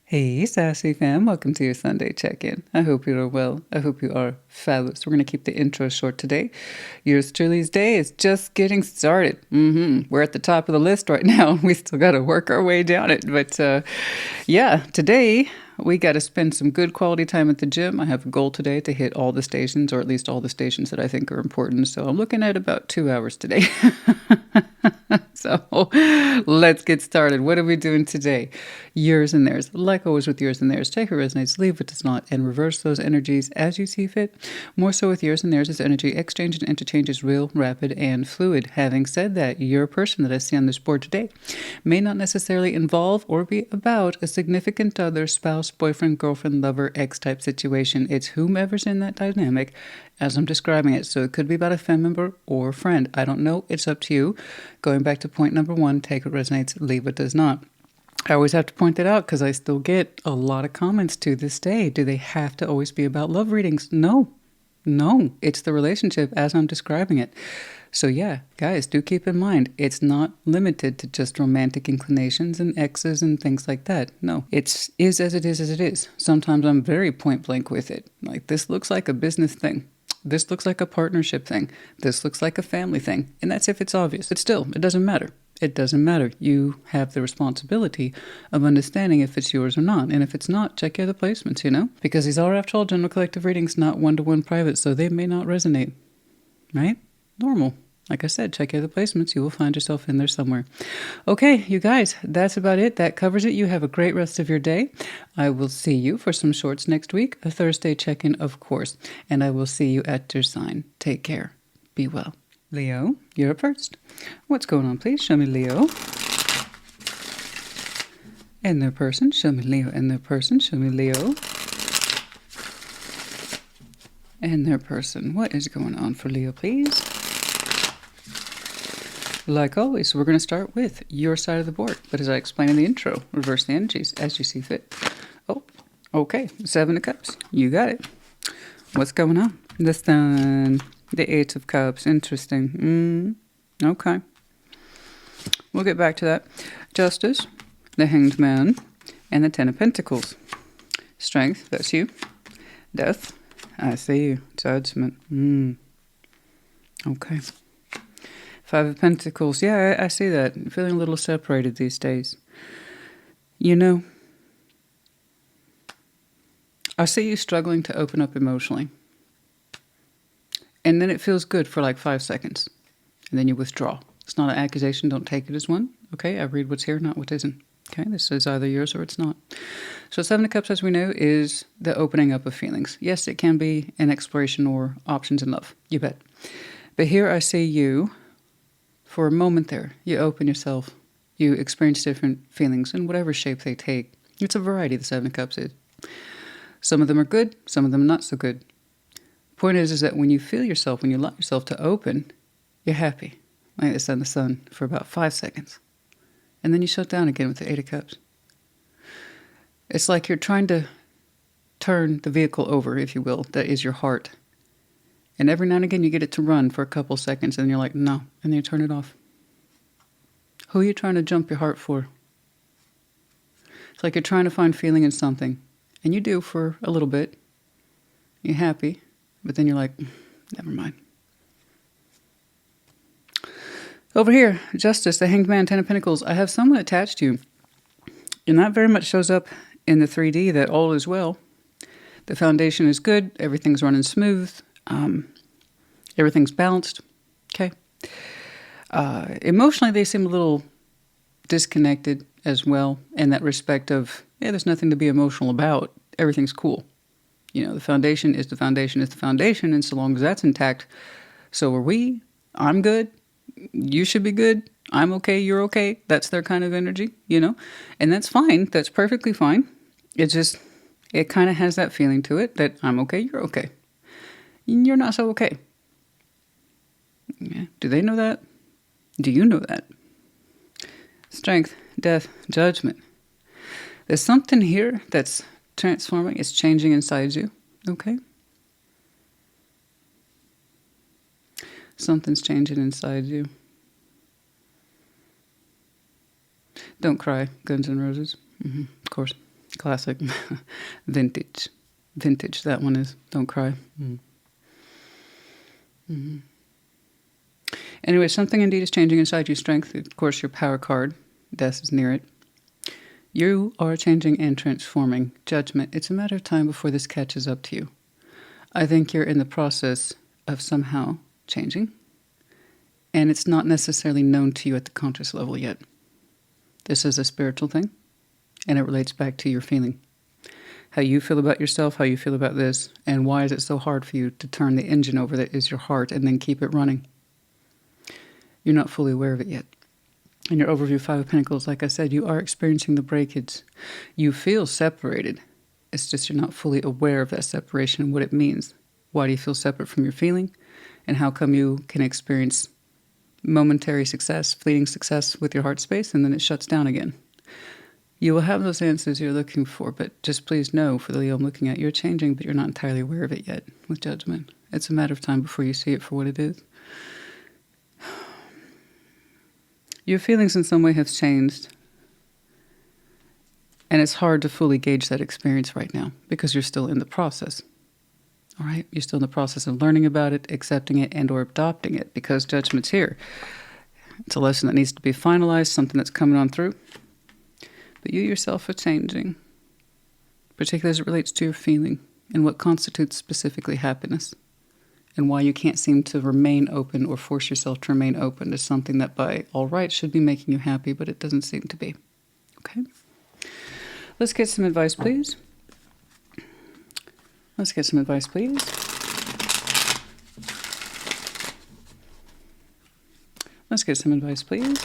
Hey, Sassy fam, welcome to your Sunday check-in. I hope you are well. I hope you are fabulous. We're going to keep the intro short today. Yours truly's day is just getting started. We're at the top of the list right now. We still got to work our way down it. But yeah, today we got to spend some good quality time at the gym. I have a goal today to hit all the stations, or at least all the stations that I think are important. So I'm looking at about 2 hours today. So let's get started. What are we doing today? Yours and theirs. Like always with yours and theirs, take what resonates, leave what does not, and reverse those energies as you see fit. More so with yours and theirs, is energy exchange and interchange is real, rapid, and fluid. Having said that, your person that I see on this board today may not necessarily involve or be about a significant other, spouse, boyfriend, girlfriend, lover, ex-type situation. It's whomever's in that dynamic as I'm describing it. So it could be about a family member or a friend. I don't know. It's up to you. Going back to point number one, take what resonates, leave what does not. I always have to point that out because I still get a lot of comments to this day. Do they have to always be about love readings? No. It's the relationship as I'm describing it. So yeah, guys, do keep in mind, it's not limited to just romantic inclinations and exes and things like that. No, it is as it is as it is. Sometimes I'm very point blank with it. Like, this looks like a business thing. This looks like a partnership thing. This looks like a family thing. And that's if it's obvious. But still, it doesn't matter. It doesn't matter. You have the responsibility of understanding if it's yours or not. And if it's not, check your other placements, Because these are, after all, general collective readings, not one-to-one private, so they may not resonate. Right? Normal. Like I said, check your other placements. You will find yourself in there somewhere. Okay, you guys, that's about it. That covers it. You have a great rest of your day. I will see you for some shorts next week. A Thursday check-in, of course. And I will see you at your sign. Take care. Be well. Leo, you're up first. What's going on, please? Show me Leo. And their person. Show me Leo and their person. Show me Leo. And their person. What is going on for Leo, please? Like always, we're going to start with your side of the board. But as I explained in the intro, reverse the energies as you see fit. Oh, okay. 7 of Cups. You got it. What's going on? The Sun. The 8 of Cups. Interesting. Okay. We'll get back to that. Justice. The Hanged Man. And the 10 of Pentacles. Strength. That's you. Death. I see you. Judgment. Okay. 5 of Pentacles. Yeah, I see that. I'm feeling a little separated these days. I see you struggling to open up emotionally. And then it feels good for like 5 seconds. And then you withdraw. It's not an accusation. Don't take it as one. Okay, I read what's here, not what isn't. Okay, this is either yours or it's not. So 7 of Cups, as we know, is the opening up of feelings. Yes, it can be an exploration or options in love. You bet. But here I see you. For a moment there, you open yourself. You experience different feelings in whatever shape they take. It's a variety, the 7 of Cups is. Some of them are good, some of them not so good. Point is that when you feel yourself, when you allow yourself to open, you're happy. Like this on the Sun for about 5 seconds. And then you shut down again with the 8 of Cups. It's like you're trying to turn the vehicle over, if you will, that is your heart. And every now and again you get it to run for a couple seconds and you're like, no. And then you turn it off. Who are you trying to jump your heart for? It's like you're trying to find feeling in something. And you do for a little bit. You're happy. But then you're like, never mind. Over here, Justice, the Hanged Man, 10 of Pentacles. I have someone attached to you. And that very much shows up in the 3D that all is well. The foundation is good. Everything's running smooth. Everything's balanced. Okay. Emotionally, they seem a little disconnected as well in that respect of, there's nothing to be emotional about. Everything's cool. The foundation is the foundation is the foundation. And so long as that's intact, so are we. I'm good. You should be good. I'm okay. You're okay. That's their kind of energy, And that's fine. That's perfectly fine. It's just, it kind of has that feeling to it that I'm okay. You're okay. You're not so okay. Yeah. Do they know that? Do you know that? Strength, death, judgment. There's something here that's transforming. It's changing inside you. Okay? Something's changing inside you. Don't cry, Guns N' Roses. Of course. Classic. Vintage. Vintage, that one is. Don't cry. Anyway, something indeed is changing inside you. Strength, of course, your power card. Death is near it. You are changing and transforming. Judgment. It's a matter of time before this catches up to you. I think you're in the process of somehow changing, and it's not necessarily known to you at the conscious level yet. This is a spiritual thing, and it relates back to your feeling. How you feel about yourself, how you feel about this, and why is it so hard for you to turn the engine over that is your heart and then keep it running? You're not fully aware of it yet. In your overview, Five of Pentacles, like I said, you are experiencing the breakage. You feel separated. It's just you're not fully aware of that separation and what it means. Why do you feel separate from your feeling? And how come you can experience momentary success, fleeting success with your heart space, and then it shuts down again? You will have those answers you're looking for, but just please know, for the Leo I'm looking at, you're changing, but you're not entirely aware of it yet with Judgment. It's a matter of time before you see it for what it is. Your feelings in some way have changed, and it's hard to fully gauge that experience right now because you're still in the process. All right? You're still in the process of learning about it, accepting it, and or adopting it because Judgment's here. It's a lesson that needs to be finalized, something that's coming on through. But you yourself are changing, particularly as it relates to your feeling and what constitutes specifically happiness, and why you can't seem to remain open or force yourself to remain open to something that by all rights should be making you happy, but it doesn't seem to be. Okay? Let's get some advice, please. Let's get some advice, please. Let's get some advice, please.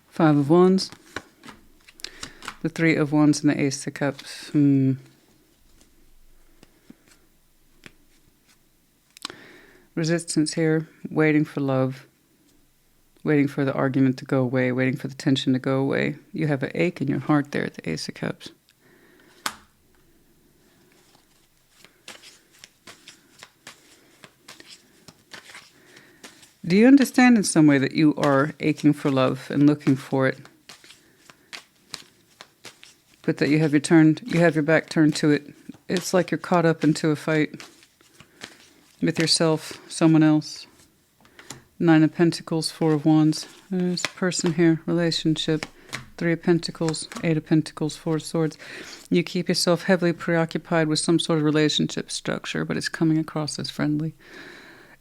Five of Wands, the Three of Wands, and the Ace of Cups. Resistance here, waiting for love, waiting for the argument to go away, waiting for the tension to go away. You have an ache in your heart there at the Ace of Cups. Do you understand in some way that you are aching for love and looking for it, but that you have your back turned to it? It's like you're caught up into a fight with yourself, someone else. Nine of Pentacles, Four of Wands. There's a person here, relationship. Three of Pentacles, Eight of Pentacles, Four of Swords. You keep yourself heavily preoccupied with some sort of relationship structure, but it's coming across as friendly.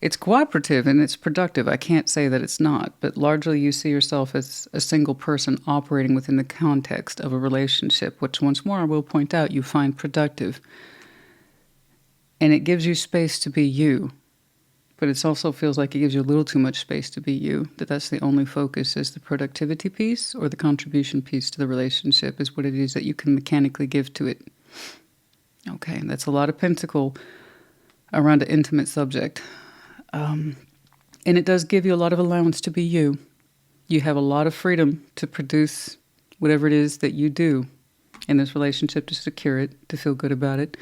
It's cooperative and it's productive. I can't say that it's not, but largely you see yourself as a single person operating within the context of a relationship, which once more I will point out you find productive. And it gives you space to be you, but it also feels like it gives you a little too much space to be you, that's the only focus is the productivity piece or the contribution piece to the relationship is what it is that you can mechanically give to it. Okay, that's a lot of pentacle around an intimate subject. And it does give you a lot of allowance to be you. You have a lot of freedom to produce whatever it is that you do in this relationship, to secure it, to feel good about it.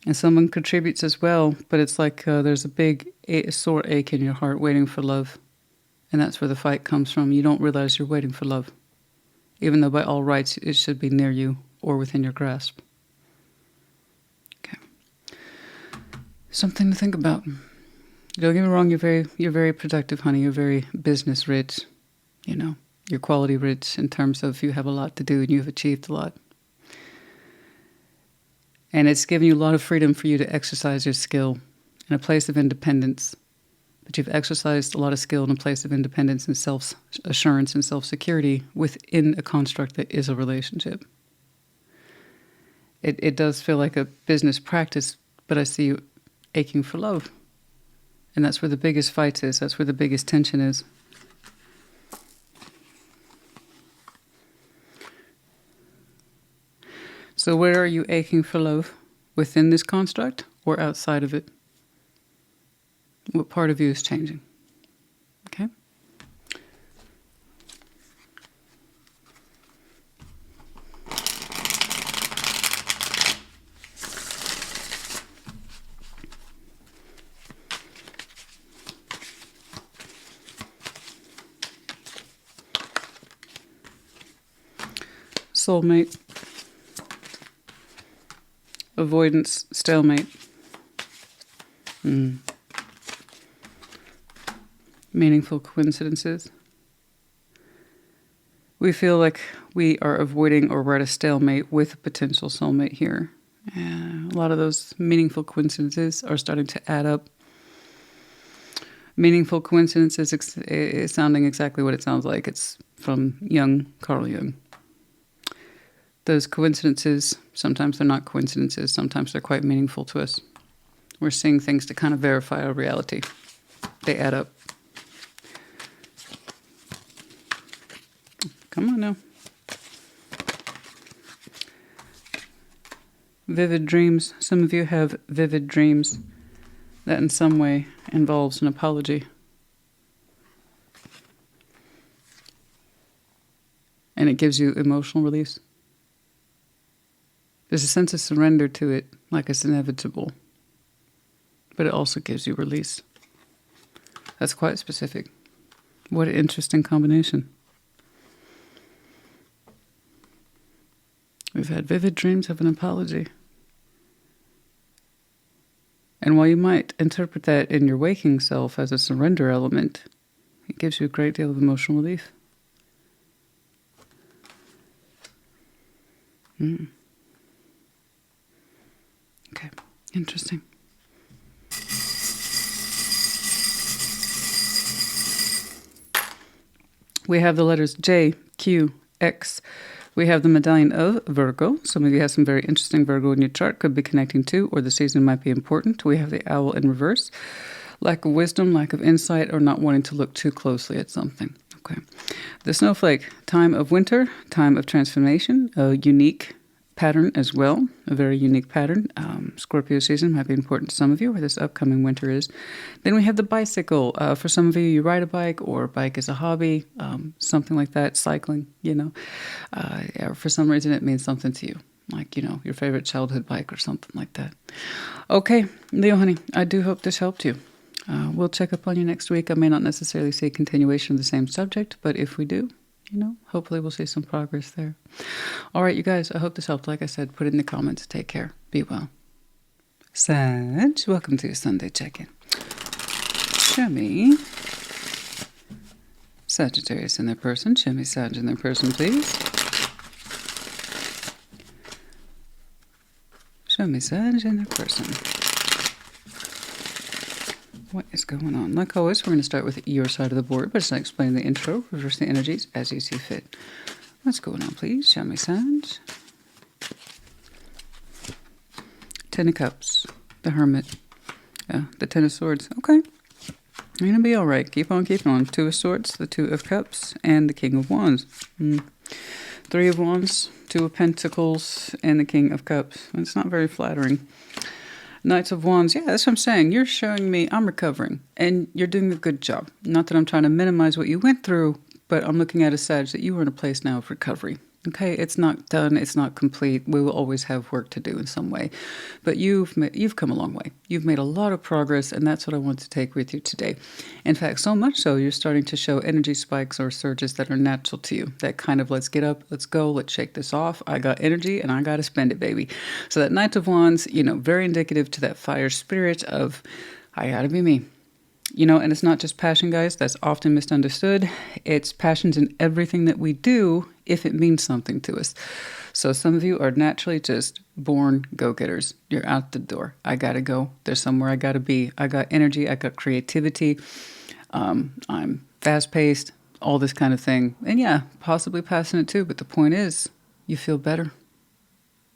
And someone contributes as well, but it's like there's a big sore ache in your heart waiting for love. And that's where the fight comes from. You don't realize you're waiting for love, even though by all rights it should be near you or within your grasp. Something to think about. Don't get me wrong, you're very productive, honey. You're very business rich. You know, you're quality rich in terms of you have a lot to do and you've achieved a lot. And it's given you a lot of freedom for you to exercise your skill in a place of independence. But you've exercised a lot of skill in a place of independence and self-assurance and self-security within a construct that is a relationship. It does feel like a business practice, but I see you aching for love. And that's where the biggest fight is. That's where the biggest tension is. So where are you aching for love? Within this construct or outside of it? What part of you is changing? Okay? soulmate. Avoidance, stalemate. Meaningful coincidences. We feel like we are avoiding or we're at a stalemate with a potential soulmate here. A lot of those meaningful coincidences are starting to add up. Meaningful coincidences is sounding exactly what it sounds like. It's from Carl Jung. Those coincidences, sometimes they're not coincidences. Sometimes they're quite meaningful to us. We're seeing things to kind of verify our reality. They add up. Come on now. Vivid dreams. Some of you have vivid dreams that in some way involves an apology. And it gives you emotional release. There's a sense of surrender to it, like it's inevitable. But it also gives you release. That's quite specific. What an interesting combination. We've had vivid dreams of an apology. And while you might interpret that in your waking self as a surrender element, it gives you a great deal of emotional relief. Okay, interesting. We have the letters J, Q, X. We have the medallion of Virgo. Some of you have some very interesting Virgo in your chart. Could be connecting to, or the season might be important. We have the owl in reverse. Lack of wisdom, lack of insight, or not wanting to look too closely at something. Okay. The snowflake, time of winter, time of transformation, a unique pattern as well, a very unique pattern. Scorpio season might be important to some of you, where this upcoming winter is. Then we have the bicycle. For some of you, you ride a bike, or bike is a hobby, something like that, cycling, or for some reason it means something to you, like, your favorite childhood bike or something like that. Okay, Leo, honey, I do hope this helped you. We'll check up on you next week. I may not necessarily see a continuation of the same subject, but if we do, hopefully we'll see some progress there. All right, you guys, I hope this helped. Like I said, put it in the comments. Take care. Be well. Sag, welcome to your Sunday check-in. Show me Sagittarius in their person. Show me Sag in their person, please. Show me Sag in their person. What is going on? Like always, we're going to start with your side of the board, but as I explain the intro, reverse the energies as you see fit. What's going on, please? Show me Sag. Ten of Cups, the Hermit, the Ten of Swords. Okay, you're going to be all right. Keep on keeping on. Two of Swords, the Two of Cups, and the King of Wands. Three of Wands, Two of Pentacles, and the King of Cups. It's not very flattering. Knights of Wands, yeah, that's what I'm saying. You're showing me I'm recovering, and you're doing a good job. Not that I'm trying to minimize what you went through, but I'm looking at a Sag that you are in a place now of recovery. Okay, it's not done, it's not complete. We will always have work to do in some way. But you've come a long way. You've made a lot of progress, and that's what I want to take with you today. In fact, so much so, you're starting to show energy spikes or surges that are natural to you. That kind of, let's get up, let's go, let's shake this off. I got energy, and I got to spend it, baby. So that Knight of Wands, very indicative to that fire spirit of, I got to be me. And it's not just passion, guys. That's often misunderstood. It's passions in everything that we do if it means something to us. So some of you are naturally just born go-getters. You're out the door. I got to go. There's somewhere I got to be. I got energy. I got creativity. I'm fast-paced, all this kind of thing. And yeah, possibly passionate too. But the point is, you feel better.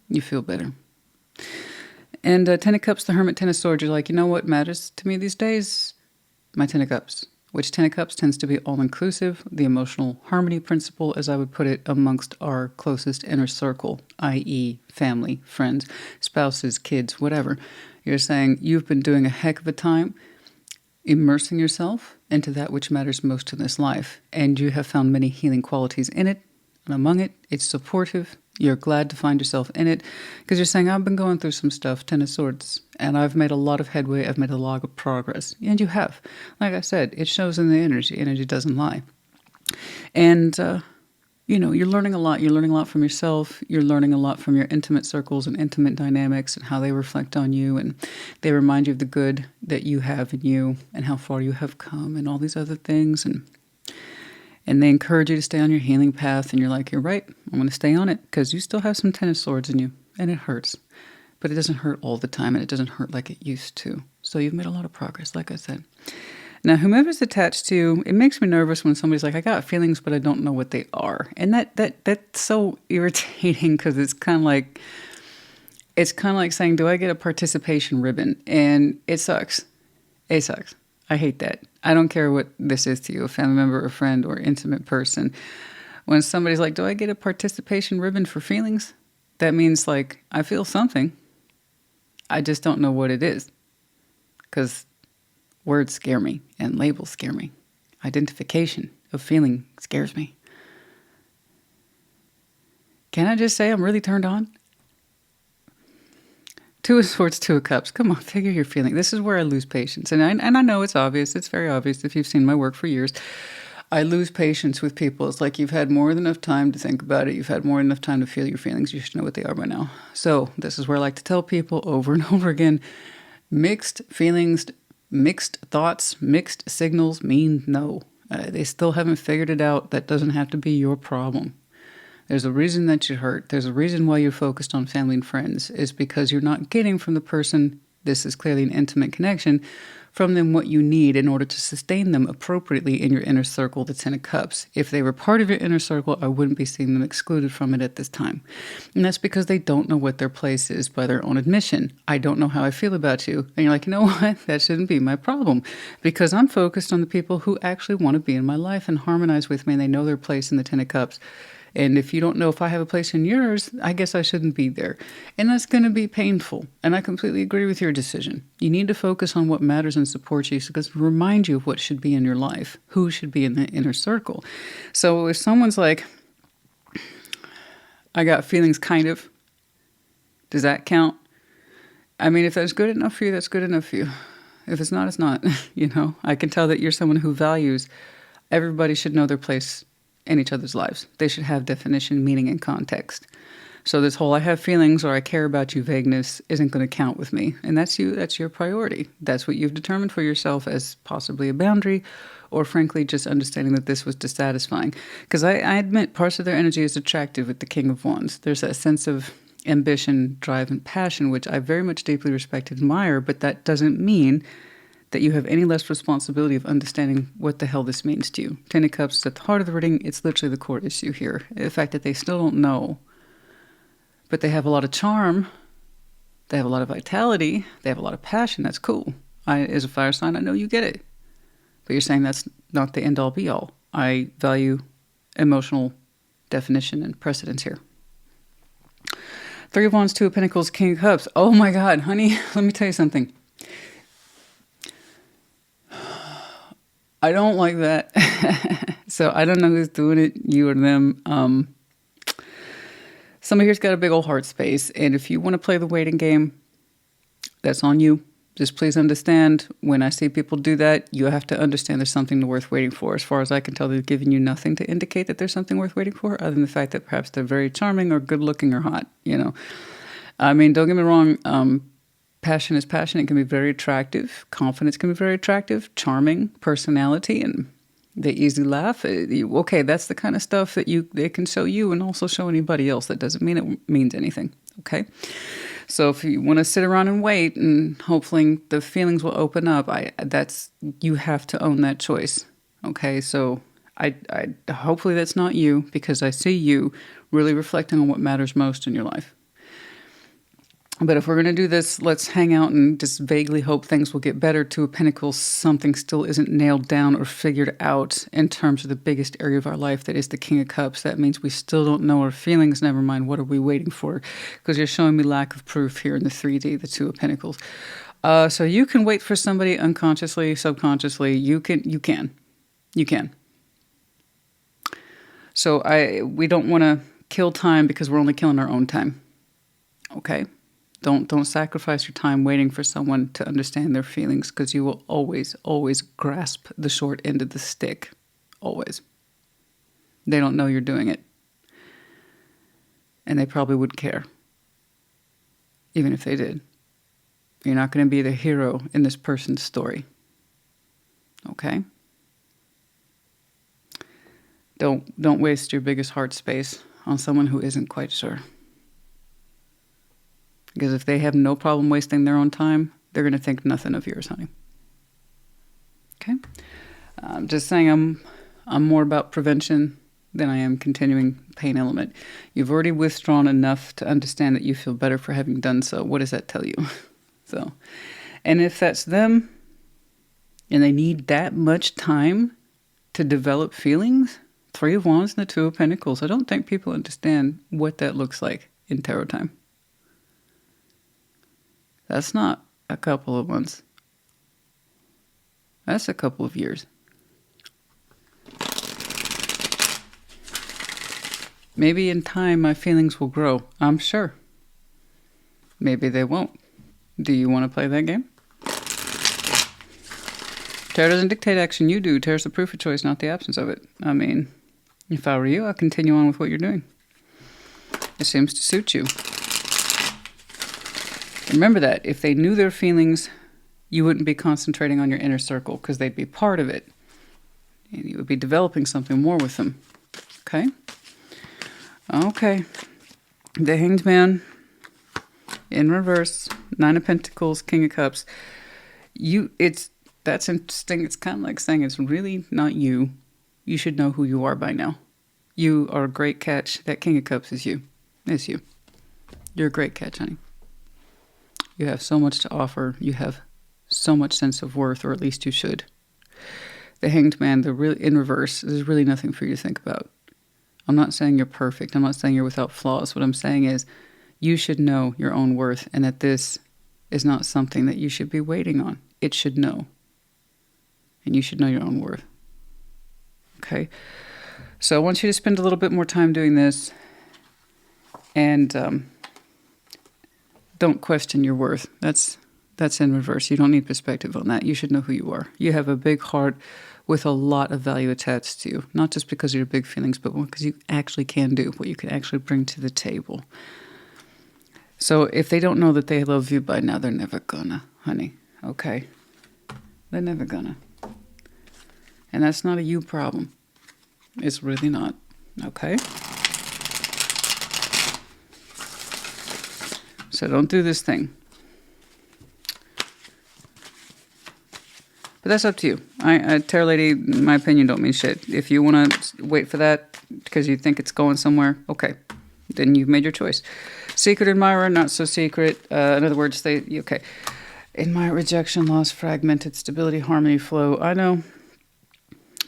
You feel better. And Ten of Cups, the Hermit, Ten of Swords, you're like, what matters to me these days? My Ten of Cups, which Ten of Cups tends to be all-inclusive, the emotional harmony principle, as I would put it, amongst our closest inner circle, i.e. family, friends, spouses, kids, whatever. You're saying you've been doing a heck of a time immersing yourself into that which matters most in this life, and you have found many healing qualities in it, and among it, it's supportive. You're glad to find yourself in it because you're saying, I've been going through some stuff, Ten of Swords, and I've made a lot of headway. I've made a lot of progress. And you have. Like I said, it shows in the energy. Energy doesn't lie. And you know, you're learning a lot. You're learning a lot from yourself. You're learning a lot from your intimate circles and intimate dynamics and how they reflect on you. And they remind you of the good that you have in you and how far you have come and all these other things. And they encourage you to stay on your healing path. And you're like, you're right. I'm going to stay on it because you still have some 10 of swords in you and it hurts. But it doesn't hurt all the time and it doesn't hurt like it used to. So you've made a lot of progress, like I said. Now, whomever's attached to you, it makes me nervous when somebody's like, I got feelings, but I don't know what they are. And that's so irritating because it's kind of like saying, do I get a participation ribbon? And it sucks. It sucks. I hate that. I don't care what this is to you, a family member, a friend, or intimate person. When somebody's like, do I get a participation ribbon for feelings? That means like, I feel something. I just don't know what it is. Because words scare me and labels scare me. Identification of feeling scares me. Can I just say I'm really turned on? Two of Swords, Two of Cups. Come on, figure your feeling. This is where I lose patience. And I know it's obvious. It's very obvious if you've seen my work for years. I lose patience with people. It's like you've had more than enough time to think about it. You've had more than enough time to feel your feelings. You should know what they are by now. So this is where I like to tell people over and over again, mixed feelings, mixed thoughts, mixed signals mean no. They still haven't figured it out. That doesn't have to be your problem. There's a reason that you hurt. There's a reason why you're focused on family and friends. Is because you're not getting from the person, this is clearly an intimate connection, from them what you need in order to sustain them appropriately in your inner circle, the Ten of Cups. If they were part of your inner circle, I wouldn't be seeing them excluded from it at this time. And that's because they don't know what their place is by their own admission. I don't know how I feel about you. And you're like, you know what? That shouldn't be my problem. Because I'm focused on the people who actually want to be in my life and harmonize with me, and they know their place in the Ten of Cups. And if you don't know if I have a place in yours, I guess I shouldn't be there. And that's going to be painful. And I completely agree with your decision. You need to focus on what matters and supports you because it reminds you of what should be in your life, who should be in the inner circle. So if someone's like, I got feelings kind of, does that count? I mean, if that's good enough for you, that's good enough for you. If it's not, it's not. You know, I can tell that you're someone who values everybody should know their place in each other's lives. They should have definition, meaning, and context. So this whole I have feelings or I care about you vagueness isn't going to count with me. And that's you. That's your priority. That's what you've determined for yourself as possibly a boundary or frankly just understanding that this was dissatisfying. Because I admit parts of their energy is attractive with the King of Wands. There's that sense of ambition, drive, and passion, which I very much deeply respect and admire, but that doesn't mean that you have any less responsibility of understanding what the hell this means to you. Ten of Cups is at the heart of the reading. It's literally the core issue here. The fact that they still don't know, but they have a lot of charm. They have a lot of vitality. They have a lot of passion. That's cool. As a fire sign, I know you get it. But you're saying that's not the end-all be-all. I value emotional definition and precedence here. Three of Wands, Two of Pentacles, King of Cups. Oh my God, honey, let me tell you something. I don't like that. So I don't know who's doing it, you or them. Somebody here's got a big old heart space. And if you want to play the waiting game, that's on you. Just please understand when I see people do that, you have to understand there's something worth waiting for. As far as I can tell, they've given you nothing to indicate that there's something worth waiting for, other than the fact that perhaps they're very charming or good looking or hot, you know. I mean, don't get me wrong. Passion is passion. It can be very attractive. Confidence can be very attractive. Charming personality, and they easily laugh. Okay, that's the kind of stuff that they can show you and also show anybody else. That doesn't mean it means anything. Okay, so if you want to sit around and wait, and hopefully the feelings will open up, you have to own that choice. Okay, so I hopefully that's not you, because I see you really reflecting on what matters most in your life. But if we're going to do this, let's hang out and just vaguely hope things will get better. Two of Pentacles, something still isn't nailed down or figured out in terms of the biggest area of our life, that is the King of Cups. That means we still don't know our feelings. Never mind, what are we waiting for? Because you're showing me lack of proof here in the 3D, the Two of Pentacles. So you can wait for somebody unconsciously, subconsciously. You can. So we don't want to kill time because we're only killing our own time. Okay? Don't sacrifice your time waiting for someone to understand their feelings, because you will always, always grasp the short end of the stick. Always. They don't know you're doing it. and they probably wouldn't care, even if they did. You're not going to be the hero in this person's story. Okay? Don't waste your biggest heart space on someone who isn't quite sure. Because if they have no problem wasting their own time, they're going to think nothing of yours, honey. Okay? I'm just saying I'm more about prevention than I am continuing pain element. You've already withdrawn enough to understand that you feel better for having done so. What does that tell you? So, and if that's them, and they need that much time to develop feelings, 3 of Wands and the 2 of Pentacles. I don't think people understand what that looks like in tarot time. That's not a couple of months. That's a couple of years. Maybe in time my feelings will grow. I'm sure. Maybe they won't. Do you want to play that game? Tarot doesn't dictate action, you do. Tarot's the proof of choice, not the absence of it. I mean, if I were you, I'd continue on with what you're doing. It seems to suit you. Remember that. If they knew their feelings, you wouldn't be concentrating on your inner circle because they'd be part of it. And you would be developing something more with them. Okay? Okay. The Hanged Man in reverse. 9 of Pentacles, King of Cups. That's interesting. It's kind of like saying it's really not you. You should know who you are by now. You are a great catch. That King of Cups is you. It's you. You're a great catch, honey. You have so much to offer. You have so much sense of worth, or at least you should. The Hanged Man, in reverse, there's really nothing for you to think about. I'm not saying you're perfect. I'm not saying you're without flaws. What I'm saying is you should know your own worth, and that this is not something that you should be waiting on. It should know. And you should know your own worth. Okay? So I want you to spend a little bit more time doing this. And don't question your worth. That's in reverse. You don't need perspective on that. You should know who you are. You have a big heart with a lot of value attached to you. Not just because of your big feelings, but because you actually can do what you can actually bring to the table. So if they don't know that they love you by now, they're never gonna, honey. Okay? They're never gonna. And that's not a you problem. It's really not. Okay? So don't do this thing. But that's up to you. Tarot lady, in my opinion, don't mean shit. If you want to wait for that because you think it's going somewhere, okay. Then you've made your choice. Secret admirer, not so secret. In other words, okay. Admire, rejection, loss, fragmented, stability, harmony, flow. I know.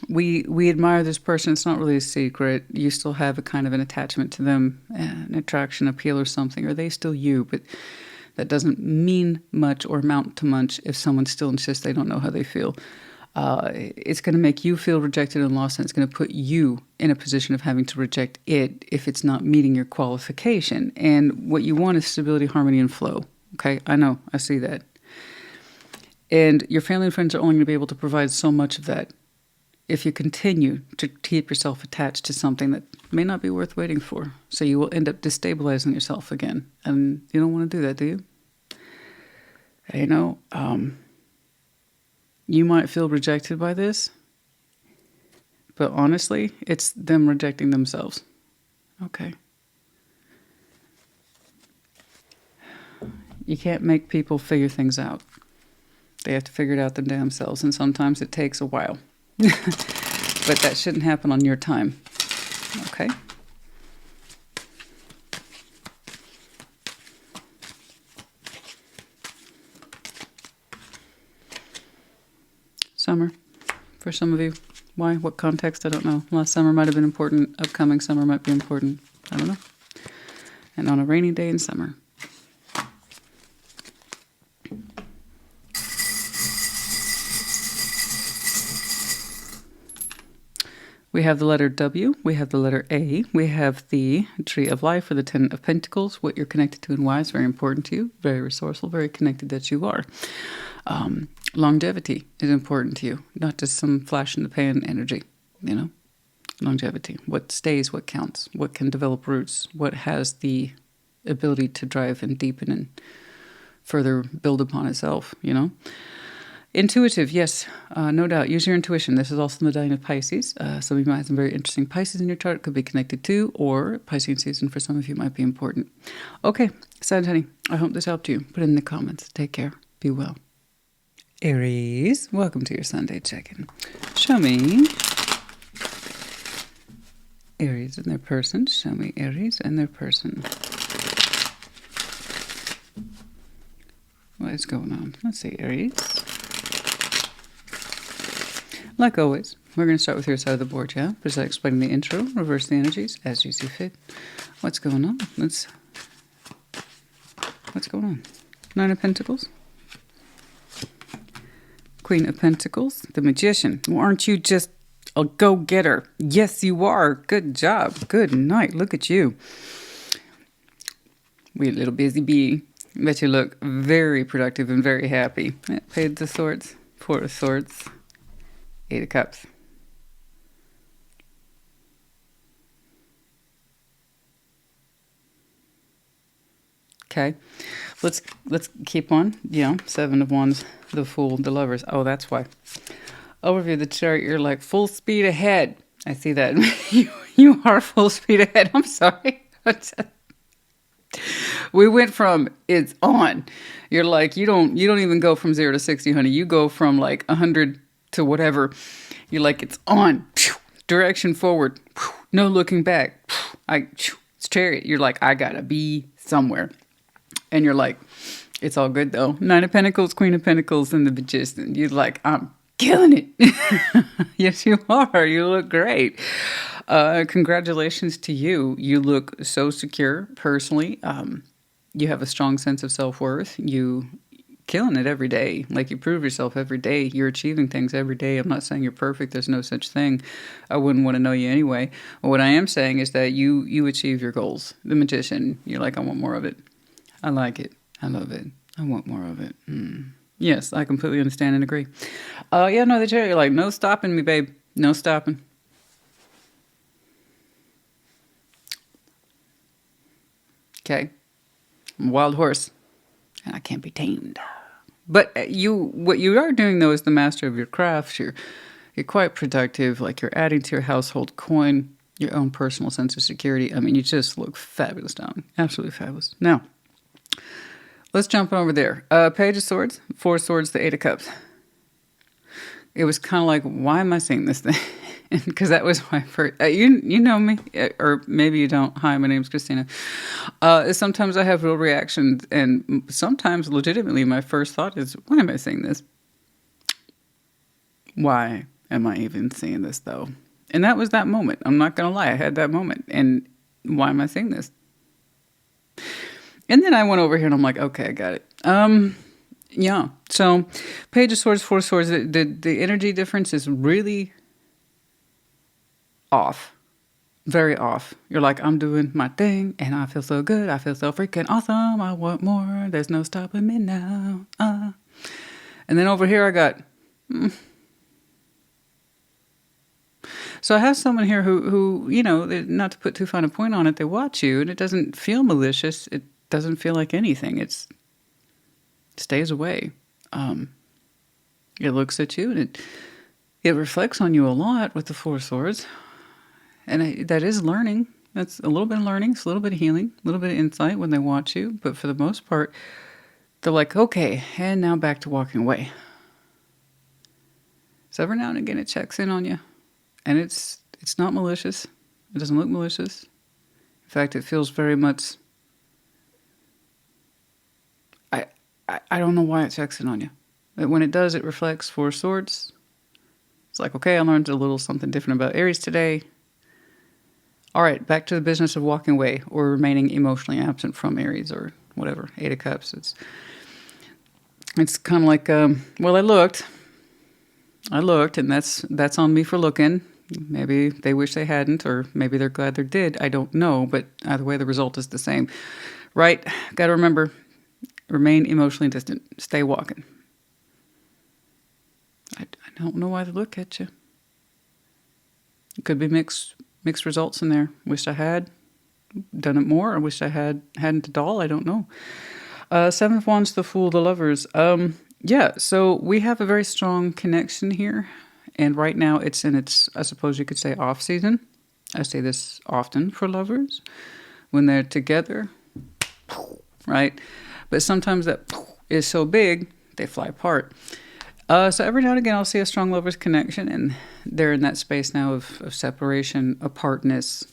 We admire this person. It's not really a secret. You still have a kind of an attachment to them, an attraction, appeal or something, or they still you, but that doesn't mean much or amount to much if someone still insists they don't know how they feel. It's going to make you feel rejected and lost, and it's going to put you in a position of having to reject it if it's not meeting your qualification. And what you want is stability, harmony, and flow. Okay? I know. I see that. And your family and friends are only going to be able to provide so much of that if you continue to keep yourself attached to something that may not be worth waiting for. So you will end up destabilizing yourself again. And you don't want to do that, do you? You know, you might feel rejected by this, but honestly, it's them rejecting themselves. Okay. You can't make people figure things out. They have to figure it out themselves, and sometimes it takes a while. But that shouldn't happen on your time. Okay? Summer, for some of you. Why? What context? I don't know. Last summer might have been important. Upcoming summer might be important. I don't know. And on a rainy day in summer. We have the letter W, we have the letter A, we have the Tree of Life or the Ten of Pentacles. What you're connected to and why is very important to you. Very resourceful, very connected that you are. Longevity is important to you, not just some flash in the pan energy, you know. Longevity. What stays, what counts, what can develop roots, what has the ability to drive and deepen and further build upon itself, you know? Intuitive, yes, no doubt. Use your intuition. This is also the medallion of Pisces. Some of you might have some very interesting Pisces in your chart. It could be connected to, or Piscean season for some of you might be important. Okay, Sag honey, I hope this helped you. Put it in the comments. Take care. Be well. Aries, welcome to your Sunday check-in. Show me Aries and their person. Show me Aries and their person. What is going on? Let's see, Aries. Like always, we're going to start with your side of the board, yeah? Just explaining the intro, reverse the energies as you see fit. What's going on? What's going on? Nine of Pentacles. Queen of Pentacles. The Magician. Well, aren't you just a go-getter? Yes, you are. Good job. Good night. Look at you. Weird little busy bee. Bet you look very productive and very happy. Page of Swords. Four of Swords. Eight of Cups. Okay, let's keep on. Yeah, Seven of Wands, the Fool, the Lovers. Oh, that's why. Overview of the chart. You're like full speed ahead. I see that. you are full speed ahead. I'm sorry. We went from it's on. You're like you don't even go from 0 to 60, honey. You go from like 100 to whatever. You're like it's on. Direction forward. No looking back. It's Chariot. You're like I gotta be somewhere. And you're like, it's all good though. Nine of Pentacles, Queen of Pentacles, and the Magician. You're like, I'm killing it. Yes, you are. You look great. Congratulations to you. You look so secure personally. You have a strong sense of self-worth. You killing it every day. Like you prove yourself every day. You're achieving things every day. I'm not saying you're perfect. There's no such thing. I wouldn't want to know you anyway. But what I am saying is that you achieve your goals. The Magician, you're like, I want more of it. I like it. I love it. I want more of it. Yes, I completely understand and agree. Yeah, no, the Chariot, you're like, no stopping me, babe. No stopping. Okay. I'm a wild horse. And I can't be tamed. But what you are doing, though, is the master of your craft. You're quite productive. Like, you're adding to your household coin, your own personal sense of security. I mean, you just look fabulous, darling. Absolutely fabulous. Now, let's jump over there. Page of Swords, Four of Swords, the Eight of Cups. It was kind of like, why am I seeing this thing? Because that was my first. You know me, or maybe you don't. Hi, my name's Christina. Sometimes I have real reactions, and sometimes, legitimately, my first thought is, why am I seeing this? Why am I even seeing this, though? And that was that moment. I'm not going to lie. I had that moment. And why am I seeing this? And then I went over here and I'm like, okay, I got it. Yeah. So Page of Swords, Four of Swords, the energy difference is really off. Very off. You're like, I'm doing my thing and I feel so good. I feel so freaking awesome. I want more. There's no stopping me now. And then over here I got... So I have someone here who, you know, not to put too fine a point on it, they watch you and it doesn't feel malicious. It doesn't feel like anything. It stays away. It looks at you and it reflects on you a lot with the Four of Swords. And that is learning. That's a little bit of learning. It's a little bit of healing, a little bit of insight when they watch you. But for the most part, they're like, okay, and now back to walking away. So every now and again, it checks in on you. And it's not malicious. It doesn't look malicious. In fact, it feels very much... I don't know why it checks in on you. But when it does, it reflects Four of Swords. It's like, okay, I learned a little something different about Aries today. All right, back to the business of walking away or remaining emotionally absent from Aries or whatever. Eight of Cups. It's kind of like, well, I looked, and that's on me for looking. Maybe they wish they hadn't, or maybe they're glad they did. I don't know, but either way, the result is the same. Right? Got to remember, remain emotionally distant. Stay walking. I don't know why they look at you. It could be mixed results in there. Wish I had done it more. I wish I hadn't at all. I don't know. Seven of Wands, the Fool, the Lovers. Yeah, so we have a very strong connection here. And right now it's in its, I suppose you could say, off season. I say this often for lovers. When they're together, right? But sometimes that is so big, they fly apart. So every now and again, I'll see a strong lover's connection, and they're in that space now of separation, apartness.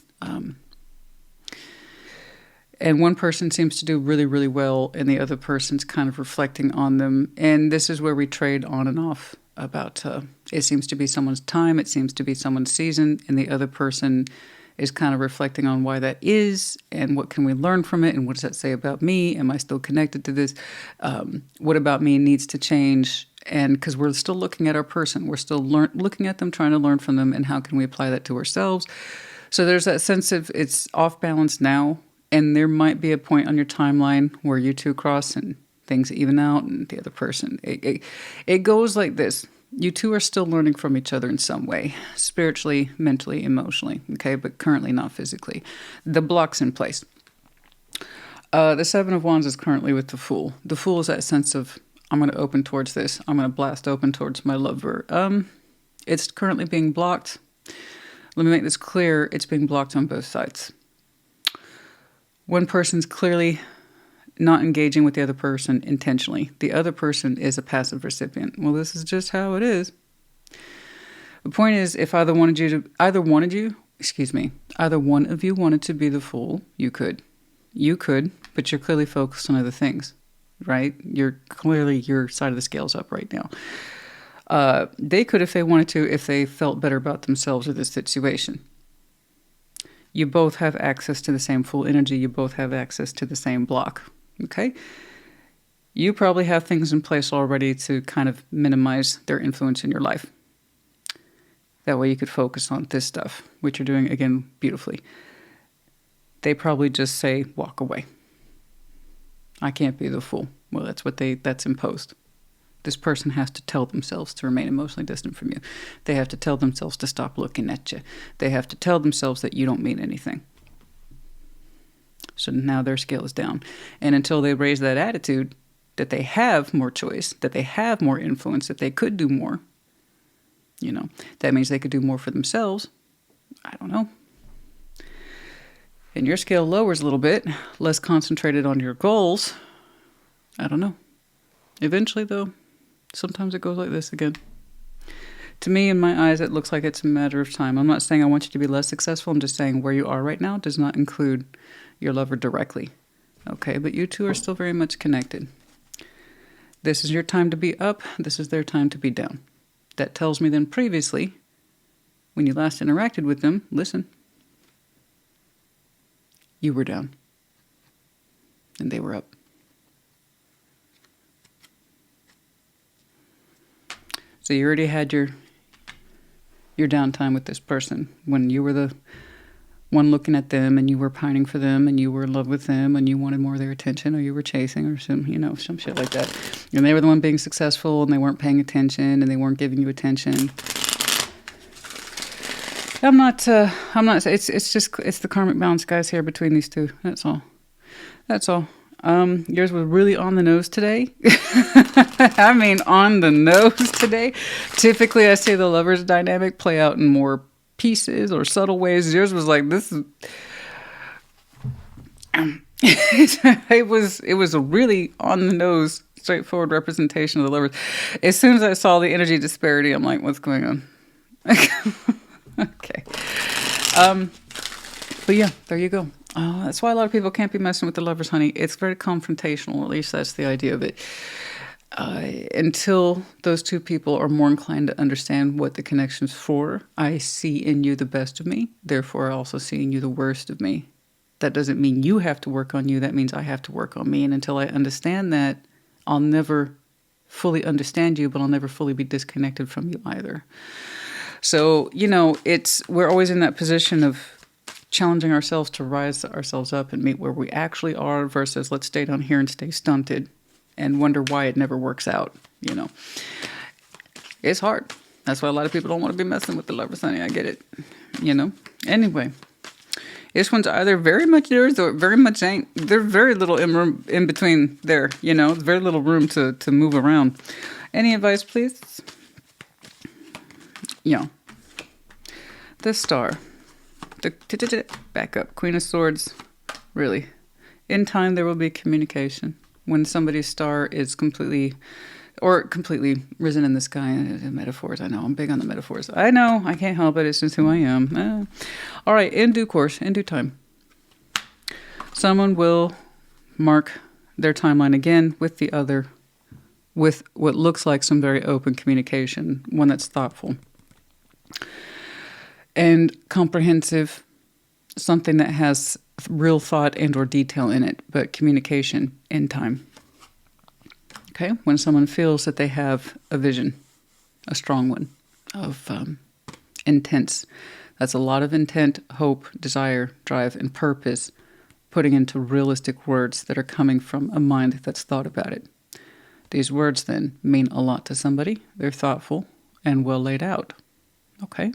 And one person seems to do really, really well, and the other person's kind of reflecting on them. And this is where we trade on and off about, it seems to be someone's time, it seems to be someone's season, and the other person is kind of reflecting on why that is, and what can we learn from it, and what does that say about me? Am I still connected to this? What about me needs to change? And because we're still looking at our person, we're still looking at them, trying to learn from them, and how can we apply that to ourselves? So there's that sense of it's off balance now, and there might be a point on your timeline where you two cross and things even out, and the other person. It goes like this. You two are still learning from each other in some way, spiritually, mentally, emotionally, okay, but currently not physically. The block's in place. The Seven of Wands is currently with the Fool. The Fool is that sense of, I'm going to open towards this. I'm going to blast open towards my lover. It's currently being blocked. Let me make this clear. It's being blocked on both sides. One person's clearly not engaging with the other person intentionally. The other person is a passive recipient. Well, this is just how it is. The point is, if either one of you wanted to be the Fool, you could. You could, but you're clearly focused on other things, right? You're clearly, your side of the scale's up right now. They could, if they wanted to, if they felt better about themselves or this situation. You both have access to the same Fool energy. You both have access to the same block. Okay? You probably have things in place already to kind of minimize their influence in your life. That way you could focus on this stuff, which you're doing, again, beautifully. They probably just say, walk away. I can't be the Fool. Well, that's imposed. This person has to tell themselves to remain emotionally distant from you. They have to tell themselves to stop looking at you. They have to tell themselves that you don't mean anything. So now their scale is down. And until they raise that attitude that they have more choice, that they have more influence, that they could do more, that means they could do more for themselves. I don't know. And your scale lowers a little bit, less concentrated on your goals. I don't know. Eventually, though, sometimes it goes like this again. To me, in my eyes, it looks like it's a matter of time. I'm not saying I want you to be less successful. I'm just saying where you are right now does not include your lover directly. Okay, but you two are still very much connected. This is your time to be up. This is their time to be down. That tells me then previously, when you last interacted with them, listen, you were down and they were up. So you already had your downtime with this person when you were the one looking at them and you were pining for them and you were in love with them and you wanted more of their attention, or you were chasing, or some shit like that. And they were the one being successful and they weren't paying attention and they weren't giving you attention. I'm not, it's the karmic balance, guys, here between these two. That's all. Yours was really on the nose today. I mean, on the nose today. Typically, I see the lovers dynamic play out in more pieces or subtle ways. Yours was like, this is... it was a really on the nose, straightforward representation of the lovers. As soon as I saw the energy disparity, I'm like, what's going on? Okay. But yeah, there you go. That's why a lot of people can't be messing with the lovers, honey. It's very confrontational. At least that's the idea of it. Until those two people are more inclined to understand what the connection's for, I see in you the best of me. Therefore, I also see in you the worst of me. That doesn't mean you have to work on you. That means I have to work on me. And until I understand that, I'll never fully understand you, but I'll never fully be disconnected from you either. So, we're always in that position of challenging ourselves to rise ourselves up and meet where we actually are versus let's stay down here and stay stunted and wonder why it never works out, It's hard. That's why a lot of people don't want to be messing with the lovers, honey. I get it. you know? Anyway, this one's either very much yours or very much ain't. There's very little in between there, you know? Very little room to move around. Any advice, please? Yeah. The Star. Back up. Queen of Swords. Really. In time, there will be communication. When somebody's star is completely risen in the sky. Metaphors, I know. I'm big on the metaphors. I know. I can't help it. It's just who I am. All right. In due course, in due time, someone will mark their timeline again with the other, with what looks like some very open communication, one that's thoughtful and comprehensive, something that has real thought and or detail in it, but communication in time. Okay, when someone feels that they have a vision, a strong one, of intense, that's a lot of intent, hope, desire, drive, and purpose, putting into realistic words that are coming from a mind that's thought about it. These words then mean a lot to somebody. They're thoughtful and well laid out. Okay?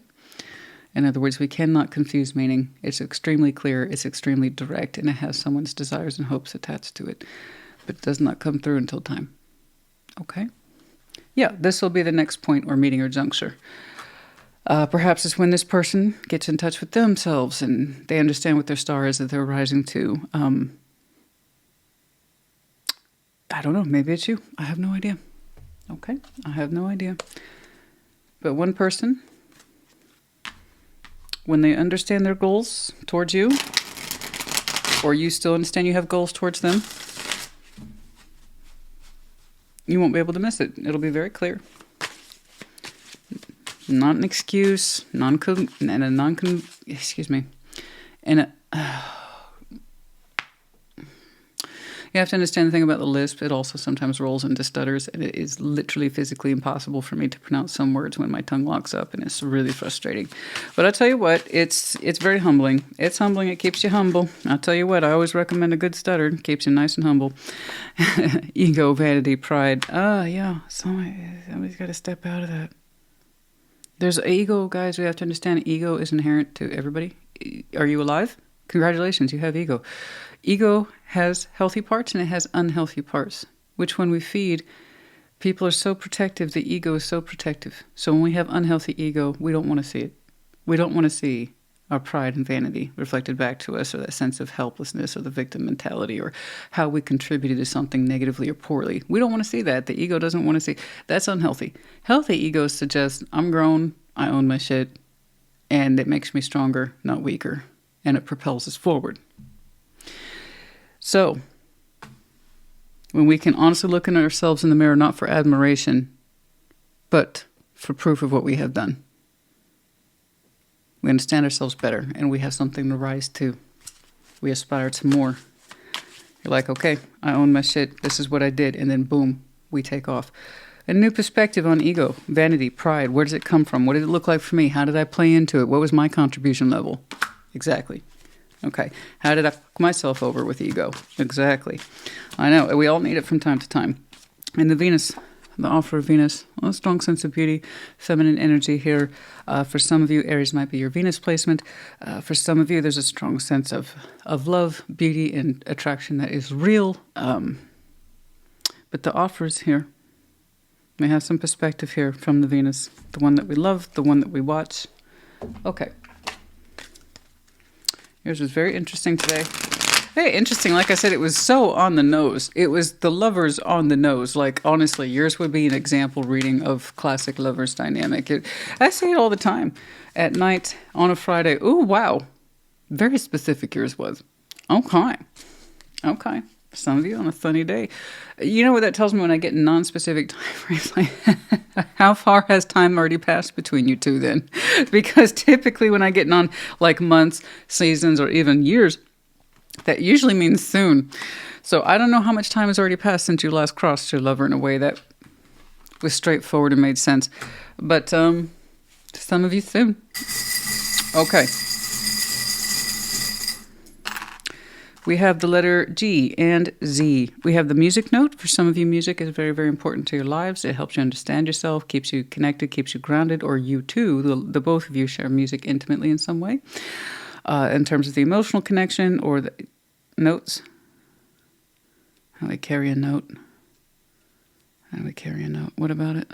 In other words, we cannot confuse meaning. It's extremely clear, it's extremely direct, and it has someone's desires and hopes attached to it. But it does not come through until time. Okay? Yeah, this will be the next point or meeting or juncture. Perhaps it's when this person gets in touch with themselves and they understand what their star is that they're rising to. I don't know. Maybe it's you. I have no idea. Okay? I have no idea. But one person, when they understand their goals towards you, or you still understand you have goals towards them, you won't be able to miss it. It'll be very clear. Not an excuse, you have to understand the thing about the lisp. It also sometimes rolls into stutters, and it is literally physically impossible for me to pronounce some words when my tongue locks up, and it's really frustrating. But I'll tell you what, it's very humbling. It's humbling. It keeps you humble. I'll tell you what, I always recommend a good stutter. It keeps you nice and humble. Ego, vanity, pride. Yeah, somebody's got to step out of that. There's ego, guys. We have to understand ego is inherent to everybody. Are you alive? Congratulations, you have ego. Ego has healthy parts and it has unhealthy parts, which when we feed, people are so protective. The ego is so protective. So when we have unhealthy ego, we don't want to see it. We don't want to see our pride and vanity reflected back to us, or that sense of helplessness or the victim mentality, or how we contributed to something negatively or poorly. We don't want to see that. The ego doesn't want to see. That's unhealthy. Healthy ego suggests I'm grown, I own my shit, and it makes me stronger, not weaker, and it propels us forward. So, when we can honestly look at ourselves in the mirror, not for admiration, but for proof of what we have done, we understand ourselves better, and we have something to rise to. We aspire to more. You're like, okay, I own my shit. This is what I did. And then boom, we take off. A new perspective on ego, vanity, pride. Where does it come from? What did it look like for me? How did I play into it? What was my contribution level? Exactly. Okay. How did I fuck myself over with ego? Exactly. I know. We all need it from time to time. And the Venus, the offer of Venus, a strong sense of beauty, feminine energy here. For some of you, Aries might be your Venus placement. For some of you, there's a strong sense of love, beauty, and attraction that is real. But the offers here, we have some perspective here from the Venus, the one that we love, the one that we watch. Okay. Yours was very interesting today. Very interesting. Like I said, it was so on the nose. It was the lovers on the nose. Like, honestly, yours would be an example reading of classic lovers dynamic. I say it all the time. At night, on a Friday. Ooh, wow. Very specific yours was. Okay. Okay. Some of you on a sunny day. You know what that tells me when I get non-specific time frames? Like, how far has time already passed between you two then? Because typically when I get on like months, seasons, or even years, that usually means soon. So I don't know how much time has already passed since you last crossed your lover in a way that was straightforward and made sense. But some of you soon. Okay. We have the letter G and Z. We have the music note. For some of you, music is very, very important to your lives. It helps you understand yourself, keeps you connected, keeps you grounded, or you too, the both of you share music intimately in some way. In terms of the emotional connection or the notes, how we carry a note. How do we carry a note? What about it?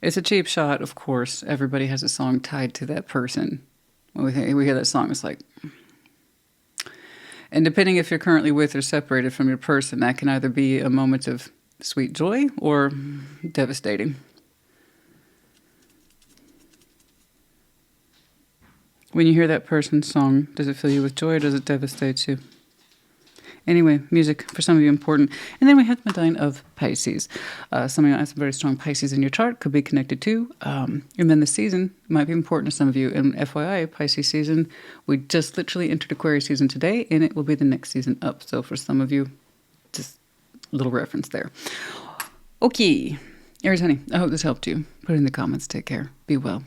It's a cheap shot, of course. Everybody has a song tied to that person. When we hear that song, it's like... And depending if you're currently with or separated from your person, that can either be a moment of sweet joy or devastating. When you hear that person's song, does it fill you with joy or does it devastate you? Anyway, music, for some of you, important. And then we have the Medine of Pisces. Some of you have very strong Pisces in your chart, could be connected to. And then the season might be important to some of you. And FYI, Pisces season, we just literally entered Aquarius season today, and it will be the next season up. So for some of you, just a little reference there. Okay, Aries, honey, I hope this helped you. Put it in the comments. Take care. Be well.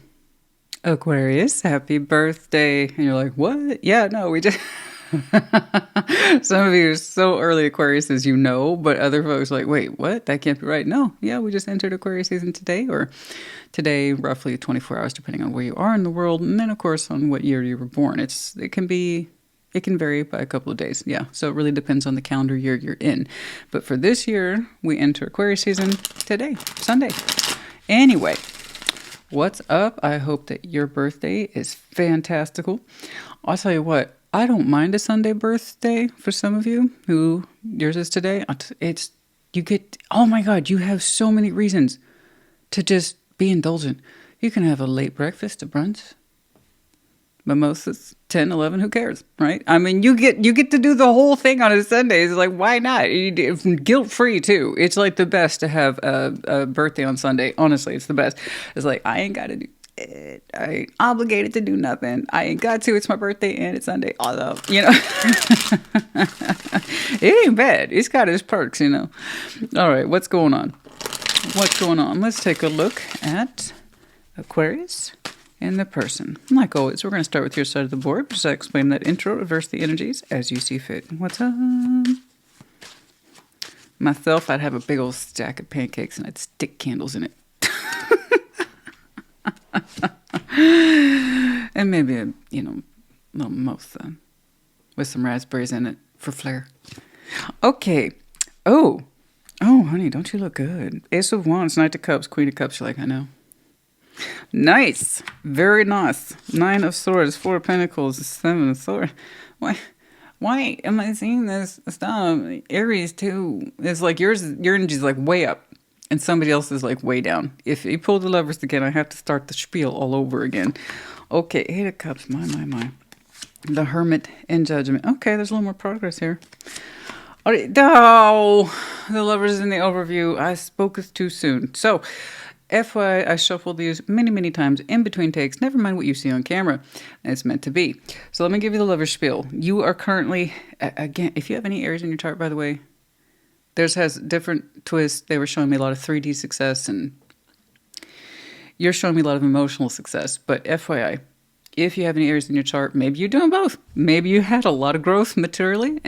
Aquarius, happy birthday. And you're like, what? Yeah, no, we just... Some of you are so early Aquarius as you know, but other folks are like, wait, what? That can't be right. No, yeah, we just entered Aquarius season today, or today, roughly 24 hours, depending on where you are in the world, and then of course on what year you were born. It can vary by a couple of days. Yeah, so it really depends on the calendar year you're in. But for this year, we enter Aquarius season today, Sunday. Anyway, what's up? I hope that your birthday is fantastical. I'll tell you what. I don't mind a Sunday birthday for some of you who yours is today. Oh my God, you have so many reasons to just be indulgent. You can have a late breakfast, a brunch, mimosas, 10, 11, who cares, right? I mean, you get to do the whole thing on a Sunday. It's like, why not? Guilt-free too. It's like the best to have a birthday on Sunday. Honestly, it's the best. It's like, I ain't got to do I ain't obligated to do nothing. I ain't got to. It's my birthday and it's Sunday. Although, it ain't bad. It's got its perks, All right, what's going on? Let's take a look at Aquarius and the person. Like always, we're going to start with your side of the board. Just explain that intro, reverse the energies as you see fit. What's up? Myself, I'd have a big old stack of pancakes and I'd stick candles in it. And maybe a little mimosa with some raspberries in it for flair. Okay. Oh, honey, don't you look good? Ace of Wands, Knight of Cups, Queen of Cups. You're like, I know. Nice. Very nice. 9 of Swords, 4 of Pentacles, 7 of Swords. Why am I seeing this stuff? Aries too. It's like your energy is like way up. And somebody else is like way down. If you pull the Lovers again, I have to start the spiel all over again. Okay, 8 of Cups. My. The Hermit and Judgment. Okay, there's a little more progress here. All right. Oh, the Lovers in the overview. I spoke too soon. So, FYI, I shuffled these many, many times in between takes. Never mind what you see on camera. It's meant to be. So let me give you the Lovers spiel. You are currently, again, if you have any Aries in your chart, by the way, theirs has different twists. They were showing me a lot of 3D success, and you're showing me a lot of emotional success. But FYI, if you have any Aries in your chart, maybe you're doing both. Maybe you had a lot of growth materially.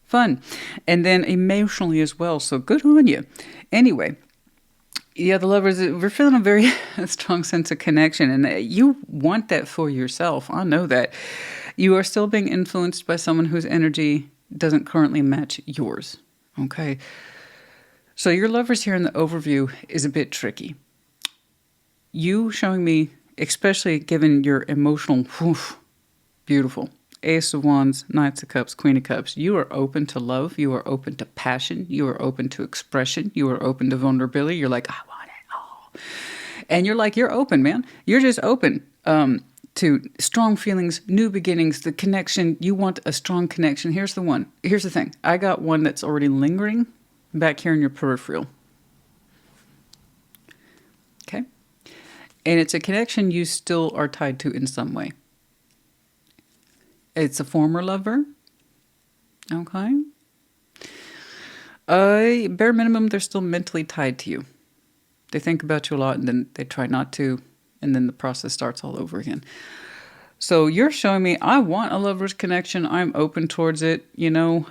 Fun. And then emotionally as well. So good on you. Anyway, yeah, the Lovers, we're feeling a very strong sense of connection. And you want that for yourself. I know that. You are still being influenced by someone whose energy doesn't currently match yours. Okay. So your Lovers here in the overview is a bit tricky. You showing me, especially given your emotional, beautiful, Ace of Wands, Knights of Cups, Queen of Cups. You are open to love. You are open to passion. You are open to expression. You are open to vulnerability. You're like, I want it all. And you're open, man. You're just open. To strong feelings, new beginnings, the connection. You want a strong connection. Here's the thing. I got one that's already lingering back here in your peripheral. Okay? And it's a connection you still are tied to in some way. It's a former lover. Okay? Bare minimum, they're still mentally tied to you. They think about you a lot and then they try not to, and then the process starts all over again. So you're showing me, I want a lover's connection. I'm open towards it. You know,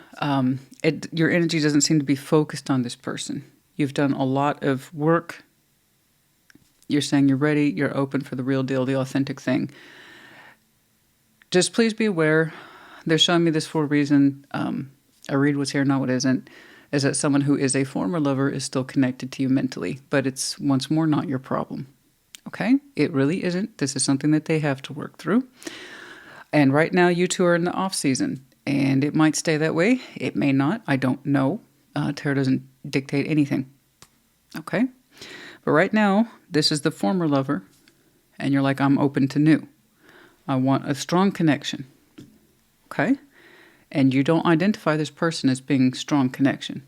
your energy doesn't seem to be focused on this person. You've done a lot of work. You're saying you're ready. You're open for the real deal, the authentic thing. Just please be aware. They're showing me this for a reason. I read what's here, not what isn't. Is that someone who is a former lover is still connected to you mentally, but it's once more not your problem. Okay? It really isn't. This is something that they have to work through. And right now, you two are in the off season, and it might stay that way. It may not. I don't know. Tarot doesn't dictate anything. Okay? But right now, this is the former lover, and you're like, I'm open to new. I want a strong connection. Okay? And you don't identify this person as being strong connection.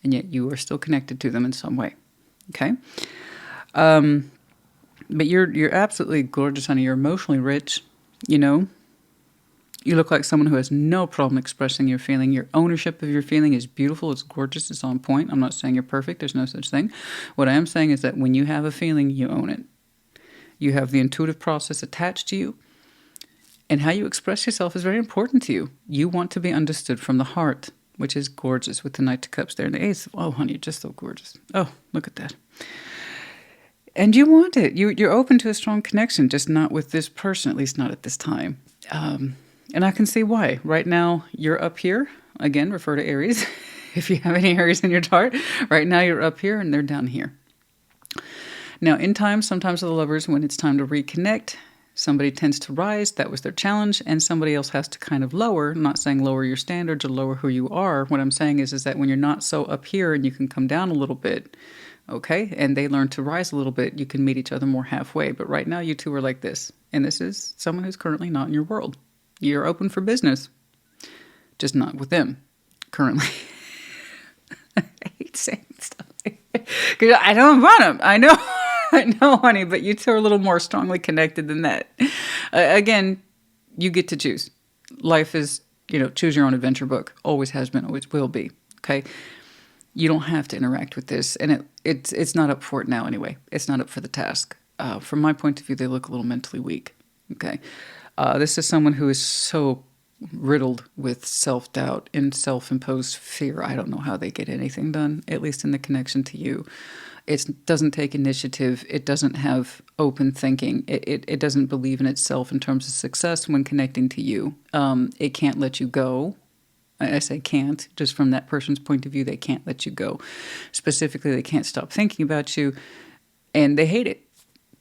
And yet you are still connected to them in some way. Okay? But you're absolutely gorgeous, honey. You're emotionally rich, you know. You look like someone who has no problem expressing your feeling. Your ownership of your feeling is beautiful. It's gorgeous. It's on point. I'm not saying you're perfect. There's no such thing. What I am saying is that when you have a feeling, you own it. You have the intuitive process attached to you. And how you express yourself is very important to you. You want to be understood from the heart, which is gorgeous with the Knight of Cups there and the Ace. Oh, honey, you're just so gorgeous. Oh, look at that. And you want it. You're open to a strong connection, just not with this person, at least not at this time. And I can see why. Right now, you're up here. Again, refer to Aries. If you have any Aries in your chart. Right now, you're up here and they're down here. Now, in time, sometimes with the lovers, when it's time to reconnect, somebody tends to rise. That was their challenge. And somebody else has to kind of lower. I'm not saying lower your standards or lower who you are. What I'm saying is that when you're not so up here and you can come down a little bit, okay, and they learn to rise a little bit, you can meet each other more halfway. But right now, you two are like this. And this is someone who's currently not in your world. You're open for business, just not with them currently. I hate saying stuff like that. 'Cause I don't want them. I know, I know, honey, but you two are a little more strongly connected than that. Again, you get to choose. Life is, choose your own adventure book. Always has been, always will be. Okay. You don't have to interact with this, and it's not up for it now anyway. It's not up for the task. From my point of view, they look a little mentally weak. Okay. This is someone who is so riddled with self-doubt and self-imposed fear. I don't know how they get anything done, at least in the connection to you. It doesn't take initiative. It doesn't have open thinking. It doesn't believe in itself in terms of success when connecting to you. It can't let you go. I say can't, just from that person's point of view, they can't let you go. Specifically, they can't stop thinking about you, and they hate it.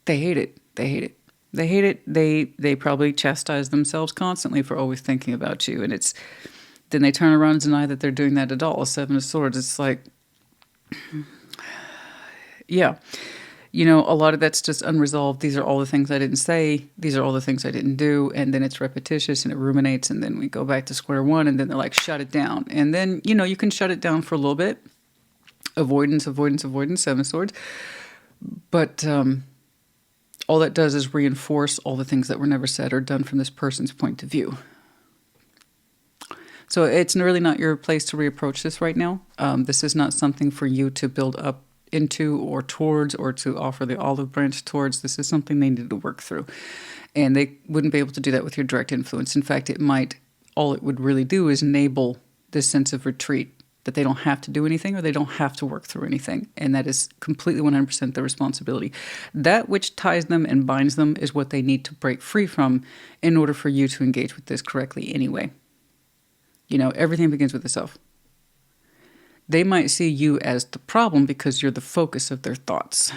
They hate it. They hate it. They hate it. They probably chastise themselves constantly for always thinking about you. And then they turn around and deny that they're doing that at all. A Seven of Swords. It's like, yeah, a lot of that's just unresolved. These are all the things I didn't say. These are all the things I didn't do. And then it's repetitious and it ruminates. And then we go back to square one and then they're like, shut it down. And then, you can shut it down for a little bit. Avoidance, Seven of Swords. But, all that does is reinforce all the things that were never said or done from this person's point of view. So it's really not your place to reapproach this right now. This is not something for you to build up into or towards or to offer the olive branch towards. This is something they need to work through. And they wouldn't be able to do that with your direct influence. In fact, all it would really do is enable this sense of retreat, that they don't have to do anything or they don't have to work through anything. And that is completely 100% their responsibility. That which ties them and binds them is what they need to break free from in order for you to engage with this correctly anyway. Everything begins with the self. They might see you as the problem because you're the focus of their thoughts.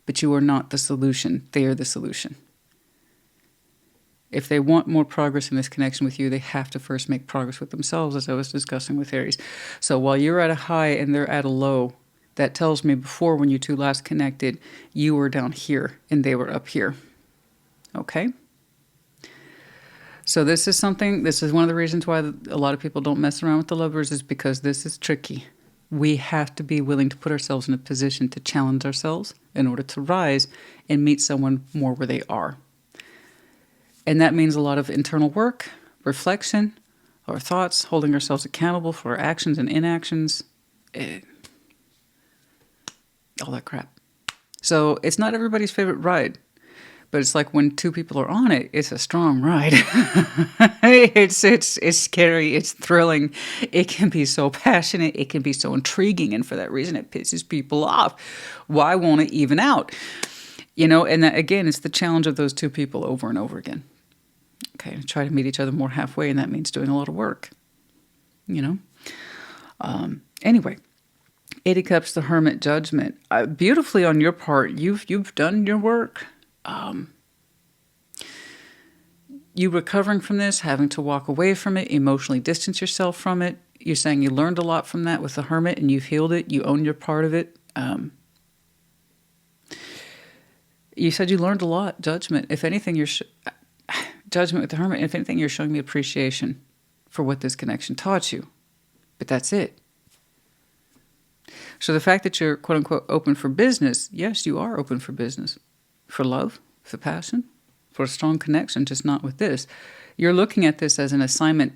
But you are not the solution. They are the solution. If they want more progress in this connection with you, they have to first make progress with themselves, as I was discussing with Aries. So while you're at a high and they're at a low, that tells me before, when you two last connected, you were down here and they were up here. Okay? So this is one of the reasons why a lot of people don't mess around with the lovers, is because this is tricky. We have to be willing to put ourselves in a position to challenge ourselves in order to rise and meet someone more where they are. And that means a lot of internal work, reflection, our thoughts, holding ourselves accountable for our actions and inactions. all that crap. So it's not everybody's favorite ride, but it's like when two people are on it, it's a strong ride. It's scary, it's thrilling, it can be so passionate, it can be so intriguing, and for that reason it pisses people off. Why won't it even out? You know, and that, again, it's the challenge of those two people over and over again. Okay, try to meet each other more halfway, and that means doing a lot of work. You know? Anyway. 8 of Cups, the Hermit, Judgment. Beautifully on your part, you've done your work. You recovering from this, having to walk away from it, emotionally distance yourself from it. You're saying you learned a lot from that with the Hermit, and you've healed it. You own your part of it. You said you learned a lot. Judgment. If anything, Judgment with the Hermit. If anything, you're showing me appreciation for what this connection taught you. But that's it. So the fact that you're, quote unquote, open for business, yes, you are open for business. For love, for passion, for a strong connection, just not with this. You're looking at this as an assignment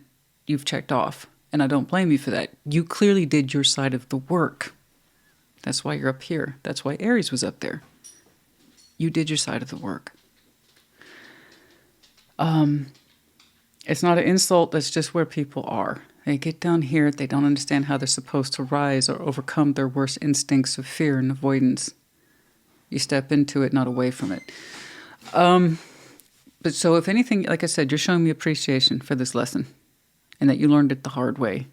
you've checked off, and I don't blame you for that. You clearly did your side of the work. That's why you're up here. That's why Aries was up there. You did your side of the work. It's not an insult, that's just where people are. They get down here, they don't understand how they're supposed to rise or overcome their worst instincts of fear and avoidance. You step into it, not away from it. But so if anything, like I said, you're showing me appreciation for this lesson and that you learned it the hard way,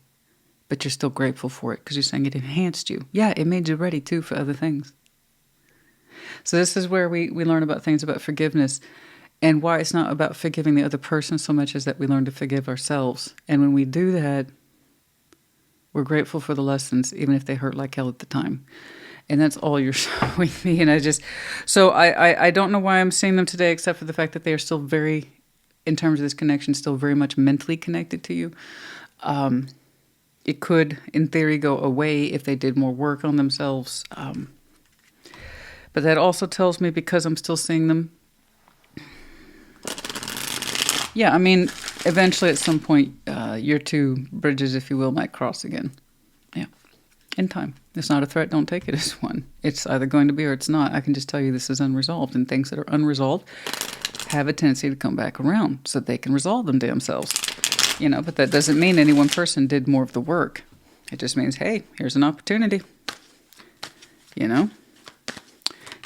but you're still grateful for it because you're saying it enhanced you. Yeah, it made you ready too for other things. So this is where we learn about things about forgiveness and why it's not about forgiving the other person so much as that we learn to forgive ourselves. And when we do that, we're grateful for the lessons, even if they hurt like hell at the time. And that's all you're showing me. And I don't know why I'm seeing them today, except for the fact that they are still very, in terms of this connection, still very much mentally connected to you. It could, in theory, go away if they did more work on themselves. But that also tells me, because I'm still seeing them, yeah, I mean, eventually at some point, your two bridges, if you will, might cross again. Yeah, in time. It's not a threat. Don't take it as one. It's either going to be or it's not. I can just tell you this is unresolved. And things that are unresolved have a tendency to come back around so that they can resolve them themselves. You know, but that doesn't mean any one person did more of the work. It just means, hey, here's an opportunity. You know?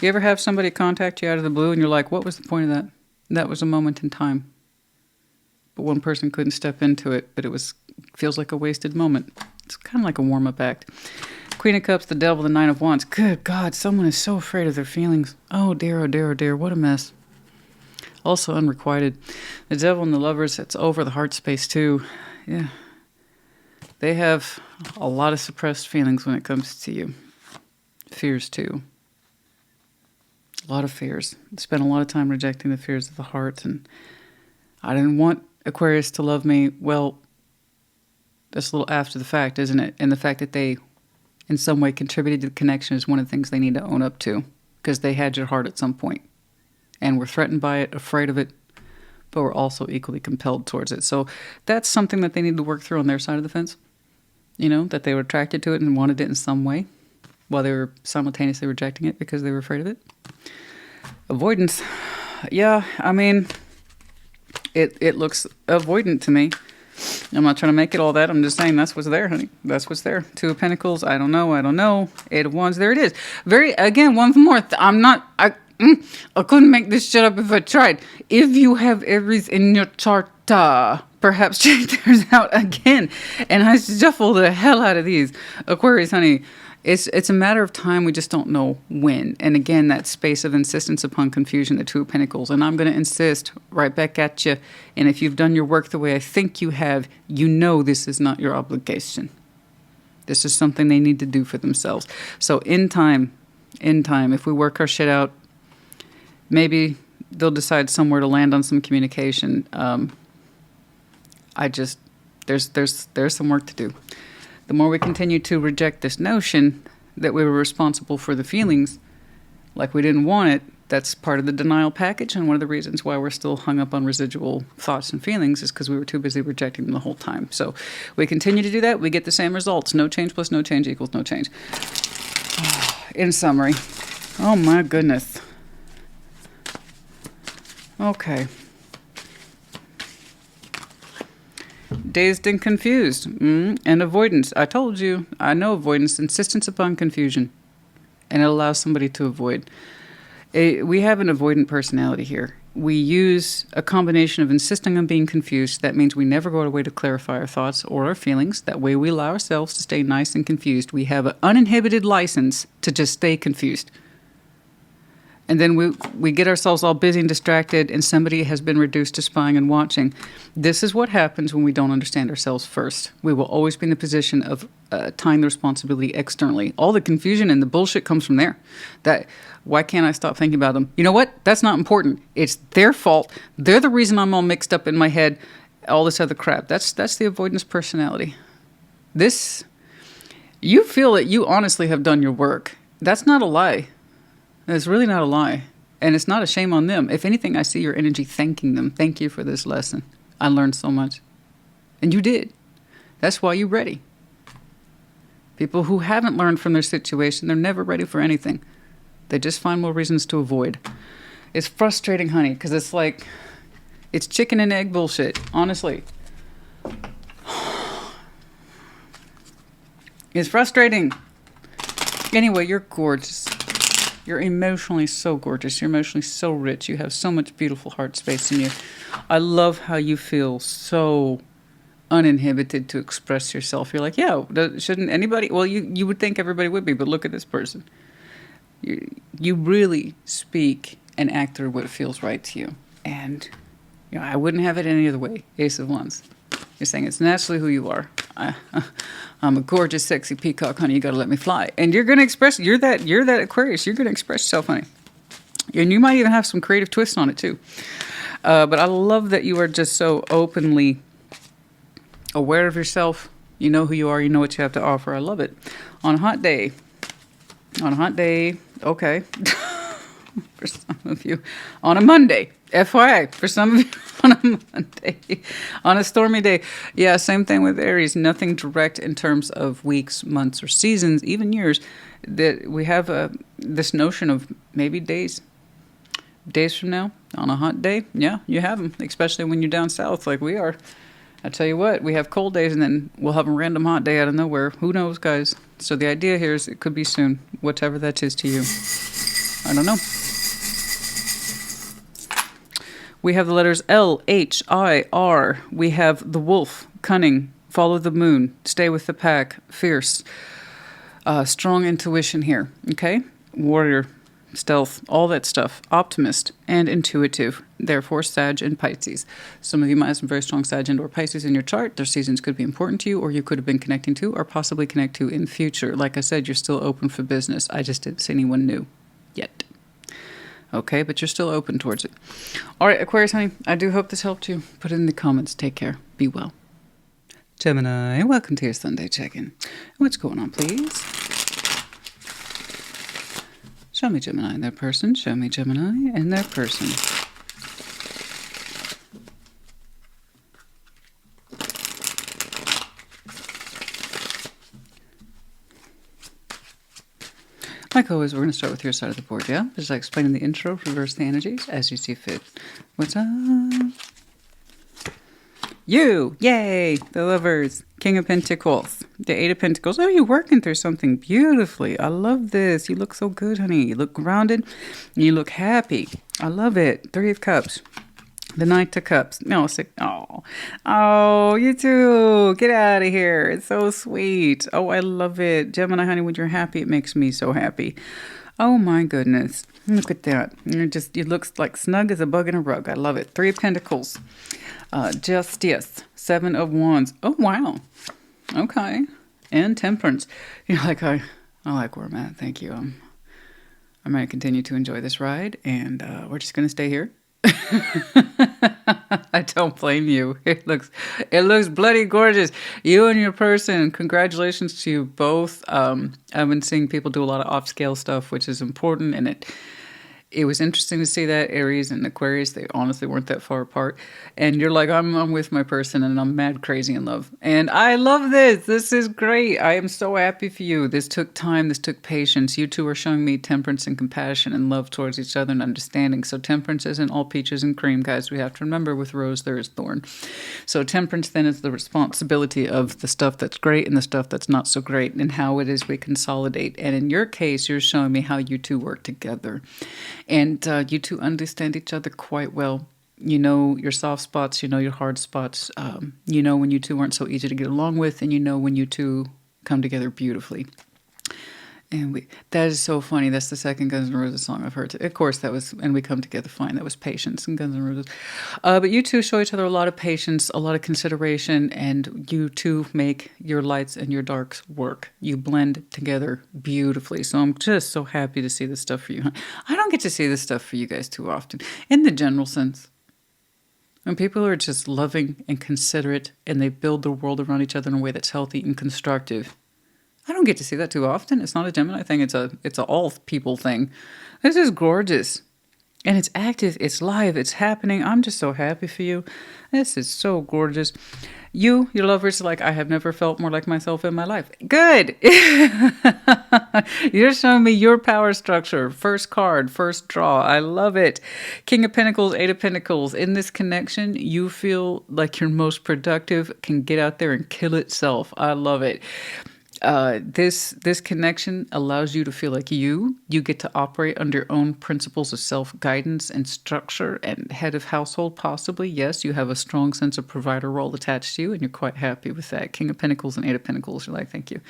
You ever have somebody contact you out of the blue and you're like, what was the point of that? That was a moment in time. But one person couldn't step into it, but feels like a wasted moment. It's kind of like a warm-up act. Queen of Cups, the Devil, the Nine of Wands. Good God, someone is so afraid of their feelings. Oh dear, oh dear, oh dear, what a mess. Also unrequited. The Devil and the Lovers, it's over the heart space too. Yeah. They have a lot of suppressed feelings when it comes to you. Fears too. A lot of fears. Spent a lot of time rejecting the fears of the heart, and I didn't want Aquarius to love me. Well, that's a little after the fact, isn't it? And the fact that they, in some way, contributed to the connection is one of the things they need to own up to, because they had your heart at some point, and were threatened by it, afraid of it, but were also equally compelled towards it. So that's something that they need to work through on their side of the fence. You know, that they were attracted to it and wanted it in some way, while they were simultaneously rejecting it because they were afraid of it. Avoidance. Yeah, I mean, it looks avoidant to me. I'm not trying to make it all that. I'm just saying that's what's there, honey. That's what's there. Two of Pentacles. I don't know. Eight of Wands. There it is. Again, one more. I couldn't make this shit up if I tried. If you have Aries in your chart, perhaps check theirs out again. And I shuffle the hell out of these. Aquarius, honey. It's a matter of time. We just don't know when. And again, that space of insistence upon confusion, the Two of Pentacles. And I'm going to insist right back at you. And if you've done your work the way I think you have, you know this is not your obligation. This is something they need to do for themselves. So in time, if we work our shit out, maybe they'll decide somewhere to land on some communication. There's some work to do. The more we continue to reject this notion that we were responsible for the feelings, like we didn't want it, that's part of the denial package. And one of the reasons why we're still hung up on residual thoughts and feelings is because we were too busy rejecting them the whole time. So we continue to do that. We get the same results. No change plus no change equals no change. in summary. Oh my goodness. Okay. Dazed and confused. And avoidance. I told you. I know avoidance. Insistence upon confusion. And it allows somebody to avoid. We have an avoidant personality here. We use a combination of insisting on being confused. That means we never go out of way to clarify our thoughts or our feelings. That way we allow ourselves to stay nice and confused. We have an uninhibited license to just stay confused. And then we get ourselves all busy and distracted, and somebody has been reduced to spying and watching. This is what happens when we don't understand ourselves first. We will always be in the position of tying the responsibility externally. All the confusion and the bullshit comes from there. Why can't I stop thinking about them? You know what? That's not important. It's their fault. They're the reason I'm all mixed up in my head. All this other crap. That's the avoidance personality. You feel that you honestly have done your work. That's not a lie. It's really not a lie. And it's not a shame on them. If anything, I see your energy thanking them. Thank you for this lesson. I learned so much. And you did. That's why you're ready. People who haven't learned from their situation, they're never ready for anything. They just find more reasons to avoid. It's frustrating, honey, because it's like, it's chicken and egg bullshit, honestly. It's frustrating. Anyway, you're gorgeous. You're emotionally so gorgeous. You're emotionally so rich. You have so much beautiful heart space in you. I love how you feel so uninhibited to express yourself. You're like, yeah, shouldn't anybody? Well, you would think everybody would be, but look at this person. You really speak and act through what feels right to you. And I wouldn't have it any other way. Ace of Wands. You're saying it's naturally who you are. I'm a gorgeous, sexy peacock, honey. You got to let me fly. And you're going to express, you're that Aquarius. You're going to express yourself, honey. And you might even have some creative twists on it, too. But I love that you are just so openly aware of yourself. You know who you are. You know what you have to offer. I love it. On a hot day, okay. For some of you. On a Monday, FYI, for some of you, on a Monday, on a stormy day. Yeah, same thing with Aries. Nothing direct in terms of weeks, months, or seasons, even years. That we have this notion of maybe days from now, on a hot day. Yeah, you have them, especially when you're down south like we are. I tell you what, we have cold days and then we'll have a random hot day out of nowhere. Who knows, guys? So the idea here is it could be soon, whatever that is to you. I don't know. We have the letters L, H, I, R. We have the wolf, cunning, follow the moon, stay with the pack, fierce, strong intuition here, okay? Warrior, stealth, all that stuff, optimist, and intuitive. Therefore, Sag and Pisces. Some of you might have some very strong Sag and or Pisces in your chart. Their seasons could be important to you, or you could have been connecting to, or possibly connect to in future. Like I said, you're still open for business. I just didn't see anyone new yet. Okay, but you're still open towards it. All right, Aquarius, honey, I do hope this helped you. Put it in the comments. Take care. Be well. Gemini, welcome to your Sunday check-in. What's going on, please? Show me Gemini and their person. Show me Gemini and their person. Like always, we're going to start with your side of the board, yeah? Just like explaining the intro, reverse the energies as you see fit. What's up? You! Yay! The Lovers. King of Pentacles. The Eight of Pentacles. Oh, you're working through something beautifully. I love this. You look so good, honey. You look grounded. You look happy. I love it. Three of Cups. The Knight of Cups. No, sick. Oh, you too. Get out of here. It's so sweet. Oh, I love it. Gemini, honey, when you're happy, it makes me so happy. Oh, my goodness. Look at that. You look like snug as a bug in a rug. I love it. Three of Pentacles. Justice. Seven of Wands. Oh, wow. Okay. And Temperance. You're like, I like where I'm at. Thank you. I'm going to continue to enjoy this ride, and we're just going to stay here. I don't blame you. It looks bloody gorgeous. You and your person. Congratulations to you both. I've been seeing people do a lot of off-scale stuff, which is important, and it was interesting to see that Aries and Aquarius, they honestly weren't that far apart. And you're like, I'm with my person and I'm mad crazy in love. And I love this. This is great. I am so happy for you. This took time. This took patience. You two are showing me temperance and compassion and love towards each other and understanding. So temperance isn't all peaches and cream, guys. We have to remember with rose, there is thorn. So temperance then is the responsibility of the stuff that's great and the stuff that's not so great and how it is we consolidate. And in your case, you're showing me how you two work together. And you two understand each other quite well. You know your soft spots, you know your hard spots. You know when you two aren't so easy to get along with, and you know when you two come together beautifully. And that is so funny. That's the second Guns N' Roses song I've heard. Of course, that was And We Come Together Fine. That was Patience and Guns N' Roses. But you two show each other a lot of patience, a lot of consideration, and you two make your lights and your darks work. You blend together beautifully. So I'm just so happy to see this stuff for you. I don't get to see this stuff for you guys too often, in the general sense. When people are just loving and considerate and they build the world around each other in a way that's healthy and constructive. I don't get to see that too often. It's not a Gemini thing. It's a all people thing. This is gorgeous. And it's active. It's live. It's happening. I'm just so happy for you. This is so gorgeous. Your lovers, like, I have never felt more like myself in my life. Good. You're showing me your power structure. First card, first draw. I love it. King of Pentacles, Eight of Pentacles. In this connection, you feel like you're most productive, can get out there and kill itself. I love it. This connection allows you to feel like you get to operate under your own principles of self-guidance and structure and head of household, possibly. Yes, you have a strong sense of provider role attached to you, and you're quite happy with that. King of Pentacles and Eight of Pentacles, you're like, thank you.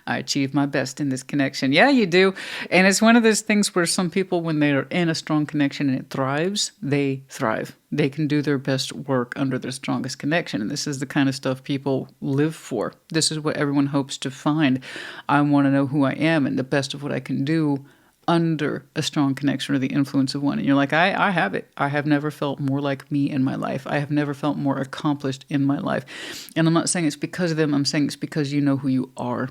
I achieved my best in this connection. Yeah, you do. And it's one of those things where some people, when they are in a strong connection and it thrives, they thrive. They can do their best work under their strongest connection. And this is the kind of stuff people live for. This is what everyone hopes to find. I want to know who I am and the best of what I can do under a strong connection or the influence of one. And you're like, I have it. I have never felt more like me in my life. I have never felt more accomplished in my life. And I'm not saying it's because of them. I'm saying it's because you know who you are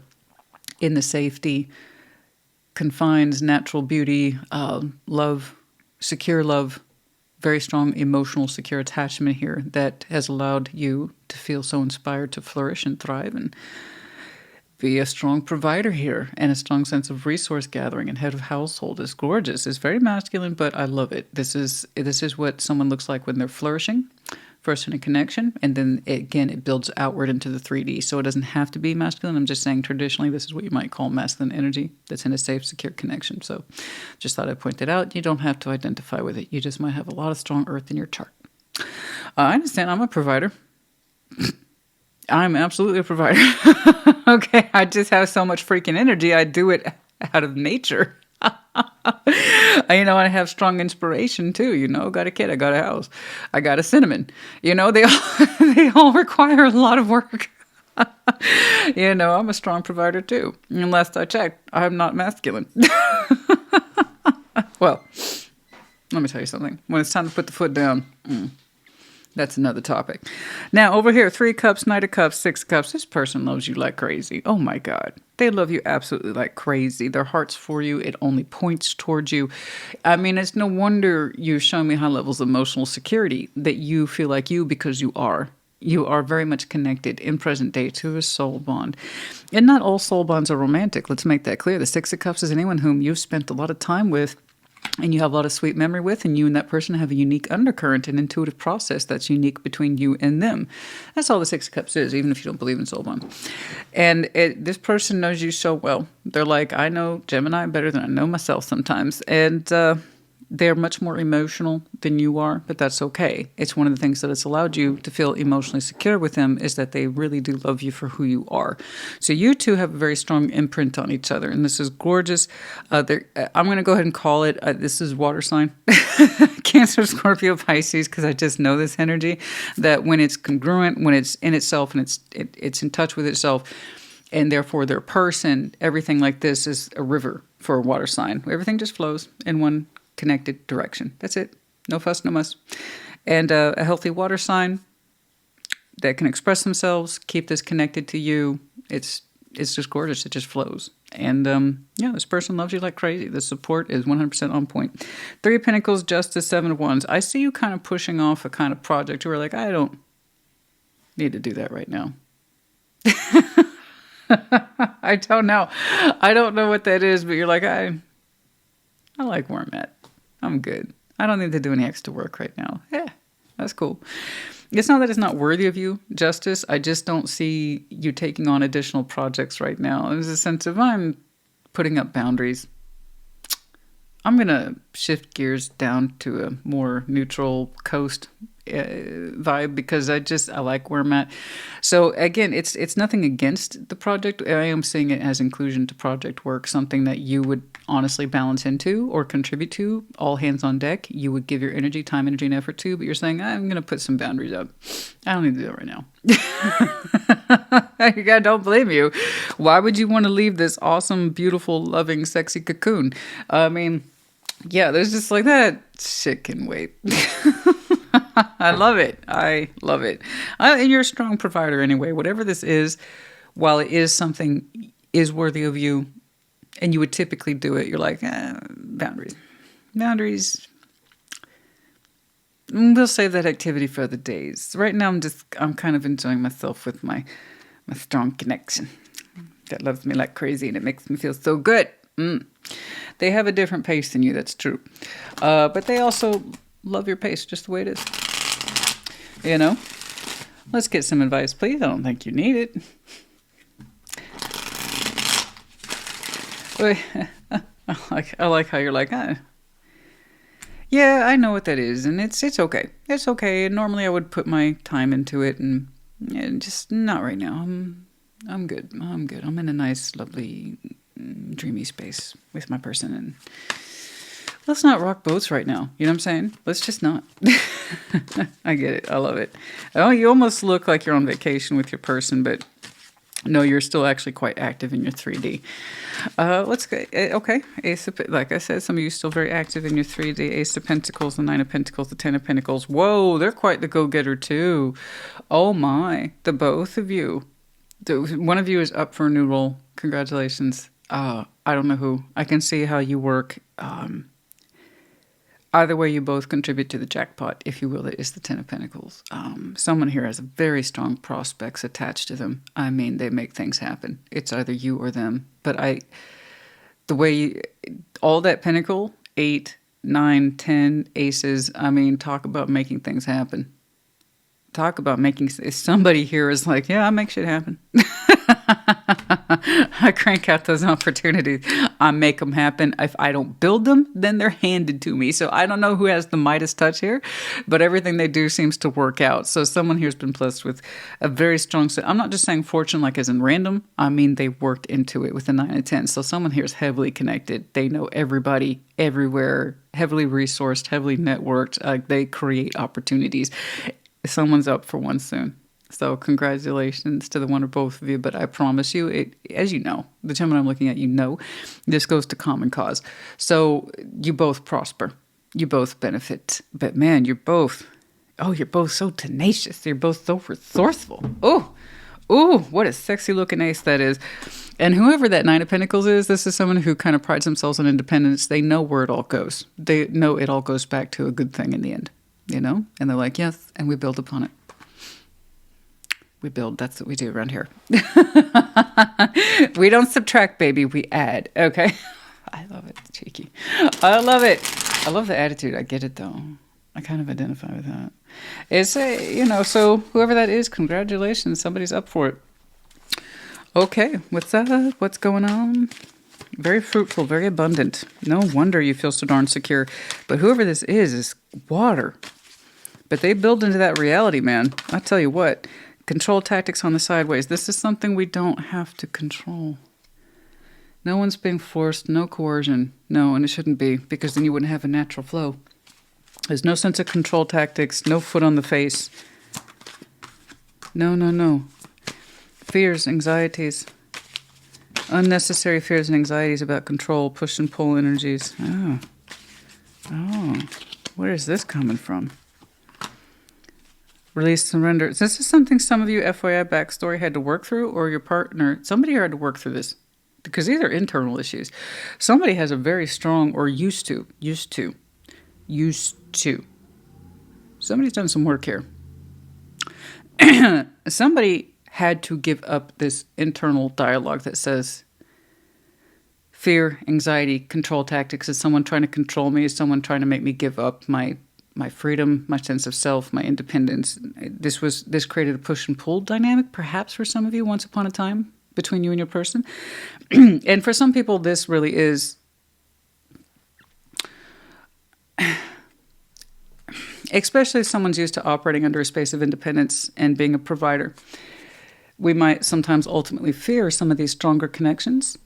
in the safety, confines, natural beauty, love, secure love, very strong emotional, secure attachment here that has allowed you to feel so inspired to flourish and thrive and be a strong provider here, and a strong sense of resource gathering and head of household is gorgeous. It's very masculine, but I love it. This is what someone looks like when they're flourishing. First in a connection, and then it builds outward into the 3D. So it doesn't have to be masculine. I'm just saying traditionally this is what you might call masculine energy that's in a safe, secure connection. So just thought I'd point it out. You don't have to identify with it. You just might have a lot of strong earth in your chart. I understand. I'm a provider. I'm absolutely a provider. Okay, I just have so much freaking energy. I do it out of nature. I have strong inspiration too. Got a kid, I got a house, I got a cinnamon. They all require a lot of work. I'm a strong provider too. And last I checked, I'm not masculine. Well, let me tell you something. When it's time to put the foot down, that's another topic. Now, over here, 3 cups, Knight of Cups, 6 cups. This person loves you like crazy. Oh, my God. They love you absolutely like crazy. Their heart's for you. It only points towards you. I mean, it's no wonder you're showing me high levels of emotional security, that you feel like you because you are. You are very much connected in present day to a soul bond. And not all soul bonds are romantic. Let's make that clear. The 6 of Cups is anyone whom you've spent a lot of time with and you have a lot of sweet memory with, and you and that person have a unique undercurrent and intuitive process that's unique between you and them. That's all the 6 of Cups is, even if you don't believe in soul bond. And this person knows you so well. They're like, I know Gemini better than I know myself sometimes. And they're much more emotional than you are, but that's okay. It's one of the things that has allowed you to feel emotionally secure with them is that they really do love you for who you are. So you two have a very strong imprint on each other, and this is gorgeous. I'm going to go ahead and call it, this is water sign, Cancer, Scorpio, Pisces, because I just know this energy, that when it's congruent, when it's in itself and it's in touch with itself, and therefore their person, everything like this is a river for a water sign. Everything just flows in one connected direction. That's it. No fuss, no muss. And a healthy water sign that can express themselves, keep this connected to you. It's just gorgeous. It just flows. And yeah, this person loves you like crazy. The support is 100% on point. 3 of Pentacles, Justice, 7 of Wands. I see you kind of pushing off a kind of project where like, I don't need to do that right now. I don't know. I don't know what that is, but you're like, I like where I'm at. I'm good. I don't need to do any extra work right now. Yeah, that's cool. It's not that it's not worthy of you, Justice. I just don't see you taking on additional projects right now. There's a sense of I'm putting up boundaries. I'm going to shift gears down to a more neutral coast vibe because I like where I'm at. So again, it's nothing against the project. I am seeing it as inclusion to project work, something that you would honestly balance into or contribute to, all hands on deck. You would give your energy, time, energy, and effort to, but you're saying, I'm going to put some boundaries up. I don't need to do it right now. I don't blame you. Why would you want to leave this awesome, beautiful, loving, sexy cocoon? I mean, yeah, there's just like that shit can wait. I love it. I love it. And you're a strong provider anyway. Whatever this is, while it is something is worthy of you, and you would typically do it, you're like, boundaries. Boundaries. We'll save that activity for other days. Right now, I'm kind of enjoying myself with my strong connection that loves me like crazy, and it makes me feel so good. They have a different pace than you, that's true. But they also love your pace just the way it is. You know? Let's get some advice, please. I don't think you need it. I like how you're like, yeah, I know what that is, and it's okay. It's okay. And normally I would put my time into it, and just not right now. I'm good. I'm good. I'm in a nice, lovely, dreamy space with my person, and let's not rock boats right now. You know what I'm saying? Let's just not. I get it. I love it. Oh, you almost look like you're on vacation with your person, but no, you're still actually quite active in your 3D. Let's go. Okay. Like I said, some of you still very active in your 3D. Ace of Pentacles, the 9 of Pentacles, the 10 of Pentacles. Whoa, they're quite the go-getter too. Oh my, the both of you. One of you is up for a new role. Congratulations. I don't know who. I can see how you work. Either way, you both contribute to the jackpot, if you will. That is the 10 of Pentacles. Someone here has very strong prospects attached to them. I mean, they make things happen. It's either you or them. But all that Pentacle, 8, 9, 10, aces, I mean, talk about making things happen. Talk about making, if somebody here is like, yeah, I make shit happen. I crank out those opportunities. I make them happen. If I don't build them, then they're handed to me. So I don't know who has the Midas touch here, but everything they do seems to work out. So someone here's been blessed with a very strong, I'm not just saying fortune like as in random. I mean, they worked into it with the 9 and 10. So someone here is heavily connected. They know everybody everywhere, heavily resourced, heavily networked. They create opportunities. Someone's up for one soon. So congratulations to the one or both of you. But I promise you, as you know, the gentleman I'm looking at, this goes to common cause. So you both prosper. You both benefit. But man, you're both so tenacious. You're both so resourceful. Oh, what a sexy looking ace that is. And whoever that 9 of Pentacles is, this is someone who kind of prides themselves on independence. They know where it all goes. They know it all goes back to a good thing in the end. You know? And they're like, yes, and we build upon it. We build. That's what we do around here. We don't subtract, baby. We add. Okay? I love it. It's cheeky. I love it. I love the attitude. I get it, though. I kind of identify with that. It's so whoever that is, congratulations. Somebody's up for it. Okay. What's up? What's going on? Very fruitful, very abundant. No wonder you feel so darn secure. But whoever this is water. But they build into that reality, man. I tell you what. Control tactics on the sideways. This is something we don't have to control. No one's being forced, no coercion. No, and it shouldn't be, because then you wouldn't have a natural flow. There's no sense of control tactics, no foot on the face. No. Fears, anxieties. Unnecessary fears and anxieties about control, push and pull energies. Oh. Where is this coming from? Release, surrender. This is something some of you, FYI backstory, had to work through, or your partner, somebody here had to work through this. because these are internal issues. Somebody has a very strong, or used to. Somebody's done some work here. Somebody had to give up this internal dialogue that says fear, anxiety, control tactics. Is someone trying to control me? Is someone trying to make me give up my freedom, my sense of self, my independence? This created a push and pull dynamic, perhaps for some of you, once upon a time, between you and your person. And for some people, this really is, especially if someone's used to operating under a space of independence and being a provider, we might sometimes ultimately fear some of these stronger connections,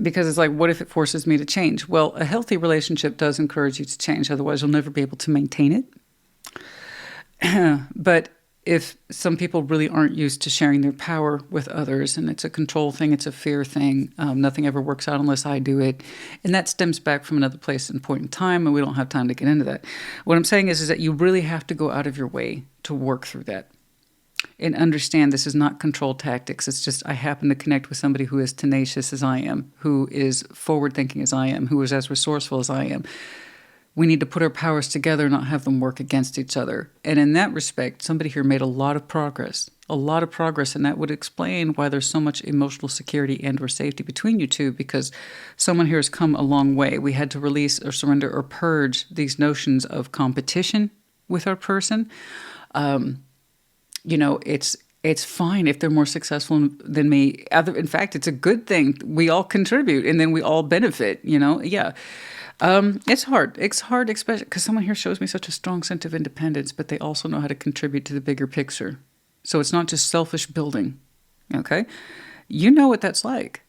because it's like, what if it forces me to change? Well, a healthy relationship does encourage you to change. Otherwise, you'll never be able to maintain it. But if some people really aren't used to sharing their power with others, and it's a control thing, it's a fear thing, nothing ever works out unless I do it. And that stems back from another place and point in time, and we don't have time to get into that. What I'm saying is that you really have to go out of your way to work through that. And understand this is not control tactics. It's just I happen to connect with somebody who is tenacious as I am, who is forward-thinking as I am, who is as resourceful as I am. We need to put our powers together, not have them work against each other. And in that respect, somebody here made a lot of progress, and that would explain why there's so much emotional security and or safety between you two, because someone here has come a long way. We had to release or surrender or purge these notions of competition with our person. It's fine if they're more successful than me. In fact, it's a good thing. We all contribute, and then we all benefit, Yeah. It's hard. It's hard, especially because someone here shows me such a strong sense of independence, but they also know how to contribute to the bigger picture. So it's not just selfish building, okay? You know what that's like.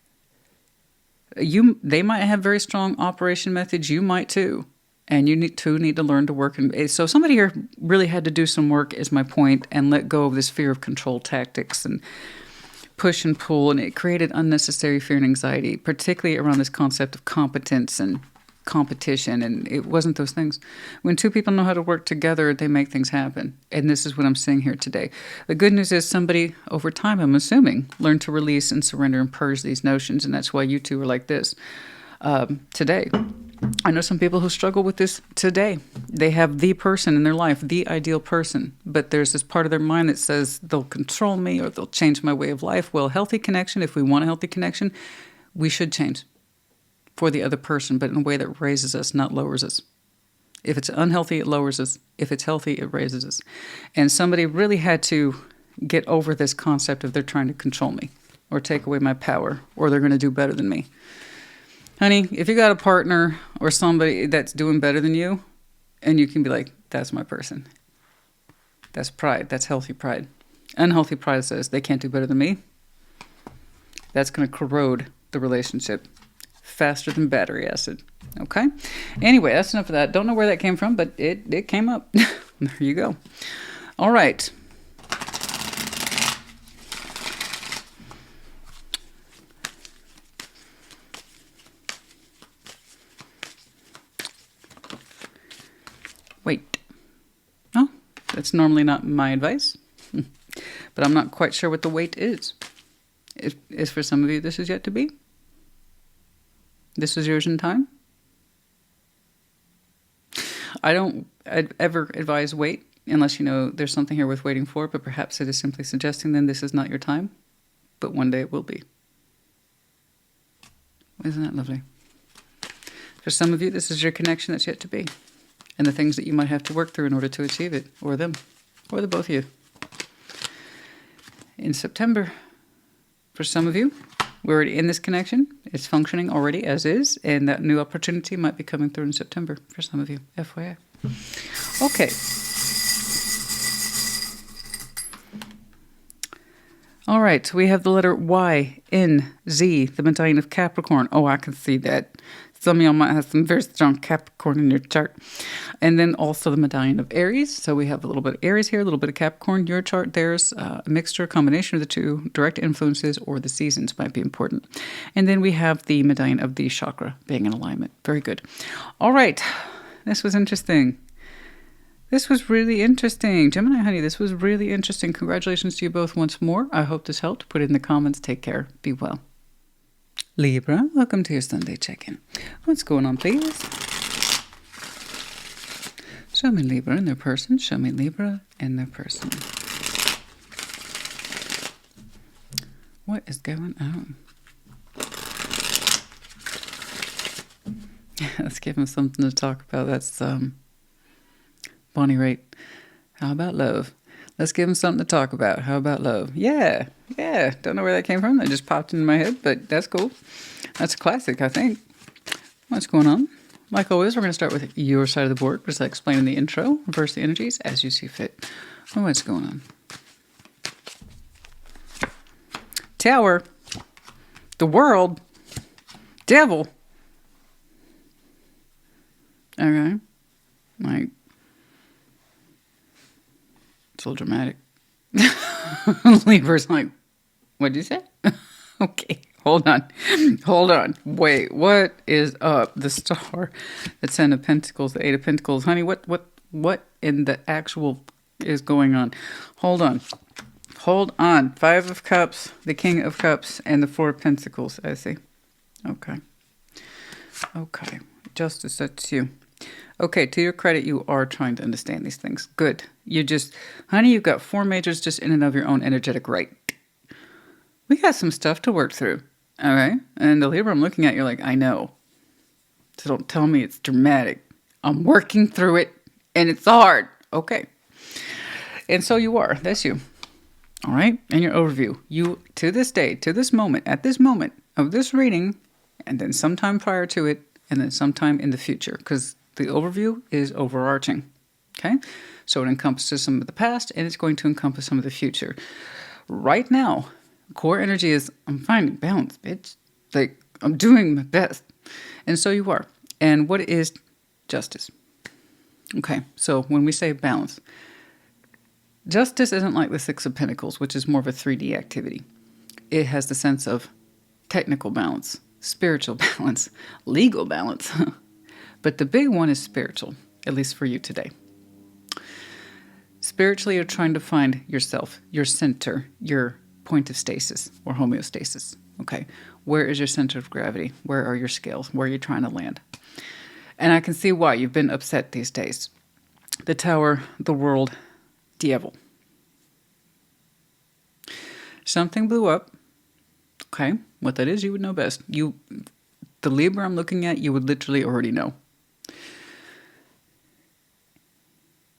They might have very strong operation methods. You might too. And you need to learn to work. So somebody here really had to do some work, is my point, and let go of this fear of control tactics and push and pull. And it created unnecessary fear and anxiety, particularly around this concept of competence and competition. And it wasn't those things. When two people know how to work together, they make things happen. And this is what I'm saying here today. The good news is somebody over time, I'm assuming, learned to release and surrender and purge these notions. And that's why you two are like this today. I know some people who struggle with this today. They have the person in their life, the ideal person, but there's this part of their mind that says they'll control me or they'll change my way of life. Well, healthy connection, if we want a healthy connection, we should change for the other person, but in a way that raises us, not lowers us. If it's unhealthy, it lowers us. If it's healthy, it raises us. And somebody really had to get over this concept of they're trying to control me or take away my power or they're going to do better than me. Honey, if you got a partner or somebody that's doing better than you, and you can be like, that's my person. That's pride. That's healthy pride. Unhealthy pride says they can't do better than me. That's going to corrode the relationship faster than battery acid. Okay? Anyway, that's enough of that. Don't know where that came from, but it came up. There you go. All right. Wait. Oh, that's normally not my advice. But I'm not quite sure what the wait is. Is for some of you, this is yet to be. This is yours in time. I don't ever advise wait unless you know there's something here worth waiting for, but perhaps it is simply suggesting then this is not your time, but one day it will be. Isn't that lovely? For some of you, this is your connection that's yet to be, and the things that you might have to work through in order to achieve it, or them, or the both of you. In September, for some of you, we're already in this connection. It's functioning already as is, and that new opportunity might be coming through in September for some of you, FYI. Okay. All right, so we have the letter Y in Z, the medallion of Capricorn. Oh, I can see that. Some of y'all might have some very strong Capricorn in your chart. And then also the medallion of Aries. So we have a little bit of Aries here, a little bit of Capricorn. Your chart, there's a mixture, combination of the two. Direct influences or the seasons might be important. And then we have the medallion of the chakra being in alignment. Very good. All right. This was interesting. This was really interesting. Gemini, honey, this was really interesting. Congratulations to you both once more. I hope this helped. Put it in the comments. Take care. Be well. Libra, welcome to your Sunday check-in. What's going on, please? Show me Libra and their person. Show me Libra and their person. What is going on? Let's give him something to talk about. That's Bonnie Raitt. How about love? Let's give him something to talk about. How about love? Yeah. Don't know where that came from. That just popped into my head, but that's cool. That's a classic, I think. What's going on? Like always, we're going to start with your side of the board, just like explaining the intro, reverse the energies as you see fit. What's going on? Tower. The world. Devil. Okay. Like, it's a little dramatic. Libra's like, what'd you say? Okay, hold on. Wait, what is up? The Star, the Ten of Pentacles, the Eight of Pentacles. Honey, what in the actual is going on? Hold on. Five of Cups, the King of Cups, and the Four of Pentacles, I see. Okay. Justice, that's you. Okay, to your credit, you are trying to understand these things. Good. Honey, you've got four majors just in and of your own energetic right. We got some stuff to work through. All right? And the Libra I'm looking at, you're like, I know. So don't tell me it's dramatic. I'm working through it, and it's hard. Okay. And so you are. That's you. All right? And your overview. You, to this day, to this moment, at this moment of this reading, and then sometime prior to it, and then sometime in the future, because the overview is overarching. Okay? So it encompasses some of the past, and it's going to encompass some of the future. Right now, core energy is, I'm finding balance, bitch. Like, I'm doing my best. And so you are. And what is justice? Okay, so when we say balance, justice isn't like the Six of Pentacles, which is more of a 3D activity. It has the sense of technical balance, spiritual balance, legal balance. But the big one is spiritual, at least for you today. Spiritually, you're trying to find yourself, your center, your point of stasis or homeostasis. Okay, where is your center of gravity? Where are your scales? Where are you trying to land? And I can see why you've been upset these days. The Tower, the world, devil. Something blew up. Okay, what that is, you would know best. The Libra I'm looking at, you would literally already know.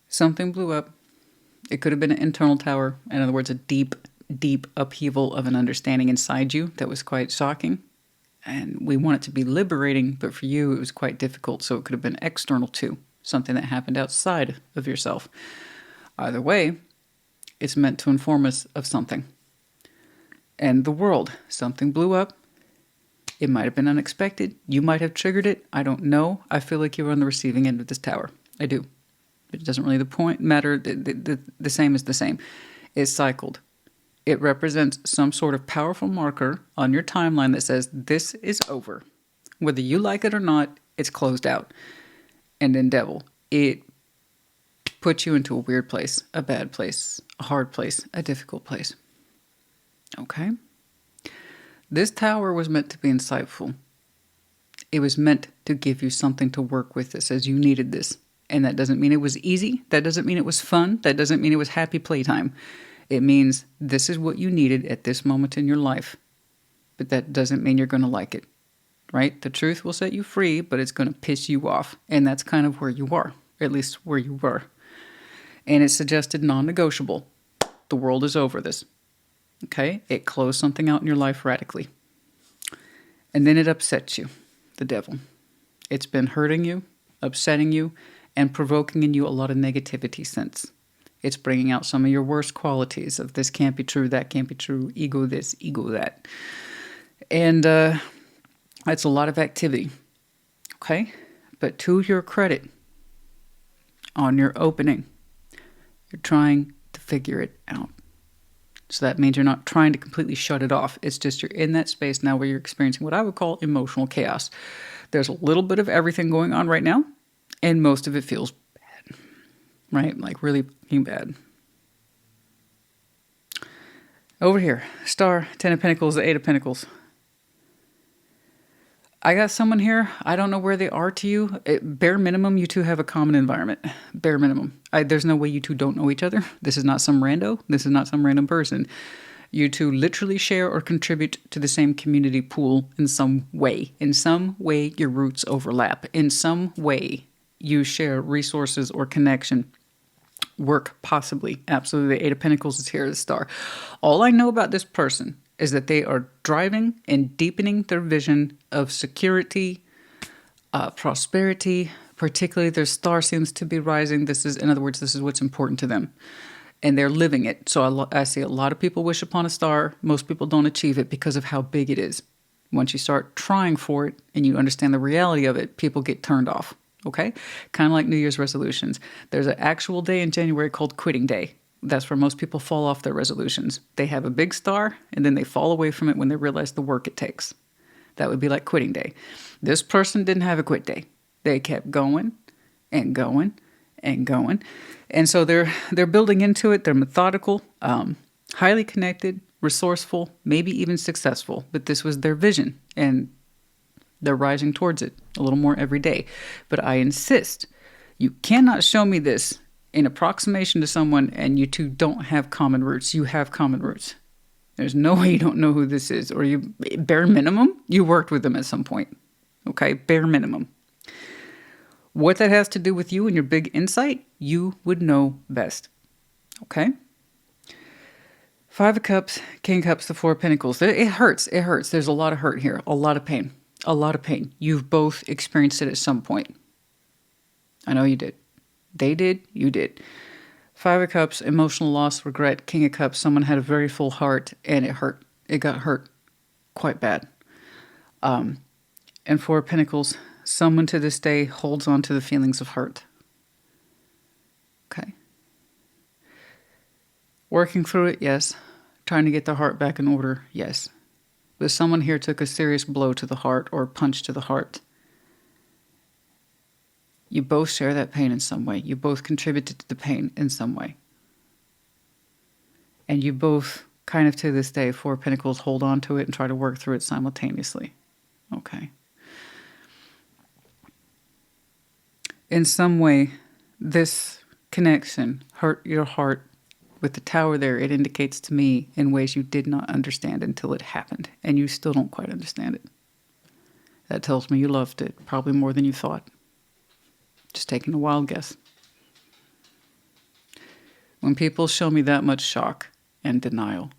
Something blew up. It could have been an internal tower. In other words, a deep upheaval of an understanding inside you that was quite shocking. And we want it to be liberating, but for you, it was quite difficult. So it could have been external too, something that happened outside of yourself. Either way, it's meant to inform us of something. And the world, something blew up. It might have been unexpected. You might have triggered it. I don't know. I feel like you were on the receiving end of this tower. I do. But it doesn't really matter. The same is the same. It's cycled. It represents some sort of powerful marker on your timeline that says this is over. Whether you like it or not, it's closed out. And then devil, it puts you into a weird place, a bad place, a hard place, a difficult place. Okay? This tower was meant to be insightful. It was meant to give you something to work with that says you needed this. And that doesn't mean it was easy. That doesn't mean it was fun. That doesn't mean it was happy playtime. It means this is what you needed at this moment in your life. But that doesn't mean you're going to like it. Right? The truth will set you free, but it's going to piss you off. And that's kind of where you are. At least where you were. And it suggested non-negotiable. The world is over this. Okay? It closed something out in your life radically. And then it upsets you. The devil. It's been hurting you, upsetting you, and provoking in you a lot of negativity sense. It's bringing out some of your worst qualities of this can't be true, that can't be true, ego this, ego that. And that's a lot of activity. Okay? But to your credit, on your opening, you're trying to figure it out. So that means you're not trying to completely shut it off. It's just you're in that space now where you're experiencing what I would call emotional chaos. There's a little bit of everything going on right now, and most of it feels bad, right? Like really fucking bad. Over here, Star, Ten of Pentacles, the Eight of Pentacles. I got someone here. I don't know where they are to you. Bare minimum, you two have a common environment. Bare minimum. There's no way you two don't know each other. This is not some rando. This is not some random person. You two literally share or contribute to the same community pool in some way. In some way, your roots overlap. In some way, you share resources or connection. Work, possibly. Absolutely. The Eight of Pentacles is here, the Star. All I know about this person is that they are driving and deepening their vision of security, prosperity. Particularly, their star seems to be rising. This is, in other words, this is what's important to them. And they're living it. So I see a lot of people wish upon a star. Most people don't achieve it because of how big it is. Once you start trying for it and you understand the reality of it, people get turned off. Okay? Kind of like New Year's resolutions. There's an actual day in January called Quitting Day. That's where most people fall off their resolutions. They have a big star, and then they fall away from it when they realize the work it takes. That would be like Quitting Day. This person didn't have a quit day. They kept going and going and going. And so they're building into it. They're methodical, highly connected, resourceful, maybe even successful. But this was their vision, and they're rising towards it a little more every day. But I insist, you cannot show me this in approximation to someone and you two don't have common roots. You have common roots. There's no way you don't know who this is. Or you, bare minimum, you worked with them at some point. Okay, bare minimum. What that has to do with you and your big insight, you would know best. Okay? Five of Cups, King of Cups, the Four of Pentacles. It hurts. It hurts. There's a lot of hurt here. A lot of pain. A lot of pain. You've both experienced it at some point. I know you did. They did. You did. Five of Cups, emotional loss, regret. King of Cups, someone had a very full heart and it hurt. It got hurt quite bad. And Four of Pentacles, someone to this day holds on to the feelings of hurt. Okay. Working through it, yes. Trying to get the heart back in order, yes. But someone here took a serious blow to the heart or punch to the heart. You both share that pain in some way. You both contributed to the pain in some way. And you both, kind of to this day, Four of Pentacles, hold on to it and try to work through it simultaneously. Okay. In some way, this connection hurt your heart. With the Tower there, it indicates to me in ways you did not understand until it happened. And you still don't quite understand it. That tells me you loved it, probably more than you thought. Just taking a wild guess. When people show me that much shock and denial,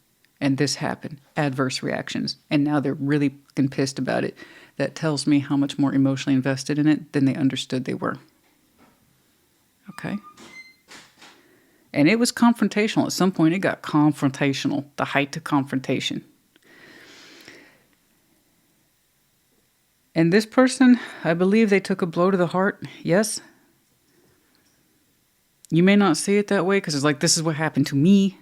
and this happened, adverse reactions, and now they're really fucking pissed about it, that tells me how much more emotionally invested in it than they understood they were. Okay? And it was confrontational. At some point, it got confrontational, the height of confrontation. And this person, I believe they took a blow to the heart. Yes. You may not see it that way because it's like, this is what happened to me.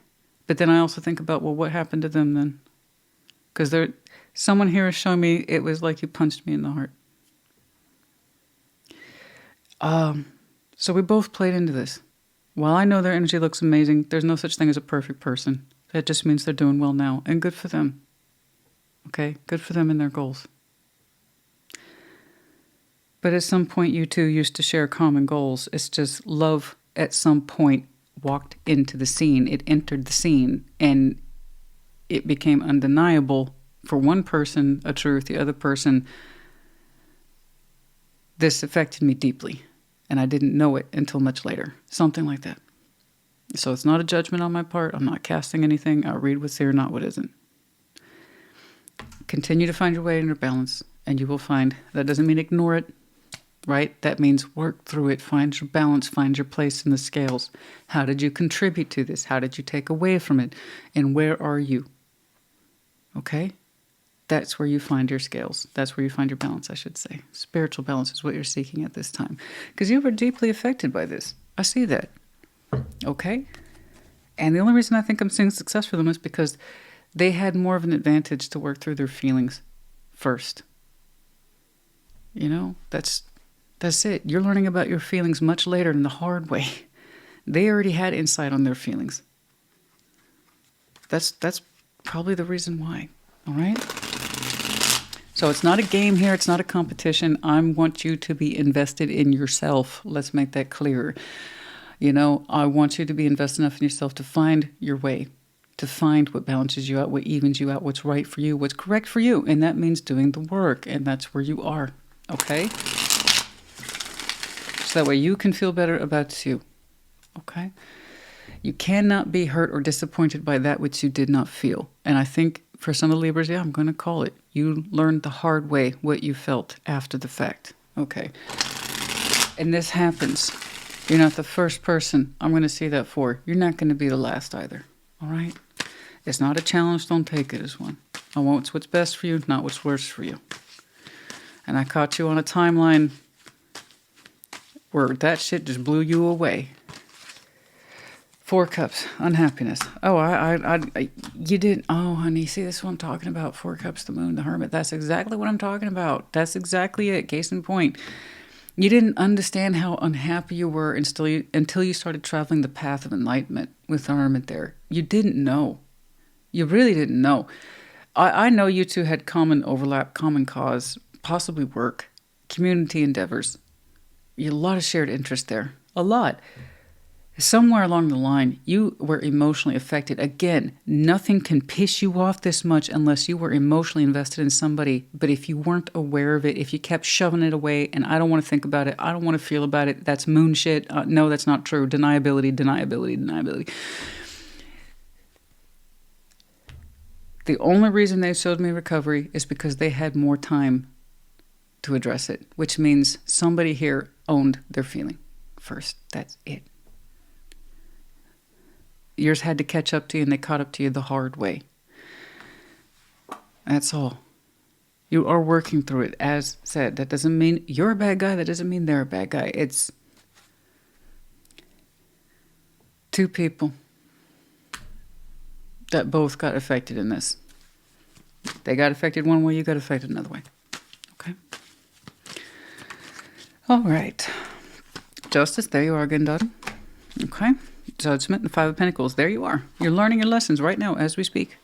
But then I also think about, well, what happened to them then? Because someone here is showing me it was like you punched me in the heart. So we both played into this. While I know their energy looks amazing, there's no such thing as a perfect person. That just means they're doing well now. And good for them. Okay? Good for them and their goals. But at some point, you two used to share common goals. It's just love at some point walked into the scene. It entered the scene. And it became undeniable for one person, a truth, the other person. This affected me deeply. And I didn't know it until much later. Something like that. So it's not a judgment on my part. I'm not casting anything. I'll read what's here, not what isn't. Continue to find your way in your balance. And you will find, that doesn't mean ignore it. Right? That means work through it. Find your balance. Find your place in the scales. How did you contribute to this? How did you take away from it? And where are you? Okay? That's where you find your scales. That's where you find your balance, I should say. Spiritual balance is what you're seeking at this time. Because you were deeply affected by this. I see that. Okay? And the only reason I think I'm seeing success for them is because they had more of an advantage to work through their feelings first. You know, that's it. You're learning about your feelings much later in the hard way. They already had insight on their feelings. That's probably the reason why. All right? So So it's not a game here. It's not a competition. I want you to be invested in yourself. Let's make that clear. You know, I want you to be invested enough in yourself to find your way, to find what balances you out, what evens you out, what's right for you, what's correct for you. And that means doing the work. And that's where you are. Okay? So that way you can feel better about you. Okay? You cannot be hurt or disappointed by that which you did not feel. And I think for some of the Libras, yeah, I'm going to call it. You learned the hard way what you felt after the fact. Okay. And this happens. You're not the first person I'm going to see that for. You're not going to be the last either. All right? It's not a challenge. Don't take it as one. I want what's best for you, not what's worst for you. And I caught you on a timeline where that shit just blew you away. 4 Cups, unhappiness. Oh, you didn't. Oh, honey, see, this is what I'm talking about. 4 Cups, the Moon, the Hermit. That's exactly what I'm talking about. That's exactly it. Case in point. You didn't understand how unhappy you were until you started traveling the path of enlightenment with the Hermit there. You didn't know. You really didn't know. I know you two had common overlap, common cause, possibly work, community endeavors. You had a lot of shared interest there. A lot. Somewhere along the line, you were emotionally affected. Again, nothing can piss you off this much unless you were emotionally invested in somebody. But if you weren't aware of it, if you kept shoving it away, and I don't want to think about it, I don't want to feel about it, that's moon shit. No, that's not true. Deniability, deniability, deniability. The only reason they showed me recovery is because they had more time to address it, which means somebody here owned their feeling first. That's it. Yours had to catch up to you, and they caught up to you the hard way. That's all. You are working through it, as said. That doesn't mean you're a bad guy. That doesn't mean they're a bad guy. It's 2 people that both got affected in this. They got affected one way, you got affected another way. Okay? All right. Justice, there you are again, daughter. Okay? Judgment and 5 of Pentacles. There you are. You're learning your lessons right now as we speak.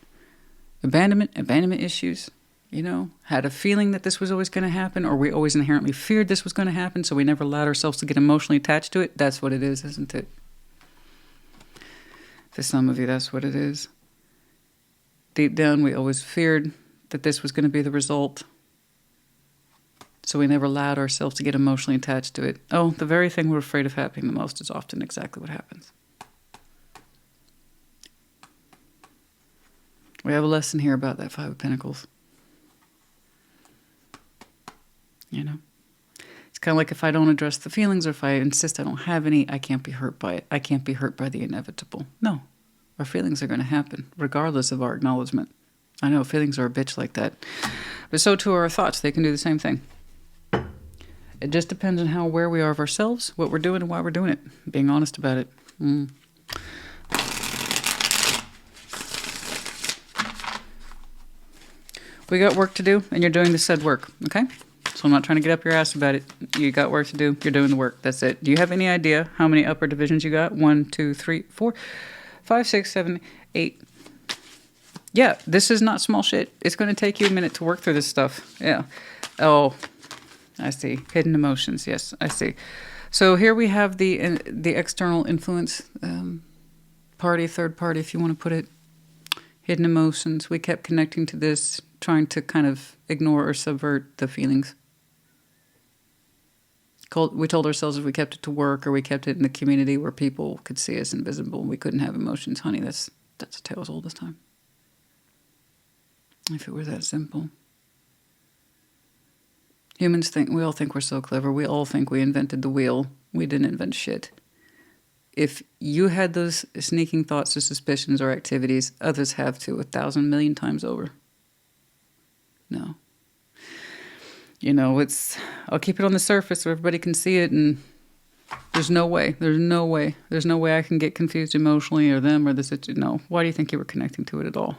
Abandonment issues. You know, had a feeling that this was always going to happen, or we always inherently feared this was going to happen, so we never allowed ourselves to get emotionally attached to it. That's what it is, isn't it? For some of you, that's what it is. Deep down, we always feared that this was going to be the result, so we never allowed ourselves to get emotionally attached to it. Oh, the very thing we're afraid of happening the most is often exactly what happens. We have a lesson here about that 5 of Pentacles. You know? It's kind of like if I don't address the feelings, or if I insist I don't have any, I can't be hurt by it. I can't be hurt by the inevitable. No. Our feelings are going to happen, regardless of our acknowledgement. I know feelings are a bitch like that. But so too are our thoughts. They can do the same thing. It just depends on how aware we are of ourselves, what we're doing, and why we're doing it. Being honest about it. We got work to do, and you're doing the said work, okay? So I'm not trying to get up your ass about it. You got work to do. You're doing the work. That's it. Do you have any idea how many upper divisions you got? 1, 2, 3, 4, 5, 6, 7, 8. Yeah, this is not small shit. It's going to take you a minute to work through this stuff. Yeah. Oh, I see. Hidden emotions. Yes, I see. So here we have the external influence party, third party, if you want to put it. Hidden emotions. We kept connecting to this, trying to kind of ignore or subvert the feelings. We told ourselves if we kept it to work, or we kept it in the community where people could see us invisible, we couldn't have emotions. Honey, that's a tale as old as time. If it were that simple. Humans we all think we're so clever. We all think we invented the wheel. We didn't invent shit. If you had those sneaking thoughts or suspicions or activities, others have too, 1,000 million times over. No. You know, I'll keep it on the surface so everybody can see it, and there's no way I can get confused emotionally, or them, or this. No. Why do you think you were connecting to it at all?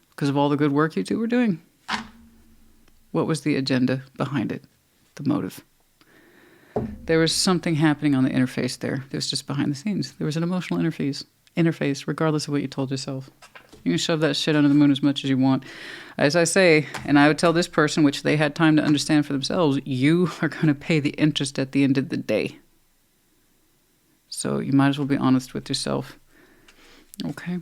Because of all the good work you two were doing? What was the agenda behind it? The motive? There was something happening on the interface there. It was just behind the scenes. There was an emotional interface, regardless of what you told yourself. You can shove that shit under the moon as much as you want. As I say, and I would tell this person, which they had time to understand for themselves, you are going to pay the interest at the end of the day. So you might as well be honest with yourself. Okay.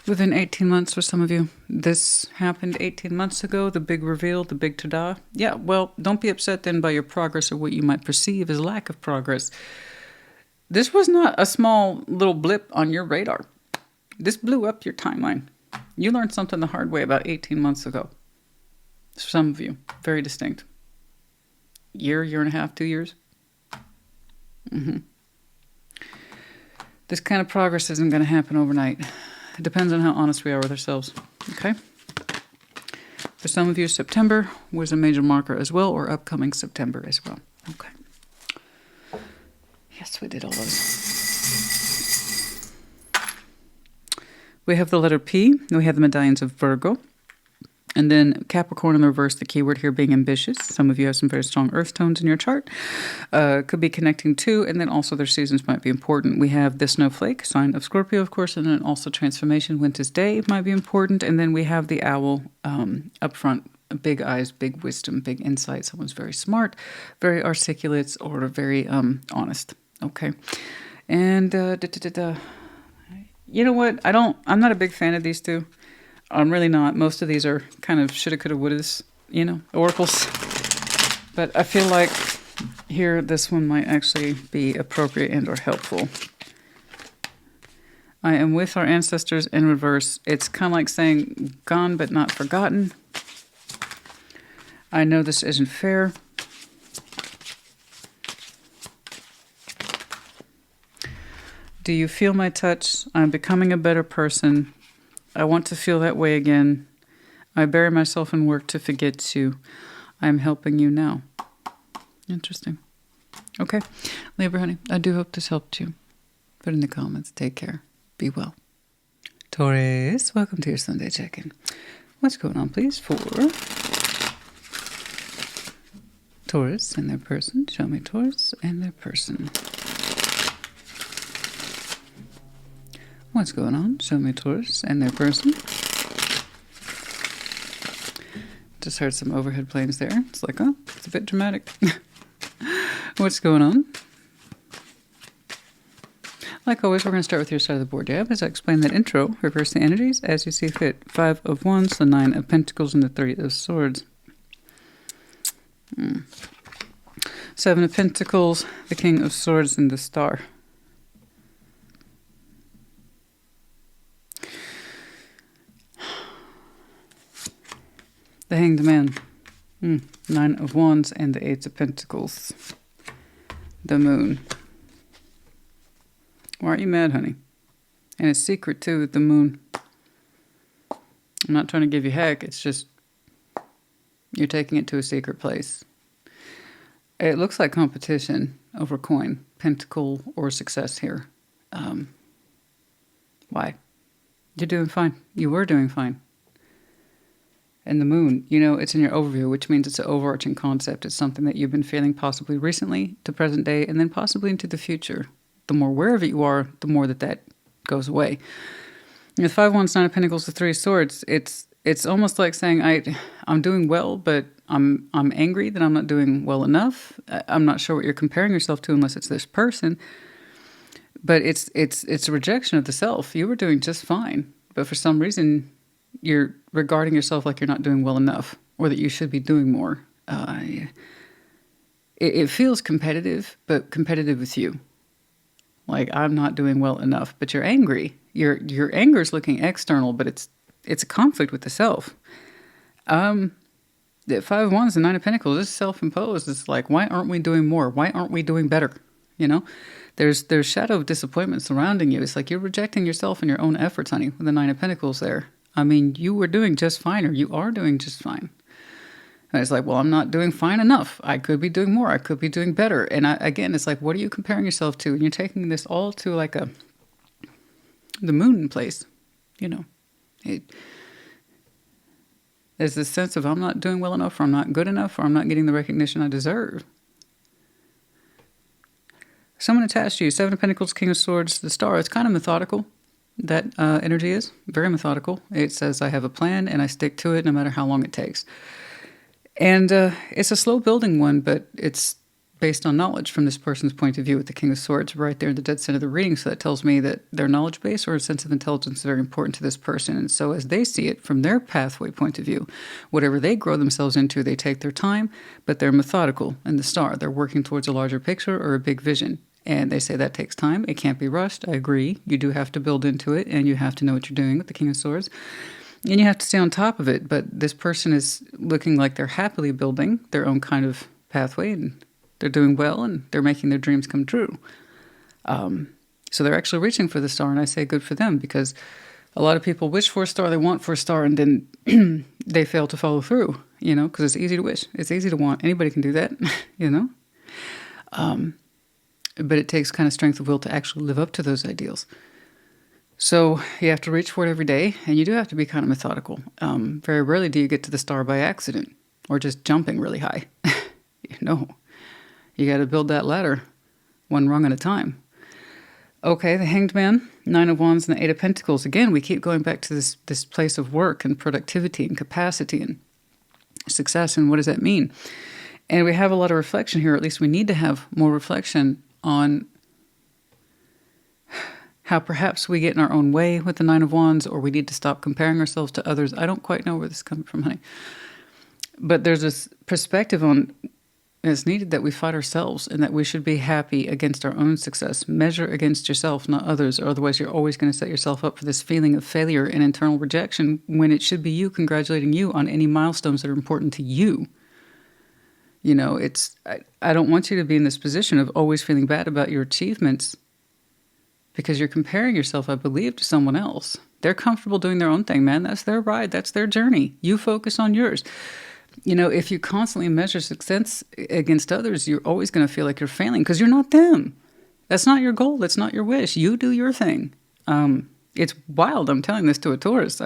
Within 18 months for some of you. This happened 18 months ago, the big reveal, the big ta-da. Yeah, well, don't be upset then by your progress or what you might perceive as lack of progress. This was not a small little blip on your radar. This blew up your timeline. You learned something the hard way about 18 months ago. For some of you, very distinct. Year and a half, 2 years. This kind of progress isn't going to happen overnight. It depends on how honest we are with ourselves. Okay? For some of you, September was a major marker as well, or upcoming September as well. Okay. Yes, we did all those. We have the letter P. We have the medallions of Virgo. And then Capricorn in the reverse, the keyword here being ambitious. Some of you have some very strong earth tones in your chart. Could be connecting to, and then also their seasons might be important. We have the snowflake, sign of Scorpio, of course, and then also transformation, winter's day might be important. And then we have the owl up front, big eyes, big wisdom, big insight. Someone's very smart, very articulate, or very honest. Okay. And you know what? I'm not a big fan of these two. I'm really not. Most of these are kind of shoulda, coulda, wouldas, you know, oracles. But I feel like here, this one might actually be appropriate and or helpful. I am with our ancestors in reverse. It's kind of like saying gone but not forgotten. I know this isn't fair. Do you feel my touch? I'm becoming a better person. I want to feel that way again. I bury myself in work to forget you. I'm helping you now. Interesting. Okay. Libra, honey, I do hope this helped you. Put in the comments. Take care. Be well. Taurus, welcome to your Sunday check-in. What's going on, please, for Taurus and their person? Show me Taurus and their person. What's going on? Show me Taurus and their person. Just heard some overhead planes there. It's like, oh, it's a bit dramatic. What's going on? Like always, we're going to start with your side of the board, yeah? As I explain that intro, reverse the energies as you see fit. 5 of Wands, the 9 of Pentacles, and the 3 of Swords. 7 of Pentacles, the King of Swords, and the Star. The Hanged Man, 9 of Wands, and the 8 of Pentacles. The Moon. Why aren't you mad, honey? And it's secret, too, with the Moon. I'm not trying to give you heck. It's just you're taking it to a secret place. It looks like competition over coin, pentacle, or success here. Why? You're doing fine. You were doing fine. And the Moon, you know, it's in your overview, which means it's an overarching concept. It's something that you've been feeling possibly recently to present day and then possibly into the future. The more aware of it you are, the more that goes away. With 5 of Wands, 9 of Pentacles, the 3 of Swords, it's almost like saying I'm doing well, but I'm angry that I'm not doing well enough. I'm not sure what you're comparing yourself to unless it's this person. But it's a rejection of the self. You were doing just fine, but for some reason you're regarding yourself like you're not doing well enough or that you should be doing more. It feels competitive, but competitive with you. Like, I'm not doing well enough, but you're angry. Your anger is looking external, but it's a conflict with the self. The 5 of Wands and 9 of Pentacles is self-imposed. It's like, why aren't we doing more? Why aren't we doing better? You know, there's shadow of disappointment surrounding you. It's like you're rejecting yourself and your own efforts, honey, with the 9 of Pentacles there. I mean, you were doing just fine, or you are doing just fine. And it's like, well, I'm not doing fine enough. I could be doing more. I could be doing better. And again, it's like, what are you comparing yourself to? And you're taking this all to like the Moon place, you know. There's this sense of I'm not doing well enough, or I'm not good enough, or I'm not getting the recognition I deserve. Someone attached to you. Seven of Pentacles, King of Swords, the Star. It's kind of methodical. That energy is very methodical. It says, I have a plan and I stick to it no matter how long it takes. And it's a slow building one, but it's based on knowledge from this person's point of view with the King of Swords right there in the dead center of the reading. So that tells me that their knowledge base or a sense of intelligence is very important to this person. And so as they see it from their pathway point of view, whatever they grow themselves into, they take their time, but they're methodical in the Star. They're working towards a larger picture or a big vision. And they say that takes time. It can't be rushed. I agree. You do have to build into it, and you have to know what you're doing with the King of Swords. And you have to stay on top of it. But this person is looking like they're happily building their own kind of pathway, and they're doing well, and they're making their dreams come true. So they're actually reaching for the Star, and I say good for them, because a lot of people wish for a star, they want for a star, and then they fail to follow through, because it's easy to wish. It's easy to want. Anybody can do that, But it takes kind of strength of will to actually live up to those ideals. So you have to reach for it every day, and you do have to be kind of methodical. Very rarely do you get to the Star by accident or just jumping really high. You got to build that ladder one rung at a time. Okay, the Hanged Man, Nine of Wands, and the Eight of Pentacles. Again, we keep going back to this place of work and productivity and capacity and success, and what does that mean? And we have a lot of reflection here, or at least we need to have more reflection on how perhaps we get in our own way with the Nine of Wands, or we need to stop comparing ourselves to others. I don't quite know where this is coming from, honey. But there's this perspective on it's needed that we fight ourselves, and that we should be happy against our own success. Measure against yourself, not others, or otherwise you're always going to set yourself up for this feeling of failure and internal rejection, when it should be you congratulating you on any milestones that are important to you. I don't want you to be in this position of always feeling bad about your achievements, because you're comparing yourself, I believe, to someone else. They're comfortable doing their own thing, man. That's their ride. That's their journey. You focus on yours. If you constantly measure success against others, you're always going to feel like you're failing, because you're not them. That's not your goal. That's not your wish. You do your thing. It's wild. I'm telling this to a Taurus.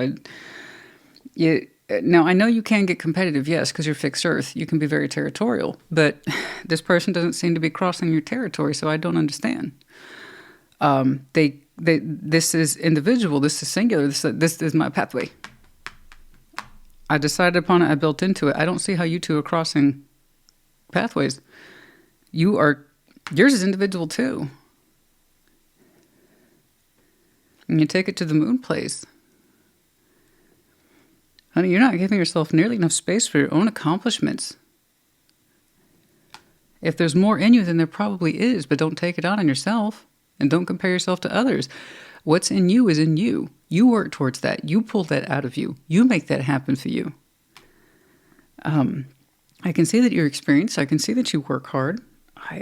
Now, I know you can get competitive, yes, because you're fixed earth. You can be very territorial, but this person doesn't seem to be crossing your territory, so I don't understand. This is individual. This is singular. This is my pathway. I decided upon it. I built into it. I don't see how you two are crossing pathways. Yours is individual too. And you take it to the moon place. Honey, you're not giving yourself nearly enough space for your own accomplishments. If there's more in you, then there probably is, but don't take it out on yourself, and don't compare yourself to others. What's in you is in you. You work towards that. You pull that out of you. You make that happen for you. I can see that you're experienced. I can see that you work hard.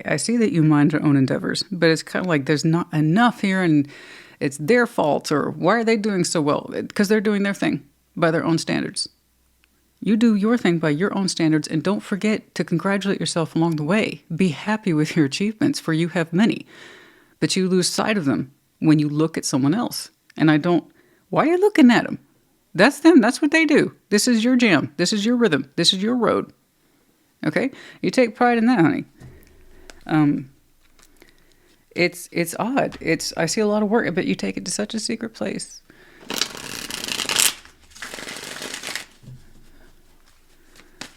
I see that you mind your own endeavors, but it's kind of like there's not enough here, and it's their fault, or why are they doing so well? Because they're doing their thing by their own standards. You do your thing by your own standards, and don't forget to congratulate yourself along the way. Be happy with your achievements, for you have many, but you lose sight of them when you look at someone else. And why are you looking at them? That's them. That's what they do. This is your jam. This is your rhythm. This is your road. Okay? You take pride in that, honey. It's odd. I see a lot of work, but you take it to such a secret place.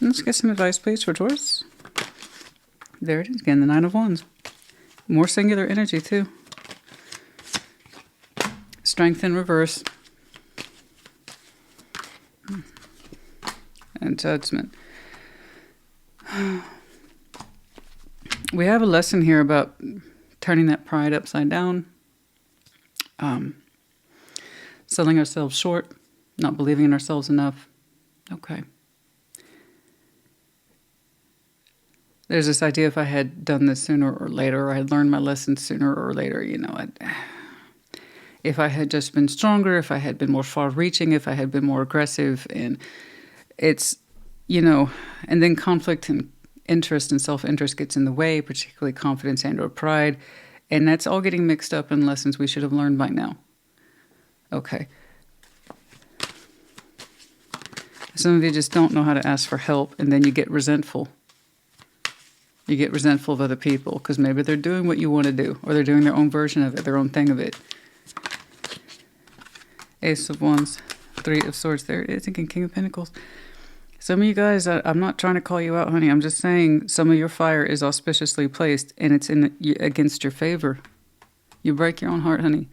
Let's get some advice, please, for Taurus. There it is again, the Nine of Wands. More singular energy, too. Strength in reverse. And Judgment. We have a lesson here about turning that pride upside down. Selling ourselves short. Not believing in ourselves enough. Okay. There's this idea, if I had done this sooner or later, or I had learned my lesson sooner or later, if I had just been stronger, if I had been more far-reaching, if I had been more aggressive, and it's, and then conflict and interest and self-interest gets in the way, particularly confidence and or pride, and that's all getting mixed up in lessons we should have learned by now. Okay. Some of you just don't know how to ask for help, and then you get resentful. You get resentful of other people because maybe they're doing what you want to do, or they're doing their own version of it, their own thing of it. Ace of Wands, Three of Swords. There it is again, King of Pentacles. Some of you guys, I'm not trying to call you out, honey. I'm just saying some of your fire is auspiciously placed and it's against your favor. You break your own heart, honey.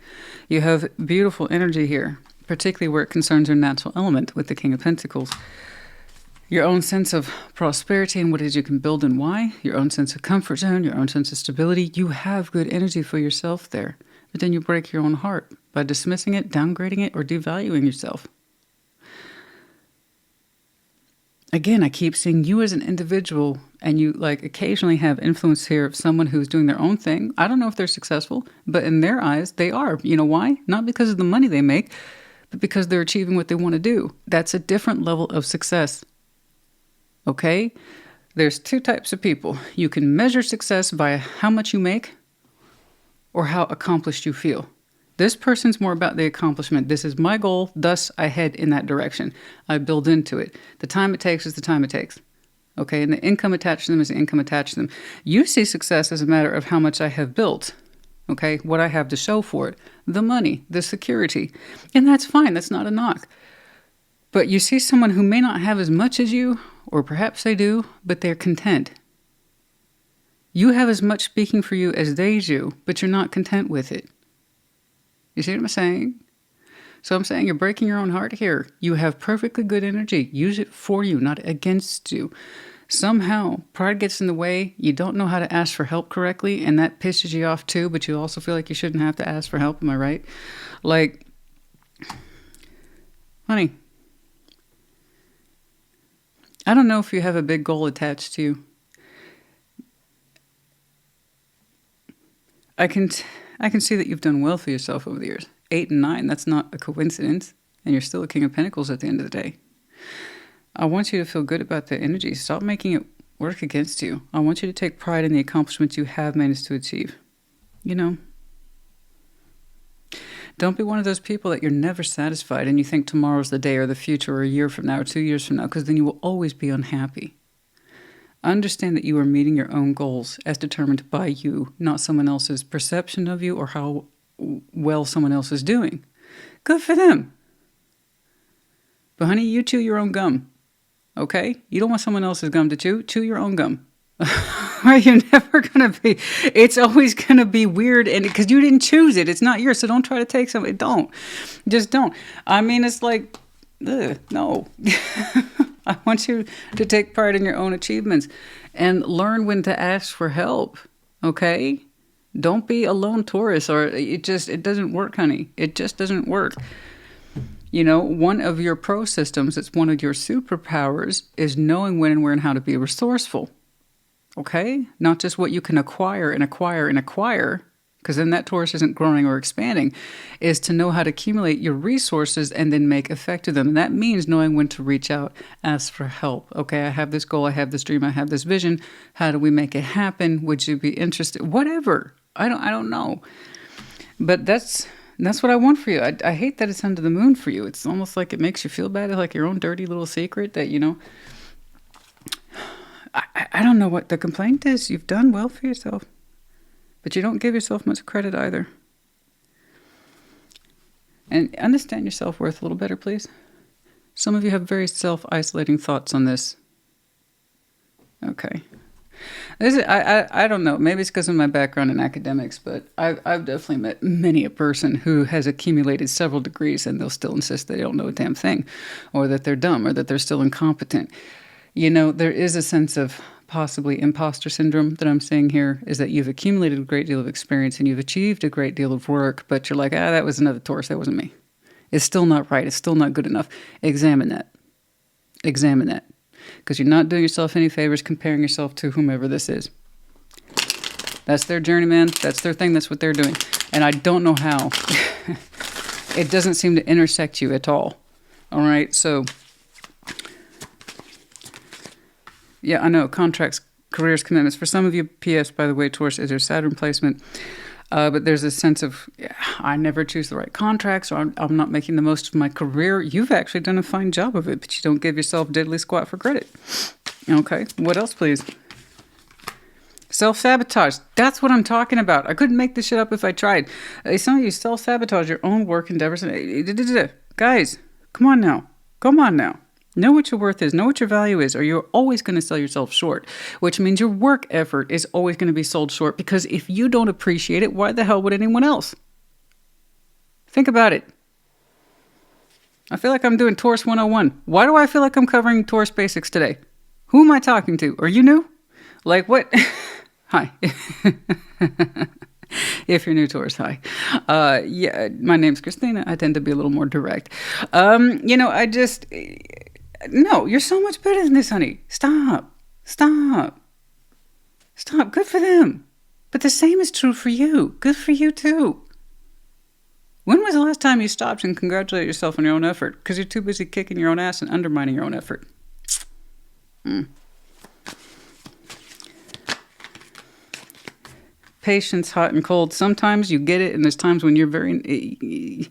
You have beautiful energy here, particularly where it concerns your natural element with the King of Pentacles. Your own sense of prosperity and what it is you can build and why. Your own sense of comfort zone, your own sense of stability. You have good energy for yourself there. But then you break your own heart by dismissing it, downgrading it, or devaluing yourself. Again, I keep seeing you as an individual, and you like occasionally have influence here of someone who's doing their own thing. I don't know if they're successful, but in their eyes, they are. You know why? Not because of the money they make, but because they're achieving what they want to do. That's a different level of success. Okay? There's two types of people. You can measure success by how much you make or how accomplished you feel. This person's more about the accomplishment. This is my goal, thus I head in that direction. I build into it. The time it takes is the time it takes. Okay, and the income attached to them is the income attached to them. You see success as a matter of how much I have built. Okay, what I have to show for it. The money, the security. And that's fine, that's not a knock. But you see someone who may not have as much as you, or perhaps they do, but they're content. You have as much speaking for you as they do, but you're not content with it. You see what I'm saying? So I'm saying you're breaking your own heart here. You have perfectly good energy. Use it for you, not against you. Somehow, pride gets in the way. You don't know how to ask for help correctly, and that pisses you off too, but you also feel like you shouldn't have to ask for help. Am I right? Like, honey, I don't know if you have a big goal attached to you. I can see that you've done well for yourself over the years. 8 and 9, that's not a coincidence. And you're still a King of Pentacles at the end of the day. I want you to feel good about the energy. Stop making it work against you. I want you to take pride in the accomplishments you have managed to achieve. You know? Don't be one of those people that you're never satisfied and you think tomorrow's the day or the future or a year from now or 2 years from now, because then you will always be unhappy. Understand that you are meeting your own goals as determined by you, not someone else's perception of you or how well someone else is doing. Good for them. But honey, you chew your own gum, okay? You don't want someone else's gum to chew. Chew your own gum. You're never going to be, it's always going to be weird and because you didn't choose it. It's not yours, so don't try to take something. Don't. Just don't. I mean, it's like, ugh, no. I want you to take pride in your own achievements and learn when to ask for help, okay? Don't be a lone Taurus or it doesn't work, honey. It just doesn't work. You know, one of your pro systems, it's one of your superpowers, is knowing when and where and how to be resourceful, okay? Not just what you can acquire and acquire and acquire, because then that Taurus isn't growing or expanding, is to know how to accumulate your resources and then make effect of them. And that means knowing when to reach out, ask for help. Okay, I have this goal, I have this dream, I have this vision. How do we make it happen? Would you be interested? Whatever. I don't know. But that's what I want for you. I hate that it's under the moon for you. It's almost like it makes you feel bad. It's like your own dirty little secret that, you know, I don't know what the complaint is. You've done well for yourself. But you don't give yourself much credit either. And understand your self-worth a little better, please. Some of you have very self-isolating thoughts on this. Okay. I don't know. Maybe it's because of my background in academics, but I've definitely met many a person who has accumulated several degrees and they'll still insist they don't know a damn thing, or that they're dumb, or that they're still incompetent. You know, there is a sense of possibly imposter syndrome that I'm seeing here, is that you've accumulated a great deal of experience and you've achieved a great deal of work, but you're like, that was another Taurus, that wasn't me. It's still not right. It's still not good enough. Examine that. Examine that. Because you're not doing yourself any favors comparing yourself to whomever this is. That's their journey, man. That's their thing. That's what they're doing. And I don't know how. It doesn't seem to intersect you at all. All right, so yeah, I know. Contracts, careers, commitments. For some of you, P.S., by the way, Taurus is your Saturn placement. But there's a sense of, I never choose the right contracts, or I'm not making the most of my career. You've actually done a fine job of it, but you don't give yourself diddly squat for credit. Okay, what else, please? Self-sabotage. That's what I'm talking about. I couldn't make this shit up if I tried. Some of you self-sabotage your own work endeavors. Guys, come on now. Come on now. Know what your worth is. Know what your value is, or you're always going to sell yourself short, which means your work effort is always going to be sold short, because if you don't appreciate it, why the hell would anyone else? Think about it. I feel like I'm doing Taurus 101. Why do I feel like I'm covering Taurus basics today? Who am I talking to? Are you new? Like what? Hi. If you're new, Taurus, hi. Yeah, my name's Christina. I tend to be a little more direct. No, you're so much better than this, honey. Stop. Good for them. But the same is true for you. Good for you, too. When was the last time you stopped and congratulated yourself on your own effort? Because you're too busy kicking your own ass and undermining your own effort. Patience, hot and cold. Sometimes you get it, and there's times when you're very...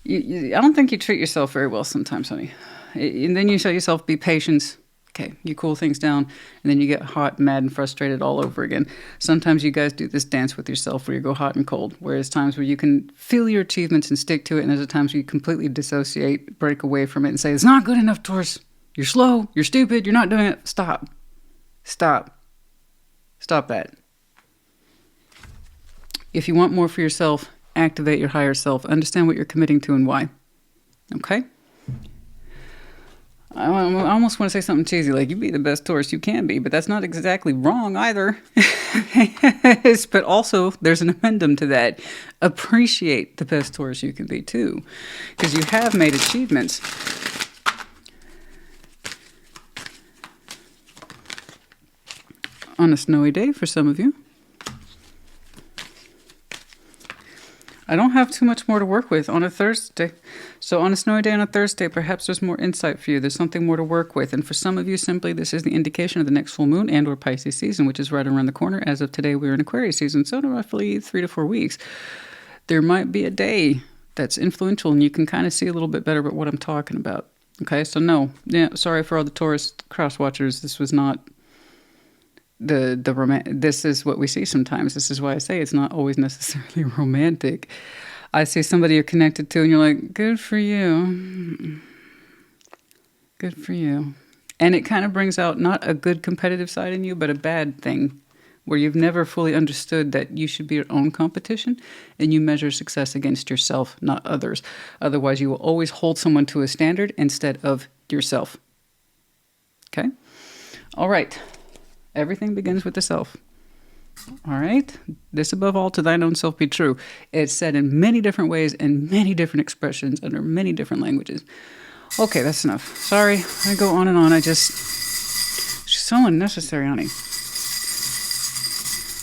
I don't think you treat yourself very well sometimes, honey. And then you tell yourself, be patient. Okay, you cool things down, and then you get hot, mad, and frustrated all over again. Sometimes you guys do this dance with yourself where you go hot and cold, whereas times where you can feel your achievements and stick to it, and there's times where you completely dissociate, break away from it, and say, it's not good enough, Taurus. You're slow, you're stupid, you're not doing it. Stop that. If you want more for yourself, activate your higher self. Understand what you're committing to and why. Okay? I almost want to say something cheesy, like, you be the best Taurus you can be, but that's not exactly wrong either. But also, there's an addendum to that. Appreciate the best Taurus you can be, too, because you have made achievements. On a snowy day for some of you. I don't have too much more to work with on a Thursday. So on a snowy day on a Thursday, perhaps there's more insight for you. There's something more to work with. And for some of you, simply, this is the indication of the next full moon and or Pisces season, which is right around the corner. As of today, we're in Aquarius season. So in roughly 3 to 4 weeks, there might be a day that's influential, and you can kind of see a little bit better about what I'm talking about. Okay, so no. Yeah, sorry for all the Taurus cross watchers. This was not... This is what we see sometimes. This is why I say it's not always necessarily romantic. I see somebody you're connected to and you're like, good for you. Good for you. And it kind of brings out not a good competitive side in you, but a bad thing where you've never fully understood that you should be your own competition and you measure success against yourself, not others. Otherwise, you will always hold someone to a standard instead of yourself. Okay? All right. Everything begins with the self. All right? This above all to thine own self be true. It's said in many different ways and many different expressions under many different languages. Okay, that's enough. Sorry, I go on and on. It's so unnecessary, honey.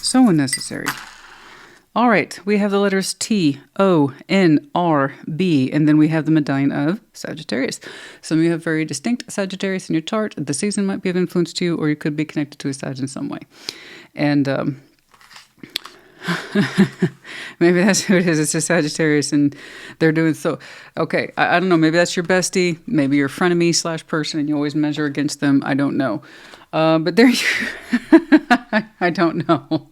So unnecessary. All right, we have the letters T, O, N, R, B, and then we have the medallion of Sagittarius. Some of you have very distinct Sagittarius in your chart. The season might be of influence to you, or you could be connected to a Sag in some way. And maybe that's who it is. It's a Sagittarius, and they're doing so. Okay, I don't know. Maybe that's your bestie. Maybe your frenemy / person, and you always measure against them. I don't know. But there you... I don't know.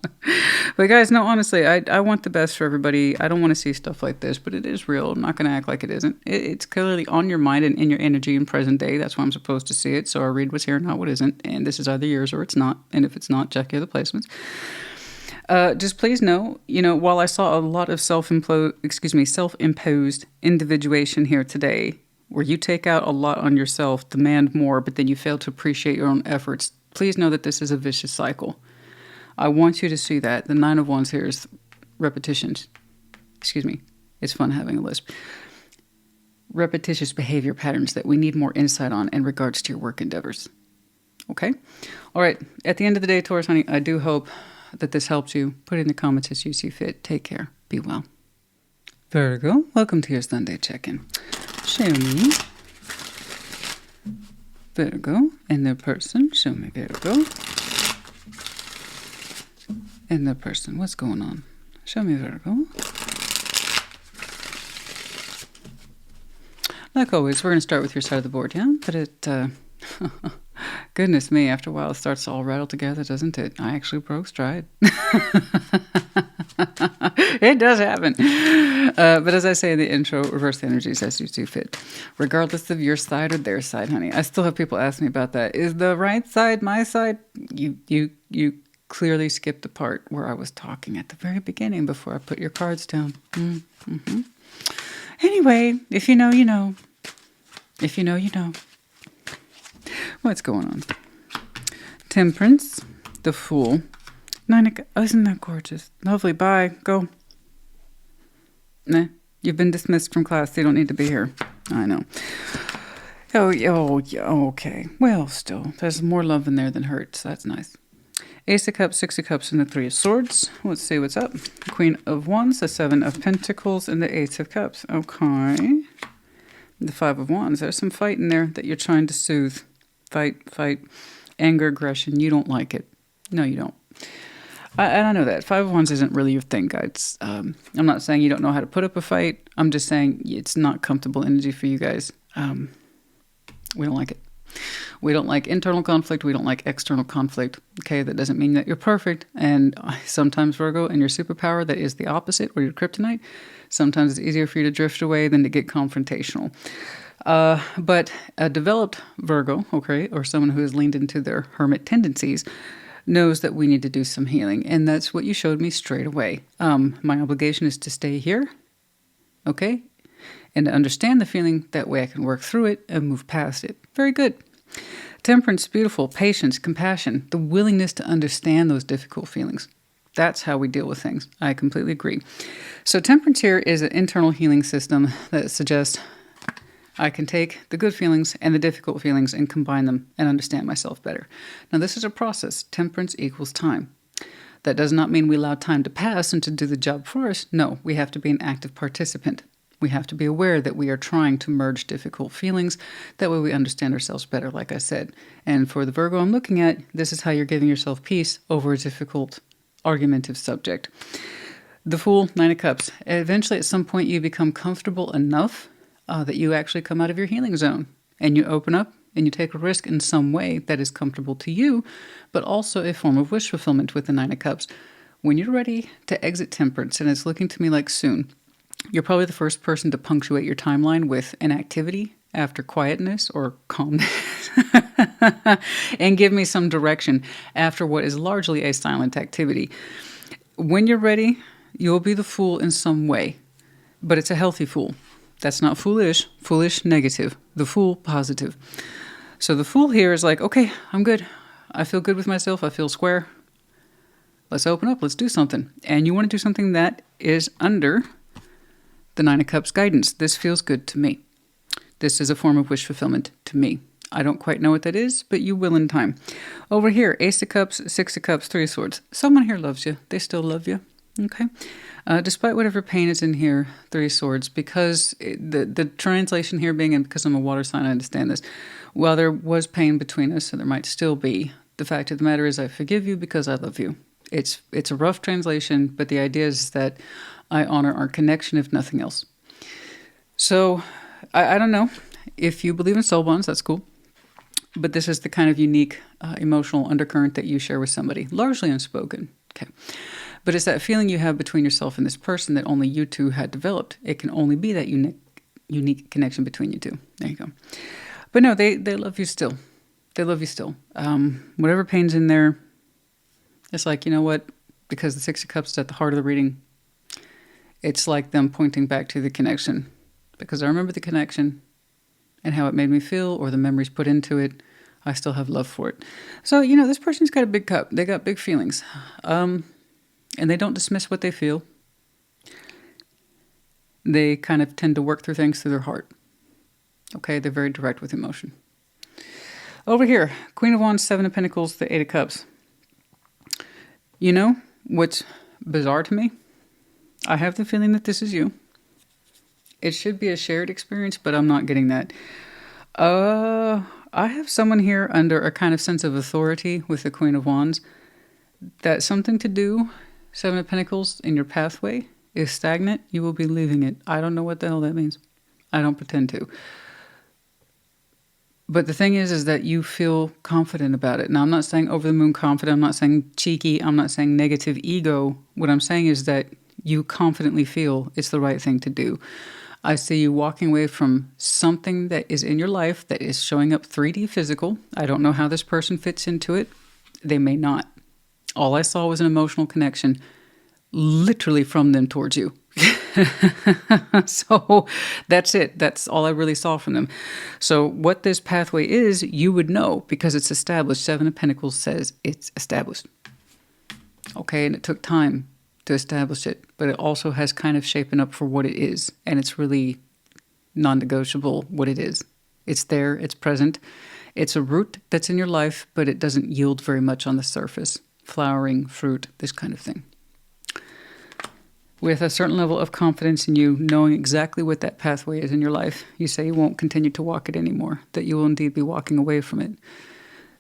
But guys, no, honestly, I want the best for everybody. I don't want to see stuff like this, but it is real. I'm not going to act like it isn't. It's clearly on your mind and in your energy in present day. That's why I'm supposed to see it. So I read what's here, not what isn't. And this is either yours or it's not. And if it's not, check your other placements. Just please know, while I saw a lot of self-imposed individuation here today, where you take out a lot on yourself, demand more, but then you fail to appreciate your own efforts, please know that this is a vicious cycle. I want you to see that. The 9 of Wands here is repetitions. It's fun having a lisp. Repetitious behavior patterns that we need more insight on in regards to your work endeavors. Okay? All right. At the end of the day, Taurus, honey, I do hope that this helps you. Put it in the comments as you see fit. Take care. Be well. Virgo, welcome to your Sunday check-in. Show me Virgo and their person. Show me Virgo and their person. What's going on? Show me Virgo. Like always, we're going to start with your side of the board, yeah? But Goodness me, after a while it starts to all rattle together, doesn't it? I actually broke stride. It does happen. But as I say in the intro, reverse the energies as you see fit. Regardless of your side or their side, honey. I still have people ask me about that. Is the right side my side? You clearly skipped the part where I was talking at the very beginning before I put your cards down. Mm-hmm. Anyway, if you know, you know. If you know, you know. What's going on? Temperance, the Fool. Oh, isn't that gorgeous? Lovely. Bye. Go. Nah, you've been dismissed from class. You don't need to be here. I know. Oh, yeah, okay. Well, still, there's more love in there than hurt, so that's nice. Ace of Cups, Six of Cups, and the Three of Swords. Let's see what's up. Queen of Wands, the Seven of Pentacles, and the Ace of Cups. Okay. The Five of Wands. There's some fight in there that you're trying to soothe. Fight, anger, aggression. You don't like it. No, you don't. I know that. Five of Wands isn't really your thing, guys. I'm not saying you don't know how to put up a fight. I'm just saying it's not comfortable energy for you guys. We don't like it. We don't like internal conflict. We don't like external conflict. Okay, that doesn't mean that you're perfect. And sometimes, Virgo, in your superpower, that is the opposite, or your kryptonite. Sometimes it's easier for you to drift away than to get confrontational. But a developed Virgo, okay, or someone who has leaned into their hermit tendencies, knows that we need to do some healing. And that's what you showed me straight away. My obligation is to stay here, okay, and to understand the feeling. That way I can work through it and move past it. Very good. Temperance, beautiful. Patience, compassion, the willingness to understand those difficult feelings. That's how we deal with things. I completely agree. So temperance here is an internal healing system that suggests I can take the good feelings and the difficult feelings and combine them and understand myself better. Now, this is a process. Temperance equals time. That does not mean we allow time to pass and to do the job for us. No, we have to be an active participant. We have to be aware that we are trying to merge difficult feelings. That way we understand ourselves better, like I said. And for the Virgo I'm looking at, this is how you're giving yourself peace over a difficult, argumentative subject. The Fool, Nine of Cups. Eventually, at some point, you become comfortable enough that you actually come out of your healing zone. And you open up and you take a risk in some way that is comfortable to you, but also a form of wish fulfillment with the Nine of Cups. When you're ready to exit temperance, and it's looking to me like soon, you're probably the first person to punctuate your timeline with an activity after quietness or calmness and give me some direction after what is largely a silent activity. When you're ready, you'll be the Fool in some way, but it's a healthy Fool. That's not foolish. Foolish, negative. The Fool, positive. So the Fool here is like, okay, I'm good. I feel good with myself. I feel square. Let's open up. Let's do something. And you want to do something that is under the Nine of Cups guidance. This feels good to me. This is a form of wish fulfillment to me. I don't quite know what that is, but you will in time. Over here, Ace of Cups, Six of Cups, Three of Swords. Someone here loves you. They still love you. Okay. Despite whatever pain is in here, Three of Swords, because the translation here being, and because I'm a water sign, I understand this. While there was pain between us, and there might still be, the fact of the matter is I forgive you because I love you. It's a rough translation, but the idea is that I honor our connection, if nothing else. So, I don't know. If you believe in soul bonds, that's cool. But this is the kind of unique emotional undercurrent that you share with somebody, largely unspoken. Okay. But it's that feeling you have between yourself and this person that only you two had developed. It can only be that unique connection between you two. There you go. But no, they love you still. They love you still. Whatever pain's in there, it's like, you know what? Because the Six of Cups is at the heart of the reading, it's like them pointing back to the connection. Because I remember the connection and how it made me feel, or the memories put into it. I still have love for it. So, you know, this person's got a big cup. They got big feelings. And they don't dismiss what they feel. They kind of tend to work through things through their heart. Okay, they're very direct with emotion. Over here, Queen of Wands, Seven of Pentacles, the Eight of Cups. You know what's bizarre to me? I have the feeling that this is you. It should be a shared experience, but I'm not getting that. I have someone here under a kind of sense of authority with the Queen of Wands. That's something to do, Seven of Pentacles, in your pathway is stagnant. You will be leaving it. I don't know what the hell that means. I don't pretend to. But the thing is that you feel confident about it. Now, I'm not saying over the moon confident. I'm not saying cheeky. I'm not saying negative ego. What I'm saying is that you confidently feel it's the right thing to do. I see you walking away from something that is in your life that is showing up 3D physical. I don't know how this person fits into it. They may not. All I saw was an emotional connection, literally from them towards you. So that's it. That's all I really saw from them. So what this pathway is, you would know because it's established. Seven of Pentacles says it's established. Okay, and it took time to establish it, but it also has kind of shapen up for what it is, and it's really non-negotiable what it is. It's there, it's present. It's a root that's in your life, but it doesn't yield very much on the surface. Flowering, fruit, this kind of thing. With a certain level of confidence in you, knowing exactly what that pathway is in your life, you say you won't continue to walk it anymore, that you will indeed be walking away from it.